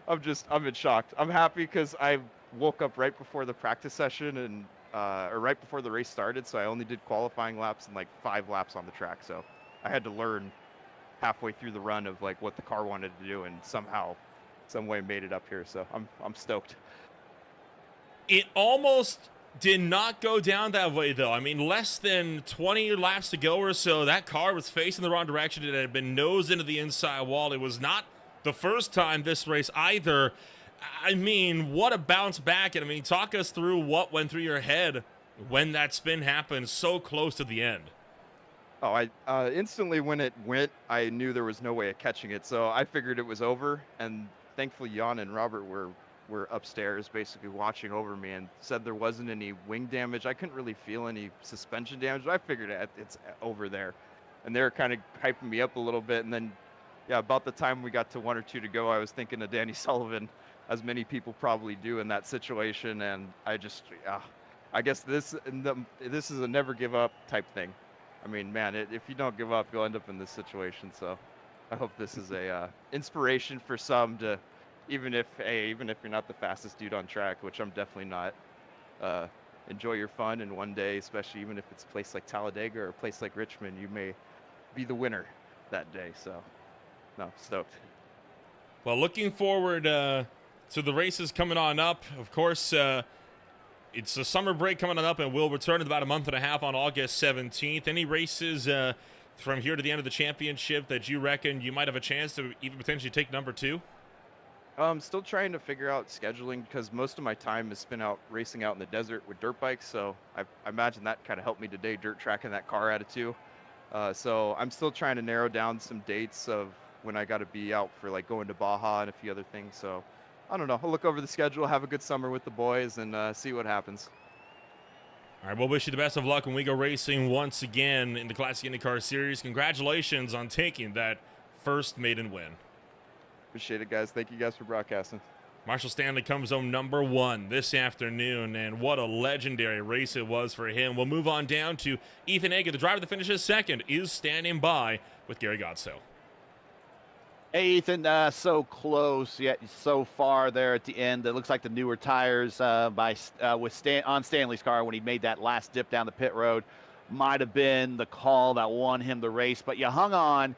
I'm in shock. I'm happy because I woke up right before the practice session and, or right before the race started. So I only did qualifying laps and like 5 laps on the track. So I had to learn halfway through the run of like what the car wanted to do, and somehow, some way made it up here. So I'm stoked. It almost did not go down that way, though. I mean, less than 20 laps to go or so, that car was facing the wrong direction. It had been nosed into the inside wall. It was not the first time this race either. I mean, what a bounce back. And I mean, talk us through what went through your head when that spin happened so close to the end. Oh, I instantly when it went, I knew there was no way of catching it. So I figured it was over. And thankfully, Jan and Robert were upstairs basically watching over me and said there wasn't any wing damage. I couldn't really feel any suspension damage, but I figured it's over there. And they were kind of hyping me up a little bit. And then, yeah, about the time we got to 1 or 2 to go, I was thinking of Danny Sullivan, as many people probably do in that situation. And I just, I guess this is a never give up type thing. I mean, man, if you don't give up, you'll end up in this situation. So I hope this is a inspiration for some to, even if you're not the fastest dude on track, which I'm definitely not, enjoy your fun. And one day, especially even if it's a place like Talladega or a place like Richmond, you may be the winner that day. So, no, stoked. Well, looking forward to the races coming on up. Of course, it's a summer break coming on up, and we'll return in about a month and a half on August 17th. Any races from here to the end of the championship that you reckon you might have a chance to even potentially take number 2? I'm still trying to figure out scheduling because most of my time is spent out racing out in the desert with dirt bikes. So I imagine that kind of helped me today, dirt tracking that car at it too. So I'm still trying to narrow down some dates of when I got to be out for like going to Baja and a few other things. So I don't know. I'll look over the schedule, have a good summer with the boys, and see what happens. All right, we'll wish you the best of luck when we go racing once again in the Classic IndyCar Series. Congratulations on taking that first maiden win. Appreciate it, guys. Thank you guys for broadcasting. Marshall Stanley comes home number 1 this afternoon, and what a legendary race it was for him. We'll move on down to Ethan Hager. The driver that finishes second is standing by with Gary Godsoe. Hey, Ethan, so close yet so far there at the end. It looks like the newer tires on Stanley's car when he made that last dip down the pit road might have been the call that won him the race, but you hung on.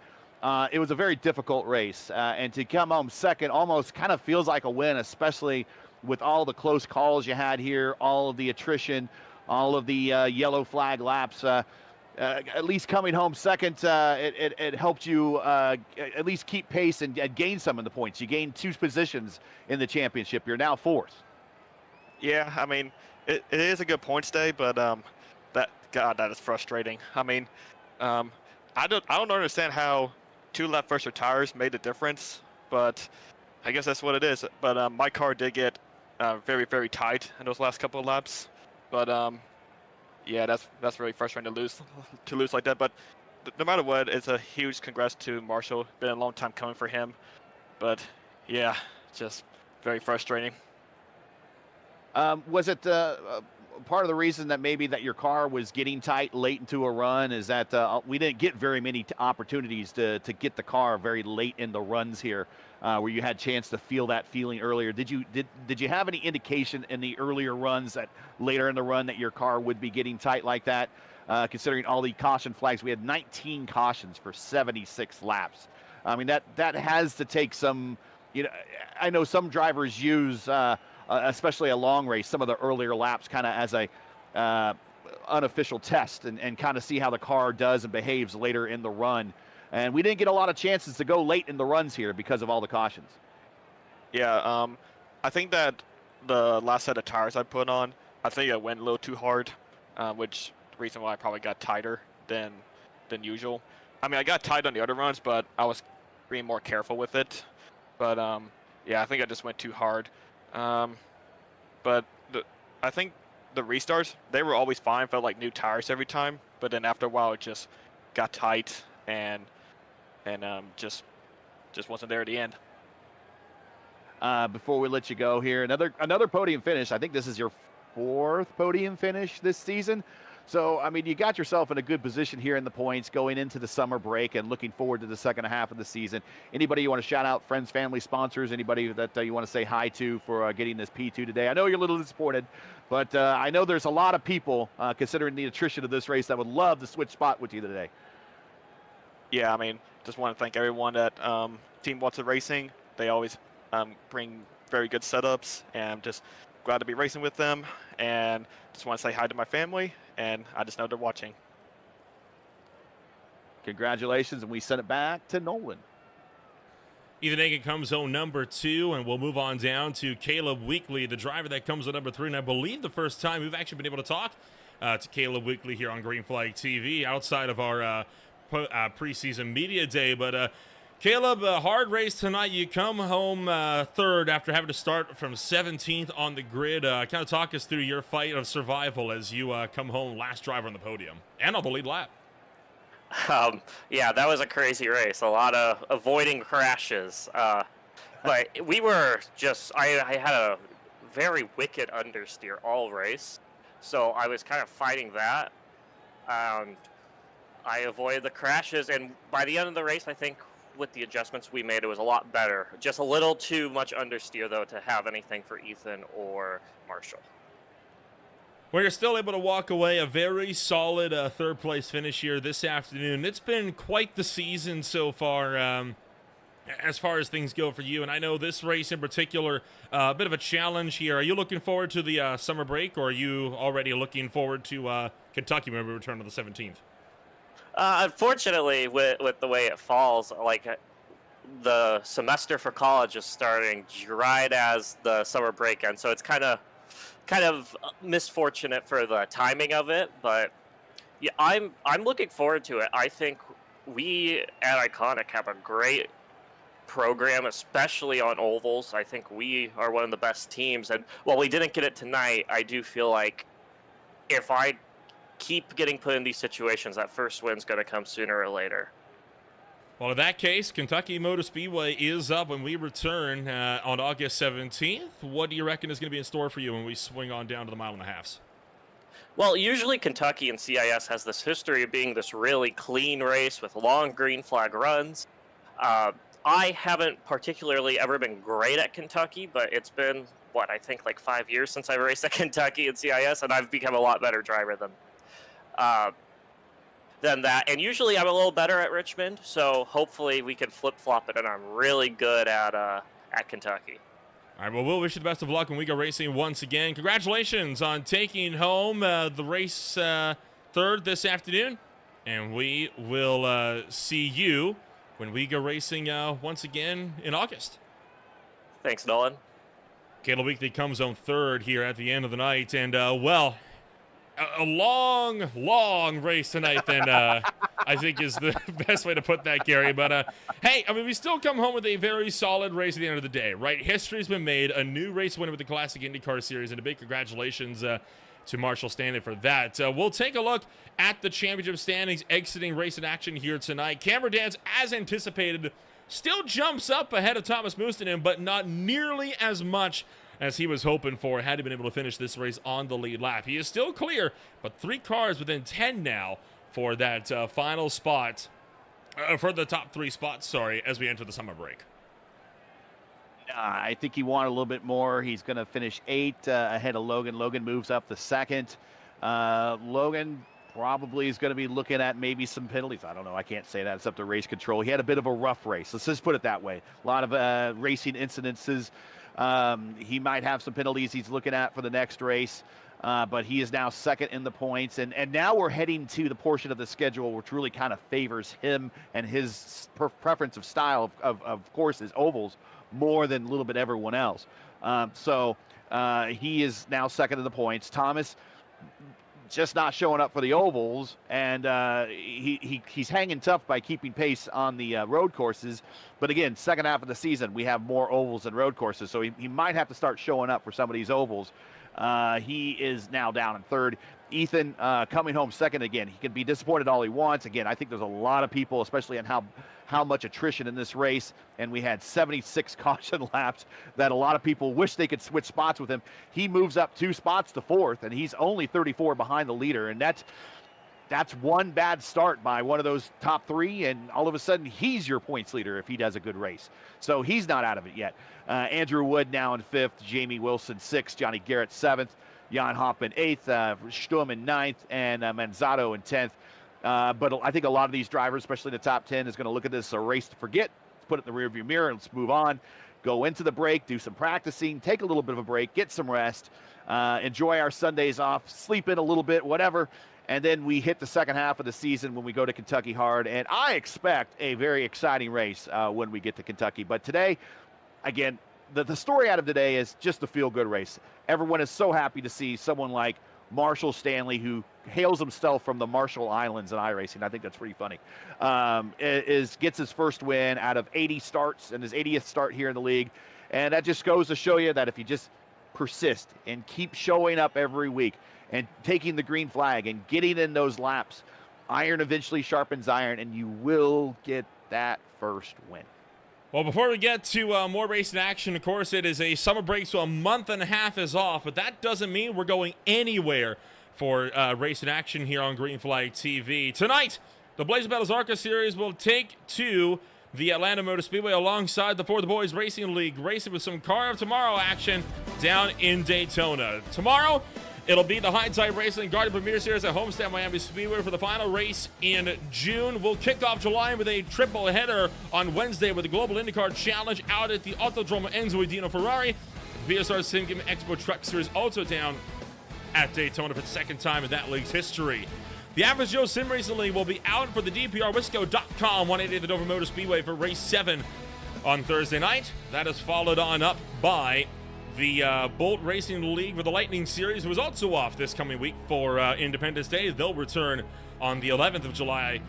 It was a very difficult race, and to come home second almost kind of feels like a win, especially with all the close calls you had here, all of the attrition, all of the yellow flag laps. At least coming home second, it helped you at least keep pace and gain some of the points. You gained 2 positions in the championship. You're now 4th. Yeah, I mean, it is a good points day, but that is frustrating. I mean, I don't understand how 2 left first tires made a difference, but I guess that's what it is. But my car did get very, very tight in those last couple of laps. But yeah, that's really frustrating to lose like that. But no matter what, it's a huge congrats to Marshall. Been a long time coming for him. But yeah, just very frustrating. Was it part of the reason that maybe that your car was getting tight late into a run is that we didn't get very many opportunities to get the car very late in the runs here, where you had a chance to feel that feeling earlier? Did you have any indication in the earlier runs that later in the run that your car would be getting tight like that? Considering all the caution flags, we had 19 cautions for 76 laps. I mean, that has to take some. I know some drivers use. Especially a long race, some of the earlier laps kind of as a unofficial test and kind of see how the car does and behaves later in the run. And we didn't get a lot of chances to go late in the runs here because of all the cautions. Yeah, I think that the last set of tires I put on, I think I went a little too hard, which the reason why I probably got tighter than usual. I mean, I got tight on the other runs, but I was being more careful with it. But yeah, I think I just went too hard. But I think the restarts, they were always fine, felt like new tires every time, but then after a while it just got tight and just wasn't there at the end. Before we let you go here, another podium finish. I think this is your 4th podium finish this season. So, I mean, you got yourself in a good position here in the points going into the summer break and looking forward to the second half of the season. Anybody you want to shout out, friends, family, sponsors, anybody that you want to say hi to for getting this P2 today? I know you're a little disappointed, but I know there's a lot of people, considering the attrition of this race, that would love to switch spot with you today. Yeah, I mean, just want to thank everyone at Team Watson Racing. They always bring very good setups, and I'm just glad to be racing with them, and just want to say hi to my family, and I just know they're watching. Congratulations, and we send it back to Nolan. Ethan Hagen comes home number 2, and we'll move on down to Caleb Weekly, the driver that comes on number 3, and I believe the first time we've actually been able to talk to Caleb Weekly here on Green Flag TV outside of our preseason media day. But Caleb, a hard race tonight. You come home 3rd after having to start from 17th on the grid. Kind of talk us through your fight of survival as you come home last driver on the podium and on the lead lap. Yeah, that was a crazy race. A lot of avoiding crashes. But we were just, I had a very wicked understeer all race. So I was kind of fighting that. I avoided the crashes. And by the end of the race, I think with the adjustments we made, it was a lot better. Just a little too much understeer, though, to have anything for Ethan or Marshall. Well, you're still able to walk away a very solid 3rd place finish here this afternoon. It's been quite the season so far as things go for you. And I know this race in particular, a bit of a challenge here. Are you looking forward to the summer break, or are you already looking forward to Kentucky when we return to the 17th? Unfortunately, with the way it falls, like the semester for college is starting right as the summer break ends, so it's kind of misfortunate for the timing of it. But yeah, I'm looking forward to it. I think we at Iconic have a great program, especially on ovals. I think we are one of the best teams, and while we didn't get it tonight, I do feel like if I keep getting put in these situations, that first win's going to come sooner or later. Well, in that case, Kentucky Motor Speedway is up when we return on August 17th. What do you reckon is going to be in store for you when we swing on down to the mile and a halves? Well, usually Kentucky and CIS has this history of being this really clean race with long green flag runs. I haven't particularly ever been great at Kentucky, but it's been, I think like 5 years since I've raced at Kentucky and CIS, and I've become a lot better driver than that. And usually I'm a little better at Richmond, so hopefully we can flip-flop it, and I'm really good at Kentucky. All right, well, we'll wish you the best of luck when we go racing once again. Congratulations on taking home the race third this afternoon, and we will see you when we go racing once again in August. Thanks, Nolan. Caleb Weekly comes home third here at the end of the night, and well, a long race tonight then I think is the best way to put that, Gary. But hey, I mean, we still come home with a very solid race at the end of the day, right? History's been made, a new race winner with the Classic Indycar Series, and a big congratulations to Marshall Stanley for that. We'll take a look at the championship standings exiting race in action here tonight. Cameron Dance, as anticipated, still jumps up ahead of Thomas Mustonen, but not nearly as much as he was hoping for had he been able to finish this race on the lead lap. He is still clear, but 3 cars within 10 now for that final spot, for the top 3 spots, as we enter the summer break. I think he wanted a little bit more. He's going to finish 8 ahead of Logan. Logan moves up to 2nd. Logan probably is going to be looking at maybe some penalties. I don't know. I can't say that. It's up to race control. He had a bit of a rough race. Let's just put it that way. A lot of racing incidences. He might have some penalties he's looking at for the next race, but he is now 2nd in the points. And now we're heading to the portion of the schedule which really kind of favors him and his preference of style of courses, ovals, more than a little bit everyone else. So he is now 2nd in the points. Thomas just not showing up for the ovals, and he's hanging tough by keeping pace on the road courses. But again, second half of the season, we have more ovals than road courses, so he might have to start showing up for some of these ovals. He is now down in 3rd. Ethan coming home 2nd again. He can be disappointed all he wants. Again, I think there's a lot of people, especially on how much attrition in this race, and we had 76 caution laps that a lot of people wish they could switch spots with him. He moves up 2 spots to 4th, and he's only 34 behind the leader, and that's one bad start by one of those top 3, and all of a sudden he's your points leader if he does a good race. So he's not out of it yet. Andrew Wood now in 5th, Jamie Wilson 6th, Johnny Garrett 7th, Jan Hoffman 8th, Sturm in 9th, and Manzato in 10th. But I think a lot of these drivers, especially the top 10, is going to look at this as a race to forget. Let's put it in the rearview mirror and let's move on. Go into the break, do some practicing, take a little bit of a break, get some rest, enjoy our Sundays off, sleep in a little bit, whatever. And then we hit the second half of the season when we go to Kentucky hard. And I expect a very exciting race when we get to Kentucky. But today, again, the story out of today is just a feel-good race. Everyone is so happy to see someone like Marshall Stanley, who hails himself from the Marshall Islands in iRacing. I think that's pretty funny. Gets his first win out of 80 starts and his 80th start here in the league. And that just goes to show you that if you just persist and keep showing up every week and taking the green flag and getting in those laps, iron eventually sharpens iron, and you will get that first win. Well, before we get to more racing action, of course, it is a summer break, so a month and a half is off, but that doesn't mean we're going anywhere for racing action here on Green Flag TV. Tonight, the Blazing Battles ARCA Series will take to the Atlanta Motor Speedway alongside the For the Boys Racing League, racing with some Car of Tomorrow action down in Daytona. Tomorrow, it'll be the Hindsight Racing Guardian Premier Series at Homestead Miami Speedway for the final race in June. We'll kick off July with a triple header on Wednesday with the Global IndyCar Challenge out at the Autodromo Enzo Dino Ferrari. The PSR Sim Cams Expo Truck Series also down at Daytona for the second time in that league's history. The Average Joe Sim Racing League will be out for the DPRWisco.com 180 at the Dover Motor Speedway for race 7 on Thursday night. That is followed on up by the Bolt Racing League for the Lightning Series, was also off this coming week for Independence Day. They'll return on the 11th of July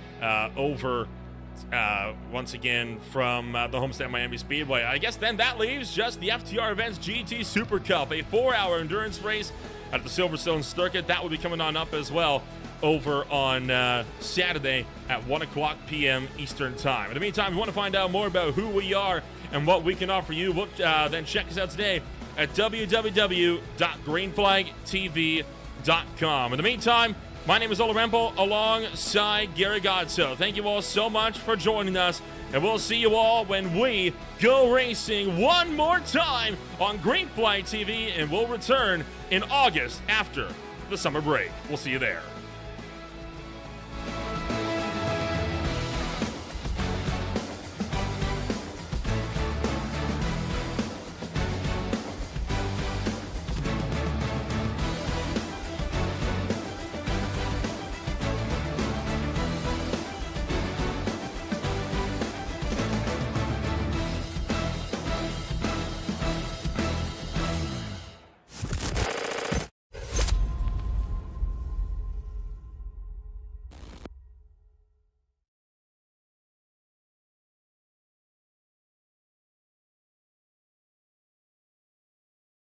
once again from the Homestead Miami Speedway. I guess then that leaves just the FTR Events GT Super Cup, a 4-hour endurance race at the Silverstone Circuit. That will be coming on up as well over on Saturday at 1 o'clock p.m. Eastern Time. In the meantime, if you want to find out more about who we are and what we can offer you, then check us out today at www.greenflagtv.com. In the meantime, my name is Ola Rempel alongside Gary Godso. Thank you all so much for joining us, and we'll see you all when we go racing one more time on Green Flag TV, and we'll return in August after the summer break. We'll see you there.